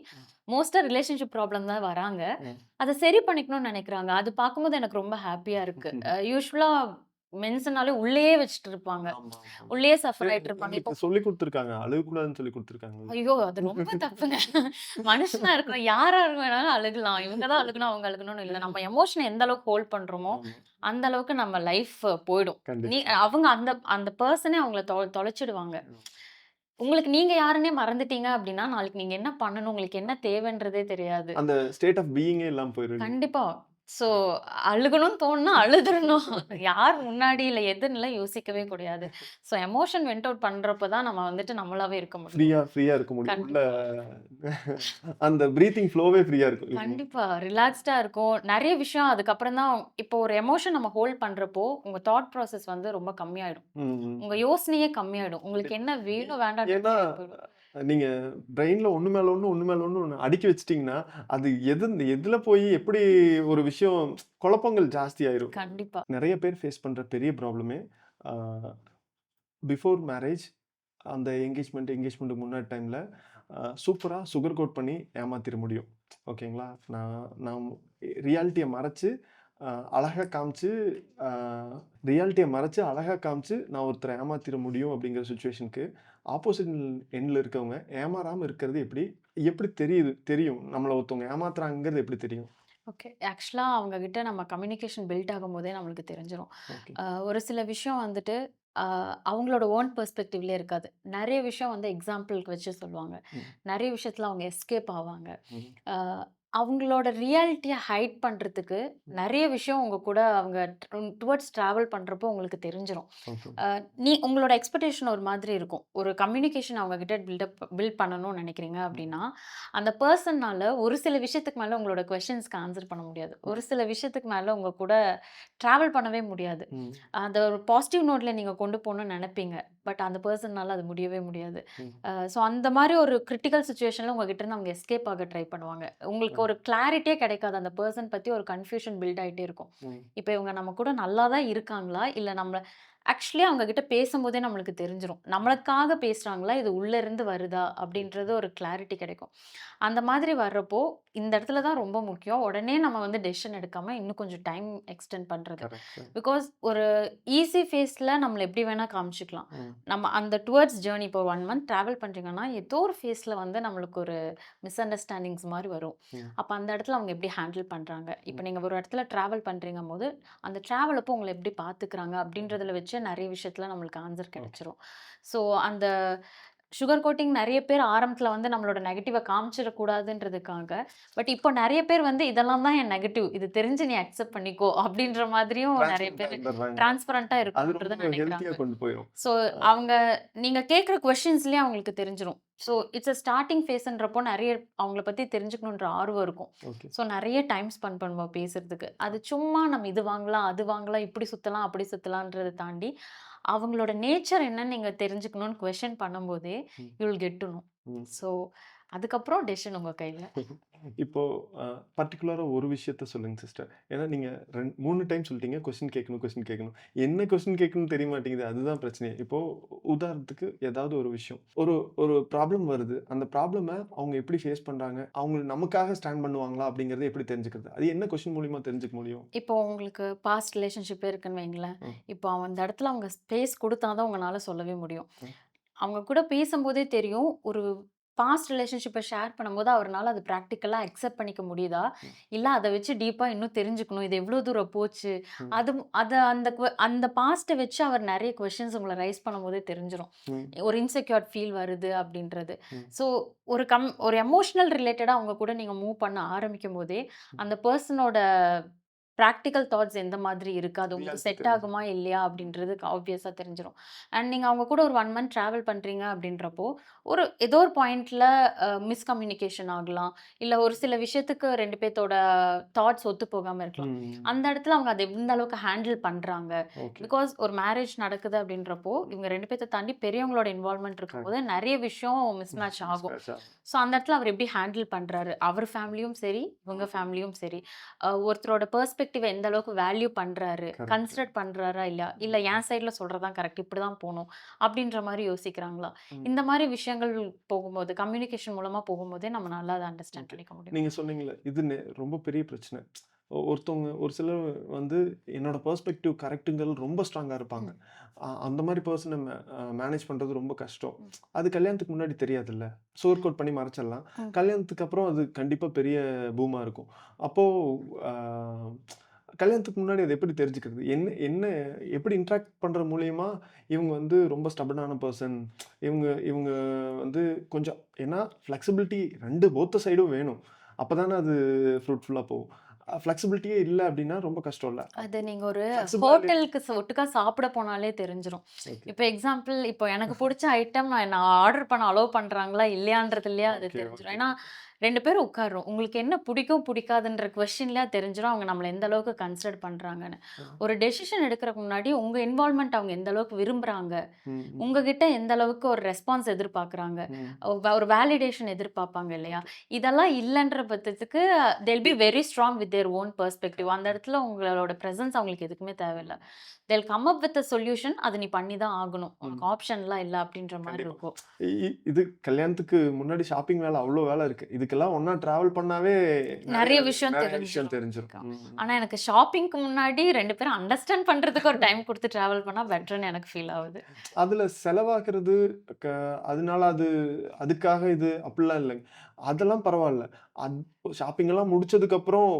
மோஸ்ட்டா ரிலேஷன்ஷிப் ப்ராப்ளம் தான் வராங்க. ம். அத சரி பண்ணிக்கணும்னு நெனைக்கிறாங்க. அது பார்க்கும்போது எனக்கு ரொம்ப ஹேப்பியா இருக்கு. யூசுவலா மென்ஸ்னாலே உள்ளேயே வச்சுட்டு இருப்பாங்க. ஆமா, ஆமா. உள்ளேயே சஃபர் ஆயிட்டு இருப்பாங்க. இப்போ எங்களுக்கு சொல்லிக் குடுத்துருக்காங்க. அழுகக்கூடாதுன்னு சொல்லிக் குடுத்துருக்காங்கல்ல. ஐயோ! அது ரொம்ப தப்புங்க. மனுஷனா இருக்கிறோம். யாரா வேணாலும் அழுகலாம். இவங்க தான் அழுகணும், அவங்க அழுகணும்னு இல்ல. நம்ம எமோஷன எந்த அளவுக்கு ஹோல்ட் பண்றோமோ, ஆமா. அந்த அளவுக்கு நம்ம லைஃப் போயிடும். கண்டிப்பா. அவங்க அந்த அந்த பெர்சனே அவங்கள தொலைச்சிடுவாங்க. உங்களுக்கு நீங்க யாருன்னே மறந்துட்டீங்க அப்டின்னா, நாளைக்கு நீங்க என்ன பண்ணணும்? உங்களுக்கு என்ன தேவைன்றதே தெரியாது. அந்த ஸ்டேட் ஆஃப் பீயிங்கே இல்லாம போயிருவீங்க. கண்டிப்பா. ஸோ அழுகணும்னு தோணுனா அழுதுறணும். யார் முன்னாடி இல்ல எதுன்னுலாம் யோசிக்கவே கூடாது. ஸோ எமோஷன் வென்ட் அவுட் பண்றப்ப தான் நம்ம வந்துட்டு நம்மளாவே இருக்க முடியும். ஃப்ரீயா இருக்க முடியும். உள்ள கண்டிப்பா. அந்த பிரீத்திங் ஃப்ளோவே ஃப்ரீயா இருக்கும் இல்லைங்களா? கண்டிப்பா. ரிலாக்ஸ்டா இருக்கும். நெறைய விஷயம் அதுக்கப்புறம் தான் இப்போ ஒரு எமோஷன் நம்ம ஹோல்ட் பண்றப்போ, உங்க தாட் ப்ராசஸ் வந்து ரொம்ப கம்மியாயிடும். ம், ம். உங்க யோசனையே கம்மியாயிடும். உங்களுக்கு என்ன ஏ வேணும் வேண்டான்றது ஏன்னா, தெரியாம போயிடும். நீங்க பிரெயின்ல ஒண்ணு மேல ஒண்ணு, ஒண்ணு மேல ஒண்ணு அடுக்கி வச்சுட்டீங்கன்னா, அது எதுல போய் எப்படி ஒரு விஷயம் குழப்பங்கள் ஜாஸ்தியாயிரும். கண்டிப்பா. நெறைய பேர் ஃபேஸ் பண்ற பெரிய ப்ராப்ளமே, ஆ பிஃபோர் மேரேஜ் அந்த என்கேஜ்மென்ட்க்கு முன்னாடி டைம்ல சூப்பரா சுகர் கோட் பண்ணி ஏமாத்திற முடியும். ஓகேங்களா? நான் நான் ரியாலிட்டிய மறைச்சு, அ அழகா காமிச்சு, அ ரியாலிட்டிய மறைச்சு அழகா காமிச்சு, நான் ஒருத்தர ஏமாத்திற முடியும் அப்படிங்கிற சிச்சுவேஷனுக்கு, ஆப்போசிட் எண்ட்ல இருக்கவங்க ஏமாறாம இருக்கிறது எப்படி? எப்படி தெரியும்? நம்மள ஒருத்தவங்க ஏமாத்துறாங்கங்கிறது எப்படி தெரியும்? ஓகே. ஆக்சுவலா அவங்க கிட்ட நம்ம கம்யூனிகேஷன் பில்ட் ஆகும்போதே நம்மளுக்கு தெரிஞ்சிரும். ஓகே. ஒரு சில விஷயம் வந்துட்டு அ அவங்களோட ஓன் பெர்ஸ்பெக்டிவ்லயே இருக்காது. நெறைய விஷயம் வந்து எக்ஸாம்பிள்க்கு வச்சு சொல்லுவாங்க. ம். நெறைய விஷயத்துல அவங்க எஸ்கேப் ஆவாங்க. ம். அ அவங்களோட ரியாலிட்டிய ஹைட் பண்றதுக்கு ம். நெறைய விஷயம் உங்க கூட அவங்க டுவர்ட்ஸ் டிராவல் பண்றப்போ உங்களுக்கு தெரிஞ்சிரும். ஓகே. அ உங்களோட எக்ஸ்பெக்டேஷன் ஒரு மாதிரி இருக்கும். ஒரு கம்யூனிகேஷன் அவங்க கிட்ட பில்ட் பண்ணணும்னு நெனைக்கிறீங்க ம். அப்டின்னா, அந்த பெர்சன்னால ஒரு சில விஷயத்துக்கு மேல உங்களோட குவெஷன்ஸ்க்கு ஆன்சர் பண்ண முடியாது. ம். ஒரு சில விஷயத்துக்கு மேல உங்க கூட டிராவல் பண்ணவே முடியாது. ம். அத ஒரு பாசிட்டிவ் நோட்ல நீங்க கொண்டு போணும்னு நெனைப்பீங்க. பட் அந்த பெர்சன்னால அது முடியவே முடியாது. ம். ஸோ அந்த மாரி ஒரு கிரிட்டிக்கல் சிச்சுவேஷன்ல உங்ககிட்ட இருந்து அவங்க எஸ்கேப் ஆக ட்ரை பண்ணுவாங்க. உங்களுக்கு ஒரு கிளாரிட்டியே கிடைக்காது. அந்த பெர்சன் பத்தி ஒரு கன்ஃப்யூஷன் பில்ட் ஆயிட்டே இருக்கும். ம். இப்ப இவங்க நம்ம கூட நல்லா தான் இருக்காங்களா? இல்ல நம்மள ஆக்சுவலி அவங்க கிட்ட பேசும்போதே நம்மளுக்கு தெரிஞ்சிரும். நம்மளுக்காக பேசுறாங்களா? இது உள்ள இருந்து வருதா? அப்படின்றது ஒரு கிளாரிட்டி கிடைக்கும். அந்த மாதிரி வர்றப்போ, இந்த இடத்துல தான் ரொம்ப முக்கியம். உடனே நம்ம வந்து டெசிஷன் எடுக்காம இன்னும் கொஞ்சம் டைம் எக்ஸ்டெண்ட் பண்றது. கரெக்ட். பிகாஸ் ஒரு ஈஸி ஃபேஸ்ல நம்மள எப்படி வேணா காமிச்சுக்கலாம். ம். நம்ம அந்த டுவர்ட்ஸ் ஜர்னி இப்போ 1 மந்த் டிராவல் பண்றீங்கன்னா, ஏதோ ஒரு ஃபேஸ்ல வந்து நம்மளுக்கு ஒரு மிஸ் அண்டர்ஸ்டாண்டிங்ஸ் மாரி வரும். ம். அப்ப அந்த இடத்துல அவங்க எப்படி ஹேண்டில் பண்றாங்க? இப்ப ம். நீங்க ஒரு இடத்துல டிராவல் பண்றீங்கம்போது, அந்த டிராவல் அப்போ உங்கள எப்படி பார்த்துக்கிறாங்க? அப்படின்றதுல வச்சு நெறைய விஷயத்துல நம்மளுக்கு ஆன்சர் ஓகே. கிடைச்சிரும். ஸோ அந்த சுகர் கோட்டிங் நெறைய பேர் ஆரம்பத்துல வந்து நம்மளோட நெகட்டிவ காமிச்சிடக் கூடாதுன்றதுக்காக, பட் இப்போ நெறைய பேர் வந்து இதெல்லாம் தான் என் நெகட்டிவ். இது தெரிஞ்சு நீ அக்செப்ட் பண்ணிக்கோ அப்படின்ற மாதிரியும் நெறைய டிரான்ஸ்பரன்ட்டா பேர் இருந்துர்றாங்க. டிரான்ஸ்பரன்ட்டா அது இருக்கணுன்றத ரொம்ப ஹெல்த்தியா நெனைக்கிறாங்க. கொண்டு போயிரும். ஸோ அ அவங்க நீங்க கேட்கிற கொஸ்டின்ஸ்லயே அவங்களுக்கு தெரிஞ்சிரும். ஸோ இட்ஸ் a ஸ்டார்ட்டிங் ஃபேஸ்ன்றப்போ நெறைய அவங்கள பத்தி தெரிஞ்சுக்கணுன்ற ஆர்வம் இருக்கும். ஓகே. ஸோ நெறைய டைம் ஸ்பெண்ட் பண்ணுவோம் பேசுறதுக்கு. அது சும்மா நம்ம இது வாங்கலாம், அது வாங்கலாம், இப்படி சுத்தலாம், அப்படி சுத்தலான்றத தாண்டி, அவங்களோட நேச்சர் என்னன்னு நீங்க தெரிஞ்சுக்கணும்னு கொஸ்டின் பண்ணும்போதே, ம். You will get to know. Hmm. So அதுக்கப்புறம் டெசிஷன் உங்க கையில. இப்போ பர்ட்டிகுலரா ஒரு விஷயத்த சொல்லுங்க சிஸ்டர். ஏன்னா நீங்க 3 டைம் சொல்லிட்டீங்க. கொஸ்டின் கேட்கணும். என்ன கொஸ்டின் கேட்கணும்னு தெரிய மாட்டேங்குது. அதுதான் பிரச்சனையே. இப்போ உதாரணத்துக்கு ஏதாவது ஒரு விஷயம். ஒரு ஒரு ப்ராப்ளம் வருது. அந்த ப்ராப்ளம அவங்க எப்படி ஃபேஸ் பண்றாங்க? அவங்க நமக்காக ஸ்டாண்ட் பண்ணுவாங்களா? அப்படிங்கிறத எப்படி தெரிஞ்சுக்கிறது? அது என்ன கொஸ்டின் மூலியமா தெரிஞ்சுக்க முடியும்? இப்போ உங்களுக்கு பாஸ்ட் ரிலேஷன்ஷிப் இருக்குன்னு வைங்களேன். ம். இப்போ அந்த இடத்துல அவங்க ஸ்பேஸ் குடுத்தா தான் உங்கனால சொல்லவே முடியும். ம். அவங்க கூட பேசும்போதே தெரியும். ஒரு பாஸ்ட் ரிலேஷன்ஷிப்ப ஷேர் பண்ணும்போது அவருனால அது பிராக்டிகலா அக்செப்ட் பண்ணிக்க முடியுதா? ம். இல்ல அத வச்சு டீப்பா இன்னும் தெரிஞ்சுக்கணும். இது எவ்ளோ தூரம் போச்சு? ம். அது அத அந்த அந்த பாஸ்ட்ட வச்சு அவர் நெறைய கொஸ்டின்ஸ் உங்கள ரைஸ் பண்ணும்போதே தெரிஞ்சிரும். ம். ஒரு இன்செக்யூர்ட் ஃபீல் வருது அப்படின்றது. ம். ஸோ ஒரு எமோஷனல் ரிலேட்டடா அவங்க கூட நீங்க மூவ் பண்ண ஆரம்பிக்கும்போதே, ம். அந்த பெர்சனோட பிராக்டிகல் தாட்ஸ் எந்த மாதிரி இருக்கு? அது உங்களுக்கு ரியாலிட்டி செட் தெரிஞ்சிரும். ஆகுமா? இல்லையா? அப்படின்றது ஆப்வியஸா தெரிஞ்சிரும். அண்ட் நீங்க அவங்க கூட ஒரு 1 மந்த் டிராவல் பண்றீங்க அப்படின்றப்போ, ஏதோ ஒரு பாயிண்ட்ல மிஸ்கம்யூனிகேஷன் ஆகலாம். இல்ல ஒரு சில விஷயத்துக்கு 2 பேத்தோட தாட்ஸ் ஒத்து போகாம இருக்கலாம். ம். அந்த இடத்துல அவங்க அத எந்த அளவுக்கு ஹேண்டில் பண்றாங்க? ஓகே. பிகாஸ் ஒரு மேரேஜ் நடக்குது அப்படின்றப்போ, இவங்க 2 பேத்த தாண்டி பெரியவங்களோட இன்வால்வ்மென்ட் இருக்கும்போது, கரெக்ட். நெறைய விஷயம் மிஸ்மேட்ச் ஆகும். மிஸ்மேட்ச் ஆகும். ஸோ அந்த இடத்துல அவர் எப்படி ஹேண்டில் பண்றாரு? அவர் ஃபேமிலியும் சரி, இவங்க ஃபேமிலியும் சரி. ஒருத்தரோட பெர்ஸ்பெக்டிவ் எந்த அளவுக்கு வேல்யூ பண்றாரு? கரெக்ட். கன்சிடர் பண்றாரா இல்லையா? இல்ல என் சைட்ல சொல்றது தான் கரெக்ட். இப்படி தான் போணும். அப்படின்ற மாரி யோசிக்கிறாங்களா? ம். இந்த மாரி விஷயங்கள் போகும்போது, கம்யூனிகேஷன் மூலமா போகும்போதே நம்ம நல்லா அத அண்டர்ஸ்டாண்ட் ஓகே. பண்ணிக்க முடியும். நீங்க சொன்னீங்கல்ல, இது ரொம்ப பெரிய பிரச்சனை. ஒருத்தவங்க ஒரு சிலர் வந்து என்னோட பெர்ஸ்பெக்டிவ் கரெக்ட்டுங்கிறது ரொம்ப ஸ்ட்ராங்கா இருப்பாங்க. ம். அந்த மாரி பெர்சன மேனேஜ் பண்றது ரொம்ப கஷ்டம். ம். அது கல்யாணத்துக்கு முன்னாடி தெரியாதுல்ல. சுகர் கோட் பண்ணி மறைச்சிடலாம். ம். கல்யாணத்துக்கு அப்புறம் அது கண்டிப்பா பெரிய பூமா இருக்கும். அப்போ அ கல்யாணத்துக்கு முன்னாடி அத எப்படி தெரிஞ்சுக்கிறது? என்ன என்ன எப்படி இன்டராக்ட் பண்றது மூலியமா இவங்க வந்து ரொம்ப ஸ்டபர்னான பெர்சன். இவங்க இவங்க வந்து கொஞ்சம் ஏன்னா ஃப்ளெக்ஸிபிலிட்டி 2 போத் சைடும் வேணும். அப்பதானே அது ஃப்ரூட்ஃபுல்லா போகும். ஃப்ளெக்ஸிபிலிட்டியே இல்ல அப்டின்னா ரொம்ப கஷ்டம்ல. அது நீங்க ஒரு ஃப்ளெக்ஸிபிளா ஹோட்டலுக்கு ஒட்டுக்கா சாப்பிட போனாலே தெரிஞ்சிரும். ஓகே. இப்ப எக்ஸாம்பிள் இப்போ எனக்கு புடிச்ச ஐட்டம் நான் ஆர்டர் பண்ண அலோவ் பண்றாங்களா? இல்லையான்றதுலயே அது ஓகே, தெரிஞ்சிரும். ஓகே. ஏன்னா 2 பேரும் உட்கார்றோம். உங்களுக்கு என்ன பிடிக்கும், பிடிக்காதுன்ற கொஸ்டின்லயே தெரிஞ்சிரும். அவங்க நம்மள எந்த அளவுக்கு கன்சிடர் பண்றாங்கன்னு. ம். ஒரு டெசிஷன் எடுக்கறதுக்கு முன்னாடி உங்க இன்வால்வ்மென்ட் அவங்க எந்த அளவுக்கு விரும்புறாங்க? ம். உங்ககிட்ட எந்த அளவுக்கு ஒரு ரெஸ்பான்ஸ் எதிர்பார்க்குறாங்க? ம். ஒரு வேலிடேஷன் எதிர்பார்ப்பாங்க இல்லையா? ஓகே. இதெல்லாம் இல்லன்ற பட்சத்துக்கு they'll be very strong with their own perspective. அந்த இடத்துல உங்களோட பிரசன்ஸ் அவங்களுக்கு எதுக்குமே தேவையில்ல. தேல் come up with a solution. அத நீ பண்ணி தான் ஆகணும். ம். உனக்கு ஆப்ஷன்லாம் இல்ல அப்படின்ற மாரி கண்டிப்பா. இருக்கும். இது கல்யாணத்துக்கு முன்னாடி ஷாப்பிங் வேல அவ்ளோ வேல இருக்கு. இது இதுக்கெல்லாம் ஒண்ணா டிராவல் பண்ணாவே நிறைய விஷயம் நிறைய விஷயம் தெரிஞ்சிரும். தெரிஞ்சிரும். ஆனா எனக்கு ஷாப்பிங்க்கு முன்னாடி 2 பேரும் அண்டர்ஸ்டாண்ட் பண்றதுக்கு ஒரு டைம் குடுத்து டிராவல் பண்ணா பெட்டர்ன்னு எனக்கு ஃபீல் ஆகுது. அதுல செலவாக்குறது க அதனால அதுக்காக இது அப்படிலாம் இல்லைங்க. அதெல்லாம் பரவால்ல. அத் ஷாப்பிங் எல்லாம் முடிச்சதுக்கு அப்புறம்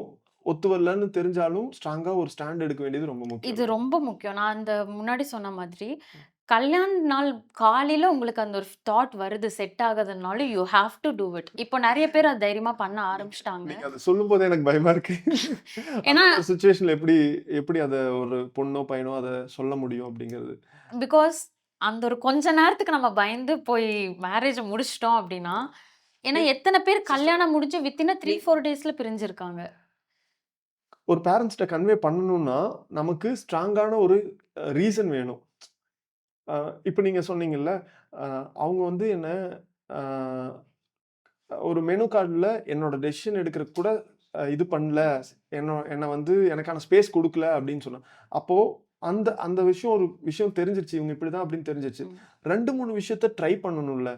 ஒத்து வரலன்னு தெரிஞ்சாலும் ஸ்ட்ராங்கா ஒரு ஸ்டாண்ட் எடுக்க வேண்டியது ரொம்ப முக்கியம் இது இல்லைங்க? ரொம்ப முக்கியம். நான் அந்த முன்னாடி சொன்ன மாதிரி, கல்யாண நாள் காலையில உங்களுக்கு அந்த ஒரு தாட் வருது செட் ஆகாதுனாலும் you have to do it. இப்போ நெறைய பேர் அத தைரியமா பண்ண ஆரம்பிச்சுட்டாங்க. நீங்க அத சொல்லும்போதே எனக்கு பயமா இருக்கு. அந்த ஏன்னா ஒரு சிச்சுவேஷன்ல எப்படி எப்படி அத ஒரு பொண்ணோ, பையனோ அத சொல்ல முடியும் அப்படிங்கிறது. பிகாஸ் அந்த ஒரு கொஞ்ச நேரத்துக்கு நம்ம பயந்து போய் மேரேஜ முடிச்சுட்டோம் அப்டின்னா, ஏன்னா நீ எத்தன பேர் சிஸ்டர் கல்யாணம் முடிஞ்சு வித்தின் அ 3, நீ 4 டேஸ்ல பிரிஞ்சிருக்காங்க. ஒரு பேரண்ட்ஸ்ட்ட கன்வே பண்ணணும்னா, நமக்கு ஸ்ட்ராங்கான ஒரு ரீசன் வேணும். அ இப்ப நீங்க சொன்னீங்கல்ல, அ அவங்க வந்து என்ன அ ஒரு மெனு கார்ட்ல என்னோட டெசிஷன் எடுக்கறதுக்கு கூட இது பண்ணல. என்ன வந்து எனக்கான ஸ்பேஸ் குடுக்கல அப்படின்னு சொன்னா. அப்போ அந்த அந்த விஷயம் ஒரு விஷயம் தெரிஞ்சிருச்சு. இவங்க இப்படிதான் அப்படின்னு தெரிஞ்சிருச்சு. ம். 2, 3 விஷயத்த ட்ரை பண்ணணும்ல.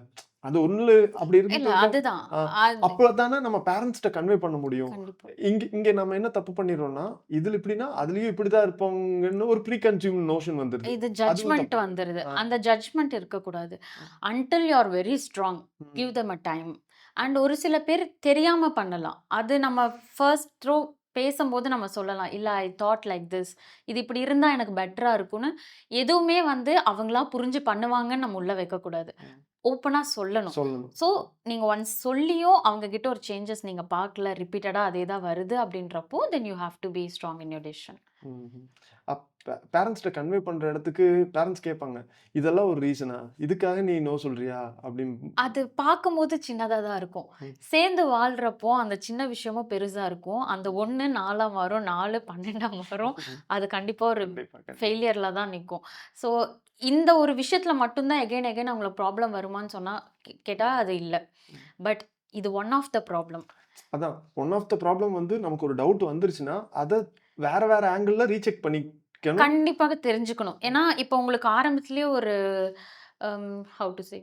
அது ஒண்ணுல அப்படி இல்ல இருந்துட்டு இருந்தா அதுதான். அ அது அப்ப தானே நம்ம பேரண்ட்ஸ்ட்ட கன்வே பண்ண முடியும். கண்டிப்பா. இங்க இங்க நம்ம என்ன தப்பு பண்ணிடுறோம்னா, இதுல இப்படின்னா, அதுலயும் இப்படிதான் இருப்பாங்கன்னு ஒரு ப்ரீ கன்சீவ்ட் நோஷன் வந்துருது. இது அதுவும் ஜட்ஜ்மென்ட் தப்பு இல்ல. வந்துருது. ஆ. அந்த ஜட்ஜ்மென்ட் இருக்கக்கூடாது. ம். Until you are very strong. Give ம். Them a time. அண்ட் ஒரு சில பேர் தெரியாம பண்ணலாம். அது நம்ம ஃபர்ஸ்ட் த்ரோ பேசம்போது நம்ம சொல்லலாம். இல்ல ஐ தாட் லைக் திஸ். இது இப்படி இருந்தா எனக்கு பெட்டரா இருக்கும்னு, எதுவுமே வந்து அவங்களா புரிஞ்சு பண்ணுவாங்கன்னு நம்ம உள்ள வைக்கக்கூடாது. ம். ஓப்பனா சொல்லணும். சொல்லணும். ஸோ, நீங்க ஒன்ஸ் சொல்லியும் அவங்க கிட்ட ஒரு சேஞ்சஸ் நீங்க பார்க்கல, ரிப்பீட்டடா அதே தான் வருது அப்படின்றப்போ, then you have to be strong in your decision. ம்ஹ்ம். பேரண்ட்ஸ்ட்ட கன்வே பண்ற இடத்துக்கு பேரண்ட்ஸ் கேட்பாங்க. இதெல்லாம் ஒரு ரீசனா? இதுக்காக நீ நோ சொல்றியா? அப்படின்னு. அது பார்க்கும்போது சின்னதா தான் இருக்கும். ம். சேர்ந்து வாழ்றப்போ, அந்த சின்ன விஷயமும் பெருசா இருக்கும். அந்த 1 4ஆ மாறும், 4 12ஆ மாறும். ம். அது கண்டிப்பா ஒரு கண்டிப்பா, கண்டிப்பா. ஃபெயிலியர்ல தான் நிக்கும். ஸோ, இந்த ஒரு விஷயத்துல மட்டும் தான் எகைன் எகைன் அவங்களுக்கு ப்ராப்ளம் வருமான்னு சொன்னா கேட்டா அது இல்ல. ம். பட் இது ஒன் ஆஃப் த ப்ராப்ளம். அதான் ஒன் ஆஃப் த ப்ராப்ளம் வந்து நமக்கு ஒரு டவுட் வந்துருச்சுன்னா, அத வேற வேற ஆங்கிள்ல ரீசெக் பண்ணிக்கணும். கண்டிப்பாக தெரிஞ்சுக்கணும். ம். ஏன்னா, இப்போ உங்களுக்கு ஆரம்பத்திலேயே ஒரு ஹவ் டு சே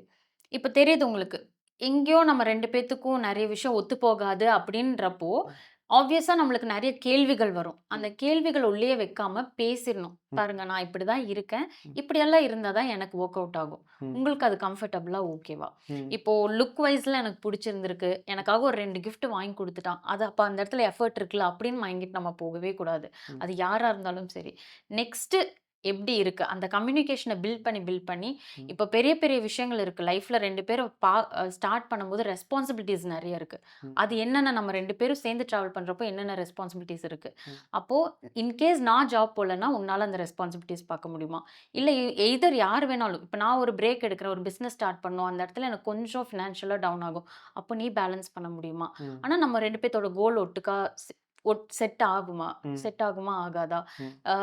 இப்ப தெரியுது உங்களுக்கு. எங்கேயோ நம்ம 2 பேத்துக்கும் நெறைய விஷயம் ஒத்துப்போகாது அப்படின்றப்போ, ம். ஆப்வியஸா நம்மளுக்கு நெறைய கேள்விகள் வரும். அந்த ம். கேள்விகள் உள்ளேயே வைக்காம பேசிறணும். ம். பாருங்க நான் இப்படிதான் இருக்கேன். ம். இப்படியெல்லாம் இருந்தா தான் எனக்கு வொர்க் அவுட் ஆகும். ம். உங்களுக்கு அது கம்ஃபர்டபுளா ஓகேவா? ம். இப்போ லுக் வைஸ்ல எனக்கு புடிச்சிருந்திருக்கு. எனக்காக ஒரு 2 கிஃப்ட் வாங்கி குடுத்துட்டான். அது அப்ப அந்த இடத்துல எஃபோர்ட் இருக்குல்ல அப்படின்னு மைண்டிட்டு நம்ம போகவே கூடாது. ம். அது யாரா இருந்தாலும் சரி. நெக்ஸ்ட்டு எப்படி இருக்கு? அந்த கம்யூனிகேஷன பில்ட் பண்ணி ம். இப்ப பெரிய பெரிய விஷயங்கள் இருக்கு. லைஃப்ல 2 பேரும் ஸ்டார்ட் பண்ணும்போது ரெஸ்பான்சிபிலிட்டீஸ் நெறைய இருக்கு. ம். அது என்னென்ன நம்ம 2 பேரும் சேர்ந்து டிராவல் பண்றப்போ என்னென்ன ரெஸ்பான்சிபிலிட்டீஸ் இருக்கு. ம். அப்போ இன்கேஸ் நான் ஜாப் போலன்னா, உன்னால அந்த ரெஸ்பான்சிபிலிட்டீஸ் பார்க்க முடியுமா? இல்ல எய்தர் யார் வேணாலும் இப்ப நான் ஒரு பிரேக் எடுக்கிறேன். ஒரு பிசினஸ் ஸ்டார்ட் பண்ணணும். அந்த இடத்துல எனக்கு கொஞ்சம் ஃபினான்ஷியலா டவுன் ஆகும். அப்போ நீ பேலன்ஸ் பண்ண முடியுமா? ம். ஆனா நம்ம 2 பேத்தோட கோல் ஒட்டுக்கா செட் ஆகுமா? ம். செட் ஆகுமா? ஆகாதா? ம். அ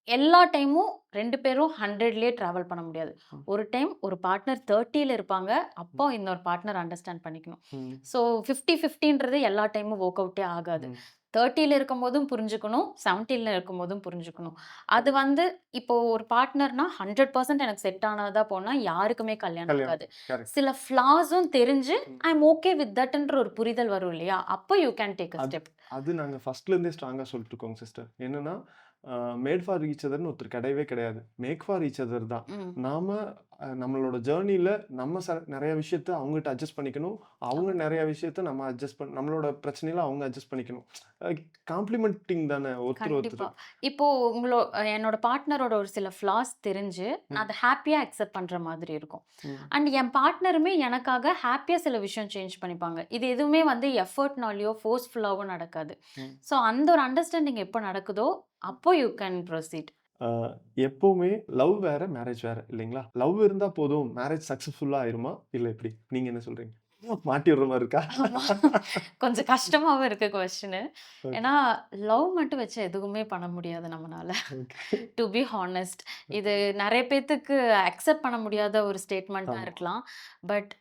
எல்லா டைமும் 2 பேரும் 100லயே டிராவல் பண்ண முடியாது. ம். ஒரு டைம் ஒரு பார்ட்னர் 30ல இருப்பாங்க. ம். அப்போ இன்னொரு பார்ட்னர் அண்டர்ஸ்டாண்ட் பண்ணிக்கணும். ம். ஸோ 50, 50ன்றது எல்லா டைமும் வொர்க் அவுட்டே ஆகாது. ம். 30ல இருக்கும்போதும் புரிஞ்சுக்கணும். 17ல இருக்கும்போதும் புரிஞ்சுக்கணும். அது வந்து இப்போ ஒரு பார்ட்னர்னா 100% எனக்கு செட் ஆனதா போனா யாருக்குமே கல்யாணம் கல்யாணம். ஆகாது. கரெக்ட். சில ஃப்ளாஸும் தெரிஞ்சு ம். ஐ அம் ஓகே வித் தட்ன்ற ஒரு புரிதல் வரும் இல்லையா? அப்போ யூ கேன் டேக் அ அது ஸ்டெப். அது நாங்க ஃபர்ஸ்ட்ல இருந்தே ஸ்ட்ராங்கா சொல்லிட்டு இருக்கோங்க சிஸ்டர். என்னன்னா, மேட் ஃபார் ஈச் அதர்ன்னு ஒருத்தர் கிடையவே கிடையாது. மேக் ஃபார் ஈச் அதர் தான். ம். நாம நம்மளோட ஜர்னில நம்ம நெறைய விஷயத்த அவங்ககிட்ட அட்ஜஸ்ட் பண்ணிக்கணும். அவங்க ஆமா. நெறைய விஷயத்த நம்ம நம்மளோட பிரச்சனையில அவங்க அட்ஜஸ்ட் பண்ணிக்கணும். அ காம்ப்ளிமென்டிங் தானே ஒருத்தர் கண்டிப்பா. ஒருத்தர். இப்போ என்னோட பார்ட்னரோட ஒரு சில ஃப்ளாஸ் தெரிஞ்சு, நான் ம். அத ஹேப்பியா அக்செப்ட் பண்ற மாதிரி இருக்கும். ம். அண்ட் என் பார்ட்னருமே எனக்காக ஹேப்பியா சில விஷயம் சேஞ்ச் பண்ணிப்பாங்க. இது எதுவுமே வந்து எஃபோர்ட்னாலயோ, ஃபோர்ஸ்ஃபுல்லாவோ நடக்காது. ம். ஸோ அந்த ஒரு அண்டர்ஸ்டாண்டிங் எப்போ நடக்குதோ, அப்போ யூ கேன் ப்ரொசீட். அ எப்பவுமே லவ் வேற, மேரேஜ் வேற இல்லைங்களா? லவ் இருந்தா போதும் மேரேஜ் சக்சஸ்ஃபுல்லா ஆயிருமா? இல்ல எப்படி? நீங்க என்ன சொல்றீங்க? மாட்டி விடுற மாரி இருக்கா? ஆமா. கொஞ்சம் கஷ்டமாவும் இருக்கு கொஸ்டினு. ஓகே. ஏன்னா, லவ் மட்டும் வச்சு எதுவுமே பண்ண முடியாது நம்மனால. ஓகே. To be honest. இது ஓகே. நெறைய பேத்துக்கு அக்செப்ட் பண்ண முடியாத ஒரு ஸ்டேட்மெண்ட்டா ஆமா. இருக்கலாம். பட்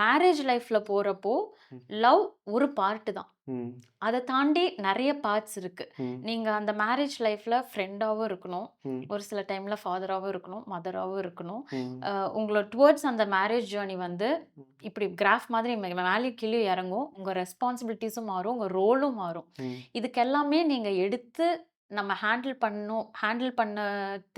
மேரேஜ் லைஃப்ல போறப்போ, ம். லவ் ஒரு பார்ட் தான். ம். அத தாண்டி நெறைய பார்ட்ஸ் இருக்கு. ம். நீங்க அந்த மேரேஜ் லைஃப்ல ஃப்ரெண்டாவும் இருக்கணும். ம். ஒரு சில டைம்ல ஃபாதராவும் இருக்கணும், மதராவும் இருக்கணும். ம். உங்கள டுவர்ட்ஸ் அந்த மேரேஜ் ஜர்னி வந்து ம். இப்படி கிராஃப் மாதிரி மேலயும் கீழயும் இறங்கும். உங்க ரெஸ்பான்சிபிலிட்டீஸும் மாறும். உங்க ரோலும் மாறும். ம். இதுக்கு எல்லாமே நீங்க எடுத்து நம்ம ஹேண்டில் பண்ண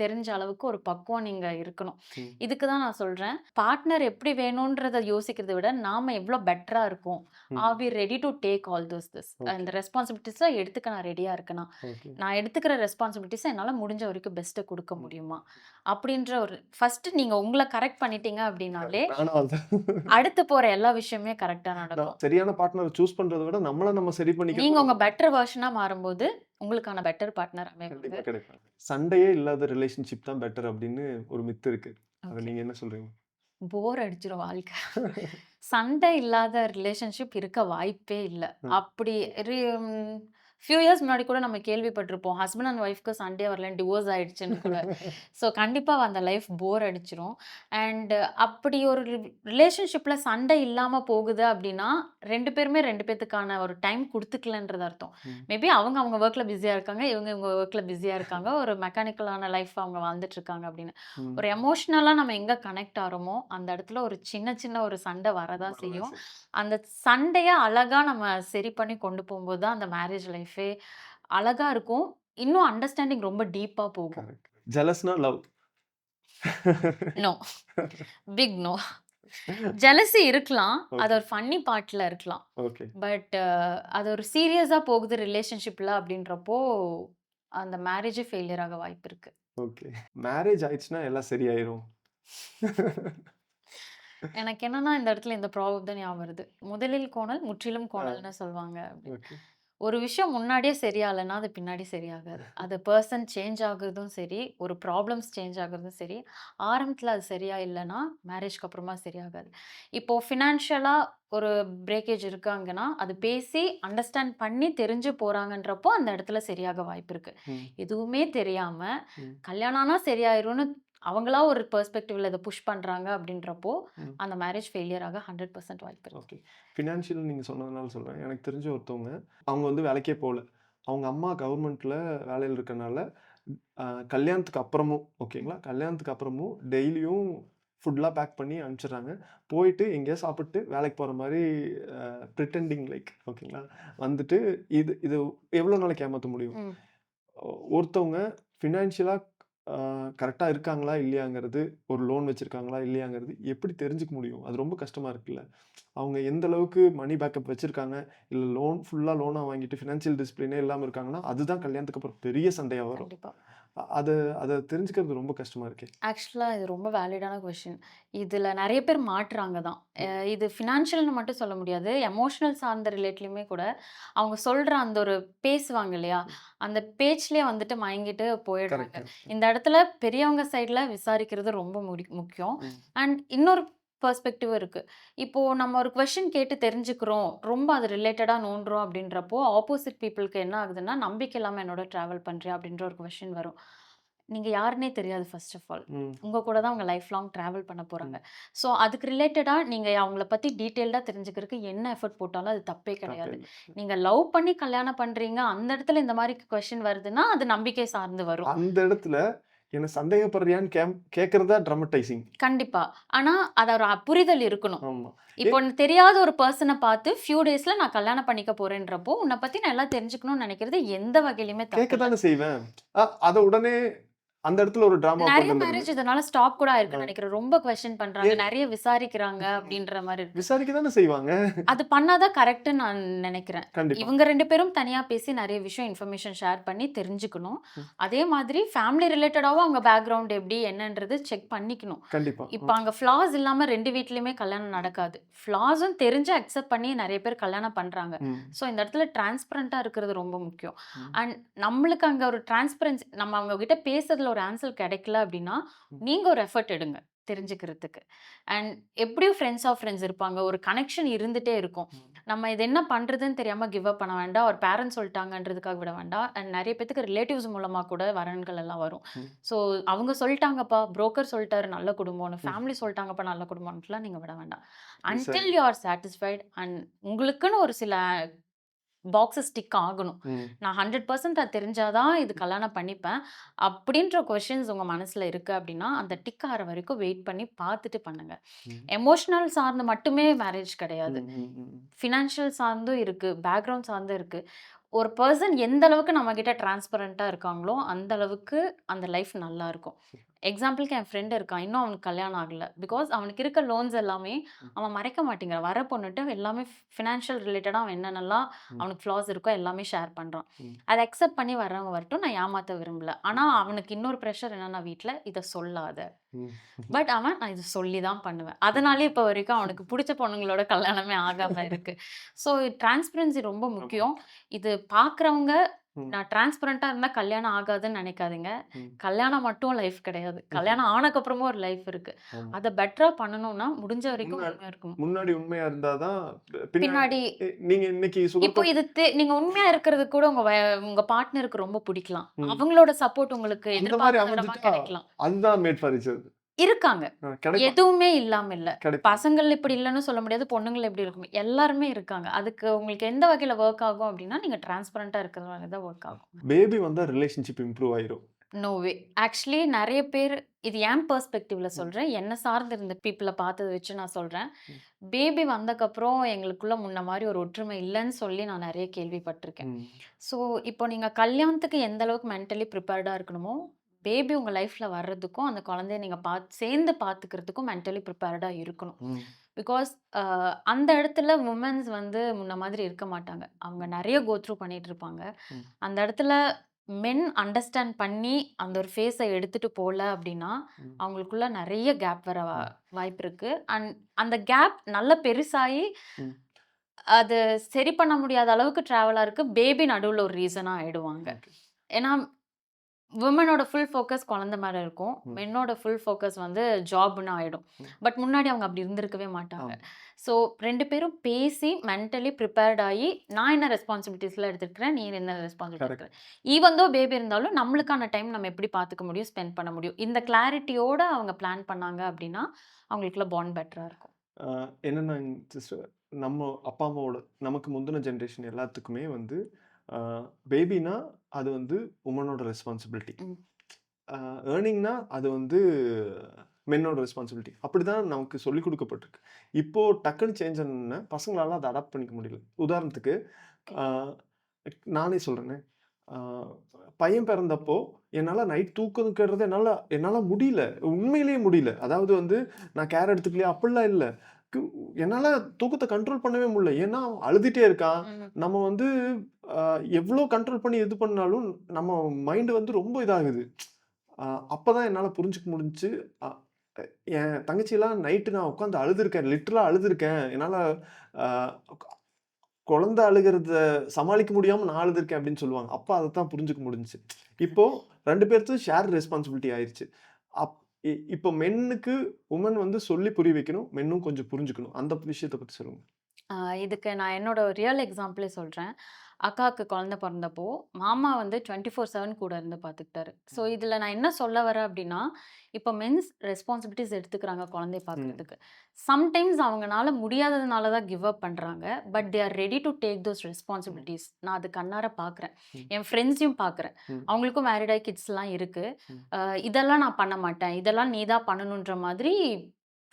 தெரிஞ்ச அளவுக்கு ஒரு பக்குவம் நீங்க இருக்கணும். ம். இதுக்கு தான் நான் சொல்றேன். பார்ட்னர் எப்படி வேணும்ன்றத யோசிக்கிறத விட, நாம எவ்ளோ பெட்டரா இருக்கோம். ம். Are we ready to take all this okay. இந்த ரெஸ்பான்சிபிலிட்டீஸ எடுத்துக்க நான் ரெடியா இருக்கேனா? ஓகே. நான் எடுத்துக்கிற ரெஸ்பான்சிபிலிட்டீஸ என்னால முடிஞ்ச வரைக்கும் பெஸ்ட்ட குடுக்க முடியுமா? அப்படின்ற ஒரு ஃபர்ஸ்ட் நீங்க உங்கள கரெக்ட் பண்ணிட்டீங்க அப்படின்னாலே, நானும் அதுதான். அடுத்து போற எல்லா விஷயமுமே கரெக்ட்டா நான் நடக்கும். சரியான பார்ட்னர சூஸ் பண்றத விட, நம்மள நம்ம சரி நீங்க பண்ணிக்கிறது உங்க பெட்டர் வெர்ஷனா மாறும்போது, உங்களுக்கான பெட்டர் பார்ட்னர் அமைவாங்க. கண்டிப்பா கிடைப்பாங்க. சண்டையே இல்லாத ரிலேஷன்ஷிப் தான் பெட்டர் அப்படின்னு ஒரு மித்து இருக்கு. அத ஓகே. நீங்க என்ன சொல்றீங்க? போர் அடிச்சிரும் வாழ்க்கை. சண்டை இல்லாத ரிலேஷன்ஷிப் இருக்க வாய்ப்பே இல்ல. ம். அப்படி ரி ம் ஃபியூ இயர்ஸ் முன்னாடி கூட நம்ம கேள்விப்பட்டிருப்போம். ஹஸ்பண்ட் அண்ட் ஒய்ஃப்க்கு சண்டையே வரலன்னு டிவோர்ஸ் ஆயிடுச்சுன்னு கூட. ஸோ கண்டிப்பா அந்த லைஃப் போர் அடிச்சிரும். அண்ட் அப்படி ஒரு ரிலேஷன்ஷிப்ல சண்டை இல்லாம போகுது அப்படின்னா, 2 பேருமே 2 பேத்துக்கான ஒரு டைம் குடுத்துக்கலன்றது அர்த்தம். ம். மேபி அவங்க அவங்க வொர்க்ல பிஸியா இருக்காங்க. இவங்க வொர்க்ல பிஸியா இருக்காங்க. ஒரு மெக்கானிக்கலான லைஃப் அவங்க வாழ்ந்துட்டு இருக்காங்க அப்படின்னு. ம். ஒரு எமோஷனலா நம்ம எங்க கனெக்ட் ஆறோமோ, அந்த இடத்துல ஒரு சின்ன ஒரு சண்டை வரதான் செய்யும். அந்த சண்டைய அழகா நம்ம சரி பண்ணி கொண்டு போம்போது தான் அந்த மேரேஜ் லைஃபே அழகா இருக்கும். இன்னும் அண்டர்ஸ்டாண்டிங் ரொம்ப டீப்பா போகும். கரெக்ட். ஜெலஸ்னா love. No. Big no. Jealousy இருக்கலாம். அது ஓகே. ஒரு ஃபன்னி பார்ட்ல இருக்கலாம். ஓகே. பட் அது ஒரு சீரியஸா போகுது ரிலேஷன்ஷிப்ல அப்படின்றப்போ, அந்த மேரேஜே ஃபெயிலியர் ஆக வாய்ப்பு இருக்கு. ஓகே. மேரேஜ் ஆயிடுச்சுன்னா எல்லாம் சரியாயிரும். எனக்கு என்னன்னா, இந்த இடத்துல இந்த ப்ராவர்ப் தான் ஞாபகம் வருது. "முதலில் கோணல், முற்றிலும் ஆ. கோணல்ன்னு" சொல்வாங்க அப்படின்னு. ஓகே. ஒரு விஷயம் முன்னாடியே சரியாகலன்னா, அது பின்னாடி சரியாகாது. அது பெர்சன் சேஞ்ச் ஆகுறதும் சரி, ஒரு ப்ராப்ளம்ஸ் சேஞ்ச் ஆகுறதும் சரி, ஆரம்பத்தில அது சரியா இல்லன்னா, மேரேஜ்க்கு அப்புறமா சரியாகாது. இப்போ ஃபினான்ஷியலா ஒரு பிரேக்கேஜ் இருக்காங்கன்னா, அது பேசி அண்டர்ஸ்டாண்ட் பண்ணி தெரிஞ்சு போறாங்கன்றப்போ, அந்த இடத்துல சரியாக வாய்ப்பு இருக்கு. ம். எதுவுமே தெரியாம, ம். கல்யாணம் ஆனா சரியாயிரும்னு அவங்களா ஒரு பெர்ஸ்பெக்டிவ்ல இத புஷ் பண்றாங்க அப்படின்றப்போ, ம். அந்த மேரேஜ் ஃபெயிலியர் ஆக 100% வாய்ப்பு இருக்கு. ஓகே. ஃபினான்ஷியல் நீங்க சொன்னதுனால சொல்றேன். எனக்கு தெரிஞ்ச ஒருத்தவங்க, அவங்க வந்து வேலைக்கே போல. அவங்க அம்மா கவர்மெண்ட்ல வேலையில இருக்கனால, அ கல்யாணத்துக்கு அப்புறமும் ஓகேங்களா? கல்யாணத்துக்கு அப்புறமும் டெய்லியும் ஃபுட்லாம் பேக் பண்ணி அனுப்பிச்சுடுறாங்க. போயிட்டு எங்கேயாவது சாப்பிட்டு வேலைக்கு போற மாரி பிரிட்டெண்டிங் லைக் ஓகேங்களா? வந்துட்டு இது இது எவ்வளோ நாளைக்கு ஏமாத்த முடியும்? ம். ஒருத்தவங்க ஃபினான்ஷியலா அ கரெக்ட்டா இருக்காங்களா? இல்லையாங்கிறது, ஒரு லோன் வச்சிருக்காங்களா? இல்லையாங்கிறது எப்படி தெரிஞ்சுக்க முடியும்? அது ரொம்ப கஷ்டமா இருக்குல்ல. அவங்க எந்த அளவுக்கு மணி பேக்கப் வச்சிருக்காங்க, இல்ல ஃபுல்லா லோனா வாங்கிட்டு ஃபினான்ஷியல் டிசிப்ளினே இல்லாம இருக்காங்கன்னா, அதுதான் கல்யாணத்துக்கு அப்புறம் பெரிய சண்டையா வரும். கண்டிப்பா. அத அத தெரிஞ்சுக்கிறது ரொம்ப கஷ்டமா இருக்கே! ஆக்சுவலா இது ரொம்ப வேலிடான கொஸ்டின். இதுல நெறைய பேர் மாட்றாங்க தான். இது ஃபினான்ஷியல்னு மட்டும் சொல்ல முடியாது. எமோஷனல் சார்ந்த ரிலேட்லயுமே கூட, அவங்க சொல்ற அந்த ஒரு பேசுவாங்க இல்லையா? ம். அந்த பேச்சிலே வந்துட்டு மயங்கிட்டு போயிடுறாங்க. Correct, correct. இந்த இடத்துல பெரியவங்க சைட்ல விசாரிக்கிறது ரொம்ப முக்கியம். ம். அண்ட் இன்னொரு பெர்ஸ்பெக்டிவ் இருக்கு. இப்போ நம்ம ஒரு கொஸ்டின் கேட்டு தெரிஞ்சுக்கிறோம். ரொம்ப அது ரிலேட்டடா நோண்டுறோம் அப்படின்றப்போ, ஆப்போசிட் பீப்பிள்க்கு என்ன ஆகுதுன்னா, நம்பிக்கை இல்லாம என்னோட டிராவல் பண்றியா? அப்படின்ற ஒரு கொஸ்டின் வரும். நீங்க யாருன்னே தெரியாது ஃபர்ஸ்ட் ஆஃப் ஆல். ம். உங்க கூட தான் அவங்க லைஃப் லாங் டிராவல் பண்ண போறாங்க. ம். ஸோ அதுக்கு ரிலேட்டடா நீங்க அவங்கள பத்தி டீட்டெயில்டா தெரிஞ்சுக்கிறதுக்கு என்ன எஃபோர்ட் போட்டாலும் அது தப்பே தப்பே கிடையாது. இல்ல. நீங்க லவ் பண்ணி கல்யாணம் பண்றீங்க, அந்த இடத்துல இந்த மாரி கொஸ்டின் வருதுன்னா, அது நம்பிக்கை சார்ந்து வரும். அந்த இடத்துல என்ன சந்தேகப்படுறியான்னு கேட்கிறது தான் ட்ராமடைசிங். கண்டிப்பா. ஆனா அத ஒரு புரிதல் இருக்கணும். ஆமா. இப்போ தெரியாத ஒரு பெர்சன பார்த்து ஃபியூ டேஸ்ல நான் கல்யாணம் பண்ணிக்க போறேன்றப்போ, உன்ன பத்தி நான் எல்லாம் தெரிஞ்சுக்கணும்னு நினைக்கிறது எந்த வகையிலயுமே கேட்க தப்பில்ல. தானே செய்வேன். அத உடனே அந்த இடத்துல ஒரு டிராமா நெறைய கொண்டு வந்துடுறது. மேரேஜ் இதனால ஸ்டாப் கூட ஆ. ஆயிருக்குன்னு நெனைக்கிறேன். ரொம்ப கொஸ்டின் பண்றாங்க. ஏன் நெறைய விசாரிக்கிறாங்க அப்படின்ற மாரி இருக்கு. விசாரிக்க தானே செய்வாங்க. அது பண்ணா தான் கரெக்ட்டுன்னு நான் நெனைக்கிறேன். கண்டிப்பா. இவங்க 2 பேரும் தனியா பேசி நெறைய விஷயம் இன்ஃபர்மேஷன் ஷேர் பண்ணி தெரிஞ்சுக்கணும். ம். அதே மாதிரி ஃபேமிலி ரிலேட்டடாவும் அவங்க பேக்கிரவுண்ட் எப்படி என்னன்றது செக் பண்ணிக்கணும். கண்டிப்பா. இப்ப அங்க ஃப்ளாஸ் இல்லாம 2 வீட்லயுமே கல்யாணம் நடக்காது. ஃப்ளாஸும் தெரிஞ்சு அக்செப்ட் பண்ணி நெறைய பேர் கல்யாணம் பண்றாங்க. ம். ஸோ இந்த இடத்துல டிரான்ஸ்பரன்ட்டா இருக்கிறது ரொம்ப முக்கியம். ம். அண்ட் நம்மளுக்கு அங்க ஒரு டிரான்ஸ்பரன்சி நம்ம அவங்க கிட்ட பேசுறதுல ஒரு ஆன்சர் கிடைக்கல அப்படின்னா, ம். நீங்க ஒரு எஃபோர்ட் எடுங்க தெரிஞ்சுக்கிறதுக்கு. அண்ட் எப்படியும் ஃப்ரெண்ட்ஸ் ஆஃப் ஃப்ரெண்ட்ஸ் இருப்பாங்க. ஒரு கனெக்ஷன் இருந்துட்டே இருக்கும். ம். நம்ம இது என்ன பண்றதுன்னு தெரியாம கிவ் அப் பண்ண வேண்டாம். ஒரு பேரண்ட்ஸ் சொல்லிட்டாங்கன்றதுக்காக விட வேண்டாம். அண்ட் நெறைய பேத்துக்கு ரிலேட்டிவ்ஸ் மூலமா கூட வரன்கள் எல்லாம் வரும். ம். ஸோ அவங்க சொல்லிட்டாங்கப்பா, புரோக்கர் சொல்லிட்டாரு நல்ல குடும்பம்னு, ம். ஃபேமிலி சொல்லிட்டாங்கப்பா நல்ல குடும்பம்ன்ட்டுலாம் நீங்க விட வேண்டாம். சரி. Until you are satisfied and உங்களுக்குன்னு ஒரு சில பாக்ஸஸ் டிக் ஆகணும். ம். நான் 100% அது தெரிஞ்சா தான் இது கல்யாணம் பண்ணிப்பேன். அப்படின்ற கொஸ்டின்ஸ் உங்க மனசுல இருக்கு அப்படின்னா, அந்த டிக் ஆற வரைக்கும் வெயிட் பண்ணி பார்த்துட்டு பண்ணுங்க. ம். எமோஷனல் சார்ந்து மட்டுமே மேரேஜ் கிடையாது. ம். ம். ம். ஃபினான்ஷியல் சார்ந்தும் இருக்கு. பேக்ரவுண்ட் சார்ந்தும் இருக்கு. ஒரு பெர்சன் எந்த அளவுக்கு நம்மகிட்ட டிரான்ஸ்பரண்டா இருக்காங்களோ, அந்த அளவுக்கு அந்த லைஃப் நல்லாருக்கும். எக்ஸாம்பிளுக்கு என் ஃப்ரெண்ட் இருக்கான். இன்னும் அவனுக்கு கல்யாணம் ஆகல. பிகாஸ் அவனுக்கு இருக்க லோன்ஸ் எல்லாமே அவன் மறைக்க மாட்டேங்கிறான். வர பொண்ணுட்ட எல்லாமே ஃபினான்ஷியல் ரிலேட்டடா அவன் என்னென்னலாம் ம். அவனுக்கு ஃப்ளாஸ் இருக்கோ எல்லாமே ஷேர் பண்றான். ம். அத அக்செப்ட் பண்ணி வர்றவங்க வரட்டும். நான் ஏமாத்த விரும்பல. ஆனா அவனுக்கு இன்னொரு பிரஷர் என்னன்னா வீட்ல, இத சொல்லாத. ம். பட் அவன் நான் இத சொல்லி தான் பண்ணுவேன். அதனாலயே இப்ப வரைக்கும் அவனுக்கு புடிச்ச பொண்ணுங்களோட கல்யாணமே ஆகாம இருக்கு. ஸோ டிரான்ஸ்பரன்சி ரொம்ப ஆமா. முக்கியம். இது பார்க்குறவங்க ம். நான் டிரான்ஸ்பரண்டா இருந்தா கல்யாணம் ஆகாதுன்னு நெனைக்காதீங்க. ம். கல்யாணம் மட்டும் லைஃப் கிடையாது. கல்யாணம் ஆனக்கப்புறமும் ஒரு லைஃப் இருக்கு. ஆமா. அத பெட்டரா பண்ணணும்னா முடிஞ்ச வரைக்கும் முன்னா உண்மையா இருக்கணும். முன்னாடி உண்மையா இருந்தா தான் பின்னாடி பின்னாடி நீங்க இன்னைக்கு இப்போ சுகர் இது நீங்க உண்மையா இருக்கிறது கூட உங்க பார்ட்னருக்கு ரொம்ப பிடிக்கலாம். ம். அவங்களோட சப்போர்ட் உங்களுக்கு அந்த மாரி எதிர்பார்க்காத விதமா அமைஞ்சுட்டா கிடைக்கலாம். அதுதான் மேட் ஃபார் ஈச் அதர். இருக்காங்க. கிடைப்பாங்க. எதுவுமே இல்லாம இல்ல. கிடைப்பாங்க. பசங்கள் இப்படி இல்லன்னு சொல்ல முடியாது. பொண்ணுங்கள் எப்படி இருக்கும். எல்லாருமே இருக்காங்க. அதுக்கு உங்களுக்கு எந்த வகையில வொர்க் ஆகும் அப்படின்னா, நீங்க டிரான்ஸ்பரண்டா இருக்கிறதுனால தான் வொர்க் ஆகும். பேபி வந்தா ரிலேஷன்ஷிப் இம்ப்ரூவ் ஆயிரும். No way. ஆக்சுவலி நெறைய பேர் இது என் பெர்ஸ்பெக்டிவ்ல ம். சொல்றேன். என்ன சார்ந்து இருந்த பீப்பிள பார்த்தத வச்சு நான் சொல்றேன். ம். பேபி வந்தக்கப்புறம் எங்களுக்குள்ள முன்ன மாரி ஒரு ஒற்றுமை இல்லன்னு சொல்லி நான் நெறைய கேள்விப்பட்டுருக்கேன். ம். ஸோ, இப்போ நீங்க கல்யாணத்துக்கு எந்த அளவுக்கு மென்டலி ப்ரிப்பேர்டா இருக்கணுமோ, பேபி உங்க லைஃப்ல வர்றதுக்கும், அந்த குழந்தைய நீங்க சேர்ந்து பார்த்துக்கிறதுக்கும் மென்டலி ப்ரிப்பேர்டா இருக்கணும். ம். பிகாஸ் அந்த இடத்துல வுமன்ஸ் வந்து முன்ன மாதிரி இருக்க மாட்டாங்க. அவங்க நெறைய கோ த்ரூ பண்ணிட்டு இருப்பாங்க. ம். அந்த இடத்துல மென் அண்டர்ஸ்டாண்ட் பண்ணி அந்த ஒரு ஃபேஸ எடுத்துட்டு போல அப்டின்னா, ம். அவங்களுக்குள்ள நெறைய கேப் வர ம். வாய்ப்பு இருக்கு. அண்ட் அந்த கேப் நல்லா பெருசாயி, ம். அது சரி பண்ண முடியாத அளவுக்கு ட்ராவலா இருக்கு. பேபி நடுவுல ஒரு ரீசனா ஆயிடுவாங்க. ஓகே. ஏன்னா, வுமனோட ஃபுல் ஃபோக்கஸ் குழந்தை மேல இருக்கும். ம். மென்னோட ஃபுல் ஃபோக்கஸ் வந்து ஜாப்ன்னு ஆயிடும். ம். பட் முன்னாடி அவங்க அப்படி இருந்திருக்கவே மாட்டாங்க. ஆமா. ஸோ 2 பேரும் பேசி மென்டலி ப்ரிப்பேர்ட் ஆயி, நான் என்ன ரெஸ்பான்சிபிலிட்டீஸ்லாம் எடுத்துக்கிறேன், நீ என்ன ரெஸ்பான்சிபிலிட்டி கரெக்ட். எடுத்துக்கிற. ஈவன் தோ பேபி இருந்தாலும் நம்மளுக்கான டைம் நம்ம எப்படி பார்த்துக்க முடியும், ஸ்பெண்ட் பண்ண முடியும். இந்த கிளாரிட்டியோட அவங்க பிளான் பண்ணாங்க அப்படின்னா, அவங்களுக்குள்ள பாண்ட் பெட்டரா இருக்கும். என்னன்னா சிஸ்டர், நம்ம அப்பா அம்மாவோட நமக்கு முந்தின ஜெனரேஷன் எல்லாத்துக்குமே வந்து பேபினா அது வந்து உமனோட ரெஸ்பான்சிபிலிட்டி. ம். ஏர்னிங்னா அது வந்து மென்னோட ரெஸ்பான்சிபிலிட்டி. அப்படிதான் நமக்கு சொல்லிக் கொடுக்கப்பட்டிருக்கு. இப்போ டக்குன்னு சேஞ்ச் ஆனோனே பசங்களால அதை அடாப்ட் பண்ணிக்க முடியல. உதாரணத்துக்கு ஓகே. ஆ, நானே சொல்றேனே, ஆ, பையன் பிறந்தப்போ என்னால நைட் தூக்கம் கெடுறது என்னால என்னால முடியல. உண்மையிலேயே முடியல. அதாவது வந்து நான் கேர் எடுத்துக்கலையா அப்படிலாம் இல்ல. கு என்னால தூக்கத்த கண்ட்ரோல் பண்ணவே முடியல. ஏன்னா அவன் அழுதுட்டே இருக்கான். ம். நம்ம வந்து அ எவ்ளோ கண்ட்ரோல் பண்ணி இது பண்ணாலும் நம்ம மைண்ட் வந்து ரொம்ப இதாகுது. அ அப்பதான் என்னால புரிஞ்சுக்க முடிஞ்சுச்சு. அ என் தங்கச்சிலாம் நைட்டு நான் உட்காந்து அழுதுருக்கேன். லிட்டரலா அழுதுருக்கேன். என்னால அ குழந்தை அழுகுறத சமாளிக்க முடியாம நான் அழுதுருக்கேன் அப்படின்னு சொல்லுவாங்க. அப்ப அதத்தான் புரிஞ்சுக்க முடிஞ்சுச்சு. இப்போ 2 பேர்த்தும் ஷேர் ரெஸ்பான்சிபிலிட்டி ஆயிருச்சு. அப் இப்போ மென்னுக்கு வுமன் வந்து சொல்லி புரிய வைக்கணும். மென்னும் கொஞ்சம் புரிஞ்சுக்கணும். அந்த விஷயத்த பத்தி சொல்லுங்க. ஆ இதுக்கு நான் என்னோட ரியல் எக்ஸாம்பிளே சொல்றேன். அக்காவுக்கு குழந்தை பொறந்தப்போ, மாமா வந்து 24/7 கூட இருந்து பார்த்துக்கிட்டாரு. ஸோ, இதில நான் என்ன சொல்ல வரேன் அப்டின்னா, இப்போ மென்ஸ் ரெஸ்பான்சிபிலிட்டீஸ் எடுத்துக்கிறாங்க குழந்தைய ம். பார்க்குறதுக்கு. சம்டைம்ஸ் அவங்கனால முடியாததுனால தான் கிவ் அப் பண்றாங்க. But they are ready to take those hmm. Responsibilities. நான் அது கண்ணார பார்க்குறேன். ம். என் ஃப்ரெண்ட்ஸையும் பார்க்குறேன். ம். அவங்களுக்கும் மேரிட் ஆயி கிட்ஸ்லாம் இருக்கு. ம். இதெல்லாம் நான் பண்ண மாட்டேன். இதெல்லாம் நீ தான் பண்ணணுன்ற மாதிரி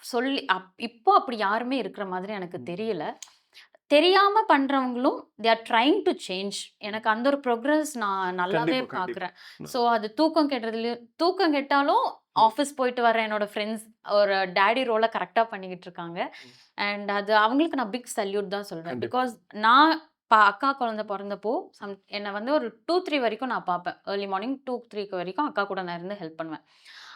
சொல்லி இப்போ அப்படி யாருமே இருக்கிற மாதிரி எனக்கு ம். தெரியல. தெரியாம பண்றவங்களும் they are trying to change. எனக்கு அந்த ஒரு ப்ரோக்ரஸ் நான் நல்லாவே கண்டிப்பா, கண்டிப்பா. பார்க்குறேன். ஸோ அது தூக்கம் கெடுறதுலயும் தூக்கம் கெட்டாலும் ம். ஆஃபீஸ் போயிட்டு வர என்னோட ஃப்ரெண்ட்ஸ் ஒரு டாடி ரோல கரெக்ட்டா பண்ணிக்கிட்டு இருக்காங்க. ம். அண்ட் அது அவங்களுக்கு நான் பிக் சல்யூட் தான் சொல்வேன். கண்டிப்பா. பிகாஸ் நான் அக்கா குழந்தை பொறந்தப்போ என்ன வந்து ஒரு 2, 3 வரைக்கும் நான் பார்ப்பேன். ஏர்லி மார்னிங் 2, 3 வரைக்கும் அக்கா கூட நான் இருந்து ஹெல்ப் பண்ணுவேன்.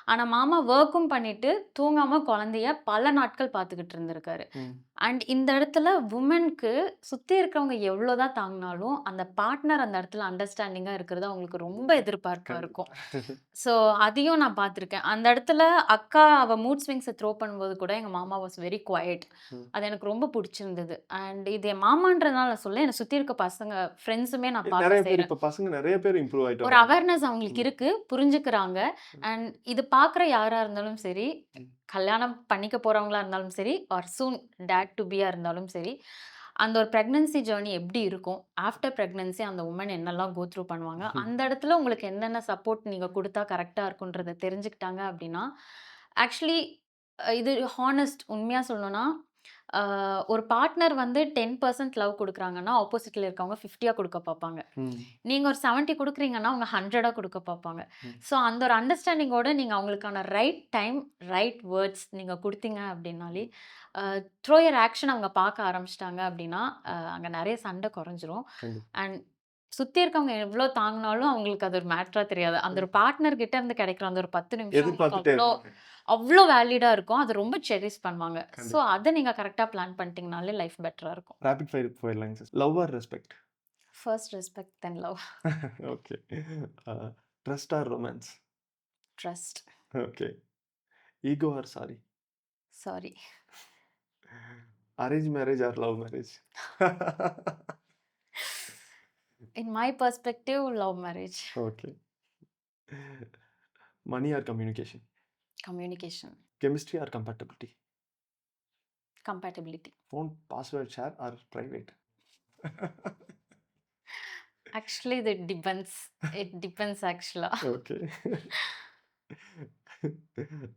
ஆனா மாமா வொர்க்கும் பண்ணிட்டு, தூங்காம குழந்தைய பல நாட்கள் பார்த்துக்கிட்டு இருந்திருக்காரு. ம். அண்ட் இந்த இடத்துல வுமன்க்கு சுத்தி இருக்கிறவங்க எவ்வளோதான் தாங்குனாலும், அந்த பார்ட்னர் அந்த இடத்துல அண்டர்ஸ்டாண்டிங்கா இருக்கிறது அவங்களுக்கு ரொம்ப எதிர்பார்ப்பா கண்டிப்பா. இருக்கும். ஸோ அதையும் நான் பார்த்துருக்கேன். அந்த இடத்துல அக்கா அவ மூட் ஸ்விங்ஸ த்ரோ பண்ணும்போது கூட எங்க மாமா வாஸ் வெரி குவயட். ம். அது எனக்கு ரொம்ப புடிச்சிருந்தது. அண்ட் இது என் மாமான்றதுனால சொல்லல, என்ன சுத்தி இருக்க பசங்க ஃப்ரெண்ட்ஸுமே நான் நெறைய பார்க்க பேர் செய்றேன். இப்ப பசங்க நெறைய பேர் இம்ப்ரூவ் ஆயிட்டு ஒரு வராங்க. அவேர்னஸ் அவங்களுக்கு ம். இருக்கு. புரிஞ்சுக்கிறாங்க. ம். அண்ட் இது பார்க்குற யாரா இருந்தாலும் சரி, ம். கல்யாணம் பண்ணிக்க போறவங்களா இருந்தாலும் சரி, ஆர் சூன் டாட் டூ பியா இருந்தாலும் சரி, அந்த ஒரு பிரெக்னன்சி ஜர்னி எப்படி இருக்கும்? ஆஃப்டர் பிரெக்னன்சி அந்த வுமன் என்னெல்லாம் கோ த்ரூ பண்ணுவாங்க? அந்த இடத்துல உங்களுக்கு என்னென்ன சப்போர்ட் நீங்க குடுத்தா கரெக்ட்டா இருக்குன்றத தெரிஞ்சுக்கிட்டாங்க அப்படின்னா, ஆக்சுவலி இது ஹானஸ்ட் உண்மையா சொல்லணும்னா, அ ஒரு பார்ட்னர் வந்து 10% லவ் குடுக்குறாங்கன்னா, ஆப்போசிட்ல இருக்கவங்க 50யா குடுக்க பாப்பாங்க. ம். நீங்க ஒரு 70 குடுக்குறீங்கன்னா, அவங்க 100ஆ குடுக்க பாப்பாங்க. ம். ஸோ அந்த ஒரு அண்டர்ஸ்டாண்டிங்கோட நீங்க அவங்களுக்கான ரைட் டைம், ரைட் வேர்ட்ஸ் நீங்க குடுத்தீங்க அப்படின்னாலே, அ த்ரூ யர் ஆக்ஷன் அவங்க பார்க்க ஆரம்பிச்சுட்டாங்க அப்படின்னா, அங்க நெறைய சண்டை குறைஞ்சிரும். கண்டிப்பா. அண்ட் சுத்தி இருக்கவங்க எவ்ளோ தாங்குனாலும் அவங்களுக்கு அது ஒரு மேட்டரா தெரியாது. அந்த ஒரு பார்ட்னர் கிட்ட இருந்து கிடைக்கிற அந்த ஒரு 10 நிமிஷம் அவங்களுக்கு எதிர்பார்த்துட்டே இருப்பாங்க. அவ்ளோ வேலிடா இருக்கும். அது ரொம்ப செரிஷ் பண்ணுவாங்க. ஸோ கண்டிப்பா. அத நீங்க கரெக்ட்டா பிளான் பண்ணிட்டீங்கனாலே லைஃப் பெட்டரா இருக்கும். ராபிட் ஃபயர் போயிடலாங்க sister. Love or respect? First respect then love. Okay. அ trust or romance? Trust. Okay. Ego or sorry? Sorry. Arrange marriage or love marriage? In my perspective love marriage. Okay. Money or communication? Communication. Chemistry or compatibility? Compatibility. Phone password share or private? Actually இது depends. It depends ஆக்சுவலா. Okay.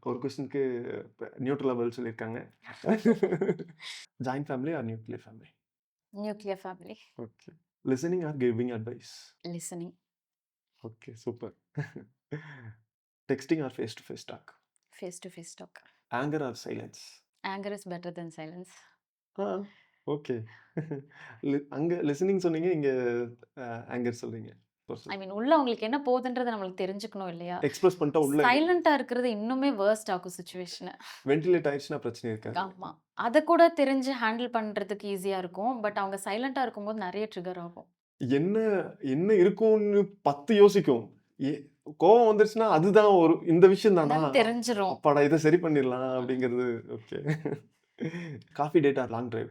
ஒரு கொஸ்டினுக்கு நியூட்ரலா பதில் சொல்லியிருக்காங்க. Joint family or nuclear family? Nuclear family. Okay. Listening or giving advice? Listening. Okay, super. Texting or face to face talk? Face to face talk. Anger or silence? Anger is better then silence. Ah, okay. அங்க listening சொன்னீங்க, இங்க anchor சொல்றீங்க. ஐ மீன் உள்ள அவங்களுக்கு என்ன போகுதுன்றத நம்மளுக்கு தெரிஞ்சுக்கணும் இல்லையா? எக்ஸ்பிரஸ் பண்ணிட்டா உள்ள சைலன்ட்டா இருக்கிறது இன்னுமே வொர்ஸ்ட் ஆக்கும் சிச்சுவேஷன. வென்டிலேட் ஆயிடுச்சுன்னா பிரச்சனை இருக்காது. ஆமா. அத கூட தெரிஞ்சு ஹேண்டில் பண்றதுக்கு ஈஸியா இருக்கும். பட் அவங்க சைலன்ட்டா இருக்கும்போது நெறைய ட்ரிகர் ஆகும். என்ன என்ன இருக்கும்னு 10 யோசிக்கும். எ கோவம் வந்துருச்சுன்னா, அதுதான் ஒரு இந்த விஷயம் தானா? என்னன்னு தெரிஞ்சிரும். அப்பாடா இத சரி பண்ணிடலாம் அப்படிங்கிறது. Okay. Coffee date or long drive?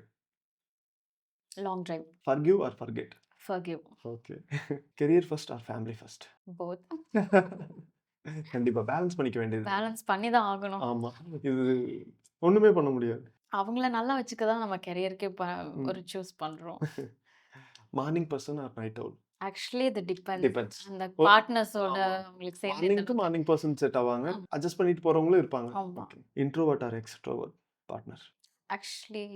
Long drive. Forgive or forget? Forgive. Okay. Career first or family first? Both. கண்டிப்பா பேலன்ஸ் பண்ணிக்க வேண்டியது. பேலன்ஸ் பண்ணி தான் ஆகணும். ஆமா. இது ஒண்ணுமே பண்ண முடியாது. அவங்கள நல்லா வச்சுக்க தான் நம்ம கரியருக்கே ம். ஒரு சூஸ் பண்றோம். Morning person or night owl? Actually இது டிபெண்ட்ஸ். டிபெண்ட்ஸ். அந்த ஓ பார்ட்னர்ஸோட ஆமா. அவங்களுக்கு சேர்ந்து மார்னிங் எந்த டு அளவுக்கு மார்னிங் பர்சன் செட் ஆவாங்க. ஆமா. அட்ஜஸ்ட் பண்ணிட்டு போறவங்களும் இருப்பாங்க. ஆமா. Okay. Introvert or extrovert partner? Actually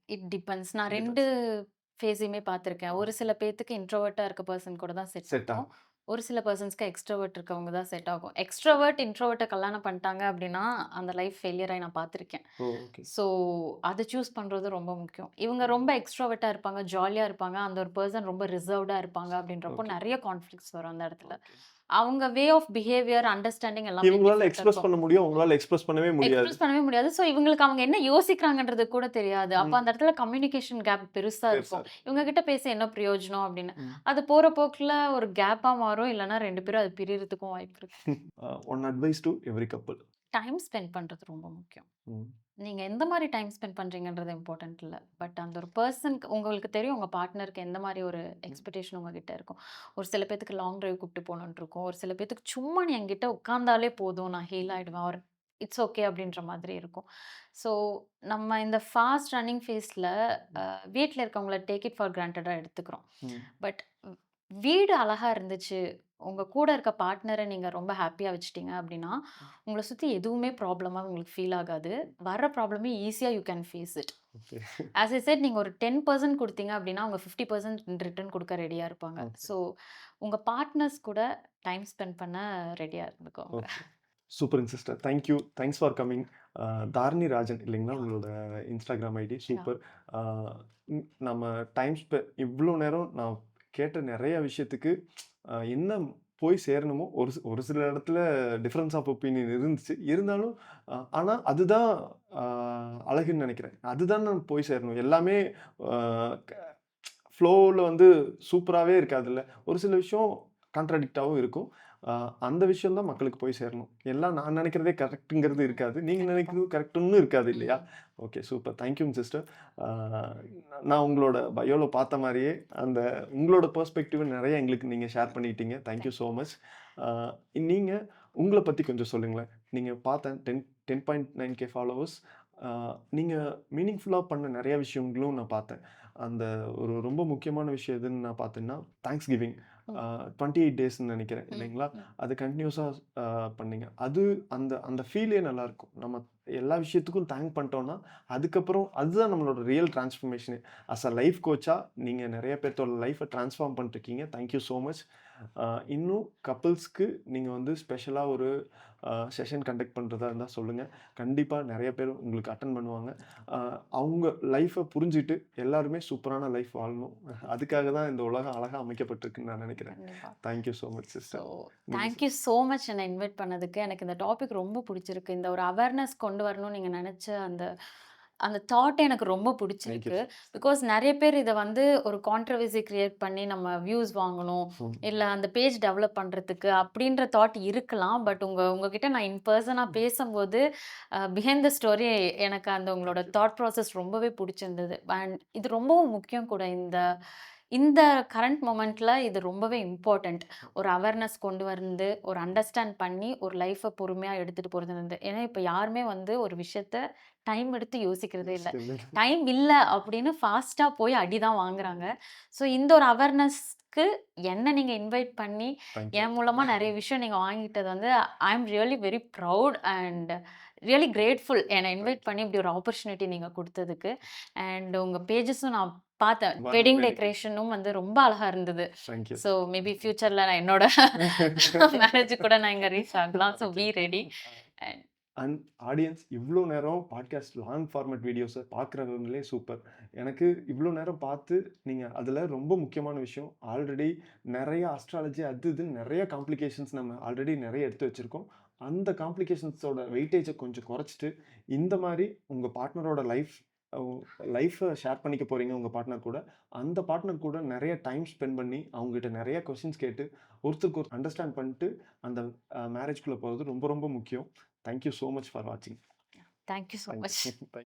it depends. நான் 2 டிபெண்ட்ஸ். ஃபேஸையுமே பார்த்துருக்கேன். ஒரு சில பேத்துக்கு இன்ட்ரோவர்ட்டா இருக்க பெர்சன் கூட தான் செட் செட் ஆகும். ஆகும். ஒரு சில பெர்சன்ஸ்க்கு எக்ஸ்ட்ரோவர்ட் இருக்கவங்க தான் செட் ஆகும். எக்ஸ்ட்ரோவர்ட் இன்ட்ரோவர்ட்ட கல்யாணம் பண்ணிட்டாங்க அப்படின்னா, அந்த லைஃப் ஃபெயிலியர் ஆயி நான் பார்த்துருக்கேன். ஓ! ஓகே. ஸோ அத சூஸ் பண்றது ரொம்ப முக்கியம். இவங்க ரொம்ப எக்ஸ்ட்ரோவர்ட்டா இருப்பாங்க, ஜாலியா இருப்பாங்க. அந்த ஒரு பெர்சன் ரொம்ப ரிசர்வ்டா இருப்பாங்க அப்படின்றப்போ ஓகே. நெறைய கான்ஃப்ளிக்ட்ஸ் வரும் அந்த இடத்துல. ஓகே. அவங்க வே ஆஃப் பிஹேவியர், அண்டர்ஸ்டாண்டிங் எல்லாமே இவங்களால டிஃபரெண்ட்டா எக்ஸ்பிரஸ் இருக்கும். பண்ண முடியும். உங்களால எக்ஸ்பிரஸ் பண்ணவே முடியாது. எக்ஸ்பிரஸ் பண்ணவே முடியாது. ஸோ இவங்களுக்கு அவங்க என்ன யோசிக்கிறாங்கன்றது கூட தெரியாது. அப்ப ம். அந்த இடத்துல கம்யூனிகேஷன் கேப் பெருசா பெருசா இருக்கும். இருக்கும். இவங்க கிட்ட பேசி என்ன பிரயோஜனம் அப்படின்னு. ம். அது போற போக்குல ஒரு கேப்பா மாறும். இல்லன்னா 2 பேரும் அது பிரியறதுக்கும் வாய்ப்பு இருக்கு. One advice to every couple. Time spend பண்றது ரொம்ப முக்கியம். ம். நீங்க எந்த மாரி டைம் ஸ்பெண்ட் பண்றீங்கன்றது இம்பார்ட்டன்ட் இல்ல. பட் அந்த ஒரு பெர்சனுக்கு உங்களுக்கு தெரியும் உங்க பார்ட்னருக்கு எந்த மாரி ஒரு எக்ஸ்பெக்டேஷன் உங்ககிட்ட இருக்கும். ஒரு சில பேத்துக்கு லாங் டிரைவ் கூப்ட்டு போணும்னு இருக்கும். ஒரு சில பேத்துக்கு சும்மா நீ என்கிட்ட உட்கார்ந்தாலே போதும் நான் ஹீல் ஆயிடுவேன். ஆர் இட்ஸ் ஓகே அப்படின்ற மாதிரி இருக்கும். ஸோ நம்ம இந்த ஃபாஸ்ட் ரன்னிங் ஃபேஸ்ல வீட்ல இருக்கவங்கள டேக் இட் ஃபார் கிராண்டடா எடுத்துக்கிறோம். ம். பட் வீடு அழகா இருந்துச்சு. உங்க கூட இருக்க பார்ட்னர நீங்க ரொம்ப ஹேப்பியா வச்சுட்டீங்க அப்படின்னா, உங்கள சுத்தி எதுவுமே ப்ராப்ளமா உங்களுக்கு ஃபீல் ஆகாது. வர்ற ப்ராப்ளமே ஈஸியா you can face it. Okay. As I said நீங்க ஒரு 10% குடுத்தீங்க அப்படின்னா, அவங்க 50% ரிட்டர்ன் குடுக்க ரெடியா இருப்பாங்க. ஓகே. ஸோ உங்க பார்ட்னர்ஸ் கூட டைம் ஸ்பெண்ட் பண்ண ரெடியா இருந்துக்கோங்க. ஓகே. சூப்பர்ங்க sister. Thank you. Thanks for coming. Dharani Rajan இல்லைங்களா? உங்களோட இன்ஸ்டாகிராம் ஐடி. சூப்பர். அ நம்ம இவ்ளோ நேரம் நான் கேட்ட நெறைய விஷயத்துக்கு என்ன போய் சேரணுமோ, ஒரு சில இடத்துல டிஃபரன்ஸ் ஆஃப் ஒப்பீனியன் இருந்துச்சு. இருந்தாலும் ஆனா அதுதான் அ அழகுன்னு நெனைக்கிறேன். அதுதான் நம்ம போய் சேரணும். எல்லாமே அ க ஃப்ளோல வந்து சூப்பராவே இருக்காதுல்ல. ஒரு சில விஷயம் கான்ட்ராடிக்ட்டாவும் இருக்கும். அ அந்த விஷயம் தான் மக்களுக்கு போய் சேரணும். எல்லாம் நான் நெனைக்கிறதே கரெக்ட்ங்கிறது இருக்காது. நீங்க கண்டிப்பா. நெனைக்கிறது கரெக்ட்டுன்னு இருக்காது இல்லையா? ம். Okay, super. தேங்க் யூங்க சிஸ்டர். அ நான் உங்களோட பயோல பார்த்த மாரியே, அந்த உங்களோட பெர்ஸ்பெக்டிவ் நெறைய எங்களுக்கு நீங்க ஷேர் பண்ணிக்கிட்டீங்க. Thank you thank so you. Much. அ நீங்க உங்கள பத்தி கொஞ்சம் சொல்லுங்களேன். நீங்க பார்த்தேன் 10.9K ஃபாலோவர்ஸ். அ நீங்க மீனிங்ஃபுல்லா பண்ண நெறைய விஷயங்களும் நான் பார்த்தேன். அந்த ஒரு ரொம்ப முக்கியமான விஷயம் எதுன்னு நான் பார்த்தேன்னா, தேங்க்ஸ் கிவிங். ம். 28 டேஸ்ன்னு நெனைக்கிறேன் ம். இல்லைங்களா? ம். அது கன்டினியூஸா பண்ணீங்க. அது அந்த அந்த ஃபீலே நல்லாயிருக்கும். நம்ம எல்லா விஷயத்துக்கும் தேங்க் பண்ணிட்டோம்னா, அதுக்கப்புறம் அதுதான் நம்மளோட ரியல் டிரான்ஸ்ஃபர்மேஷனே. அ லைஃப் கோச்சா நீங்க நெறைய பேத்தோட லைஃப்ப டிரான்ஸ்ஃபார்ம் பண்ணிட்டுருக்கீங்க. Thank you so much. இன்னும் கப்பிள்ஸ்க்கு நீங்க வந்து ஸ்பெஷலா ஒரு செஷன் கண்டக்ட் பண்றதா இருந்தா சொல்லுங்க. கண்டிப்பா நெறைய பேர் உங்களுக்கு அட்டெண்ட் பண்ணுவாங்க. அ அவங்க லைஃப்ப புரிஞ்சுட்டு எல்லாருமே சூப்பரான லைஃப் வாழணும். அதுக்காக தான் இந்த உலகம் அழகா அமைக்கப்பட்டிருக்குன்னு நான் நெனைக்கிறேன். கண்டிப்பா. Thank you so much so, sister. நீங்க தேங்க் யூ ஸோ மச் என்ன இன்வைட் பண்ணதுக்கு. எனக்கு இந்த டாபிக் ரொம்ப புடிச்சிருக்கு. இந்த ஒரு அவேர்னஸ் கொண்டு வரணும்னு நீங்க நெனச்ச அந்த அந்த தாட் எனக்கு ரொம்ப தேங்க் யூ. புடிச்சிருக்கு. பிகாஸ் நெறைய பேர் இத வந்து ஒரு கான்ட்ரோவர்சி கிரியேட் பண்ணி நம்ம வியூஸ் வாங்கணும், ம். இல்ல அந்த பேஜ் டெவலப் பண்றதுக்கு அப்படின்ற தாட் இருக்கலாம். பட் உங்ககிட்ட நான் இன் பெர்சனா பேசம்போது பிஹைண்ட் த ஸ்டோரி எனக்கு அந்த உங்களோட தேங்க் யூ. தாட் ப்ராசஸ் ரொம்பவே புடிச்சிருந்தது. அண்ட் இது ரொம்பவும் முக்கியம் கூட. இந்த இந்த கரண்ட் மொமெண்ட்ல இது ரொம்பவே இம்பார்ட்டன்ட். ஒரு அவேர்னஸ் கொண்டு வந்து, ஒரு அண்டர்ஸ்டாண்ட் பண்ணி, ஒரு லைஃப பொறுமையா எடுத்துட்டு போறது வந்து. ஏன்னா, இப்ப யாருமே வந்து ஒரு விஷயத்த டைம் எடுத்து யோசிக்கிறதே இல்ல. டைம் இல்ல அப்படின்னு ஃபாஸ்ட்டா போய் அடி தான் வாங்குறாங்க. ஸோ இந்த ஒரு அவேர்னஸ்க்கு என்ன நீங்க இன்வைட் பண்ணி, தேங்க் யூ. என் மூலமா நெறைய விஷயம் நீங்க வாங்கிட்டது வந்து I am really very proud and really grateful. என்ன இன்வைட் தேங்க் யூ. பண்ணி இப்படி ஒரு ஆப்பர்ச்சுனிட்டி நீங்க குடுத்ததுக்கு. அண்ட் உங்க பேஜஸும் நான் பார்த்தேன். வரணும் வெட்டிங் நெனைக்கிறேன். டெக்கரேஷனும் வந்து ரொம்ப அழகா இருந்தது. Thank you. ஸோ மேபி ஃபியூச்சர்ல நான் என்னோட மேரேஜுக்கு கூட நான் இங்க ரீச் ஆகலாம். So be ready. And and audience இவ்ளோ நேரம் podcast long format videos பார்க்குறவங்களே super. எனக்கு இவ்ளோ நேரம் பார்த்து நீங்க அதில ரொம்ப முக்கியமான விஷயம், ஆல்ரெடி நெறைய அஸ்ட்ராலஜி அது இதுன்னு நெறைய காம்ப்ளிகேஷன்ஸ் நம்ம ஆல்ரெடி நெறைய எடுத்து வச்சிருக்கோம். அந்த காம்ப்ளிகேஷன்ஸோட வெயிட்டேஜ கொஞ்சம் குறைச்சுட்டு, இந்த மாரி உங்க பார்ட்னரோட லைஃப்ப ஷேர் பண்ணிக்க போறீங்க உங்க பார்ட்னர் கூட. அந்த பார்ட்னர் கூட நெறைய டைம் ஸ்பெண்ட் பண்ணி, அவங்ககிட்ட நெறைய கொஸ்டின்ஸ் கேட்டு, ஒருத்தருக்கு ஒருத்தர் அண்டர்ஸ்டாண்ட் பண்ணிட்டு, அந்த மேரேஜ்குள்ள போறது ரொம்ப ரொம்ப முக்கியம். Thank you so much for watching. Thank you so Thank much. you. Thank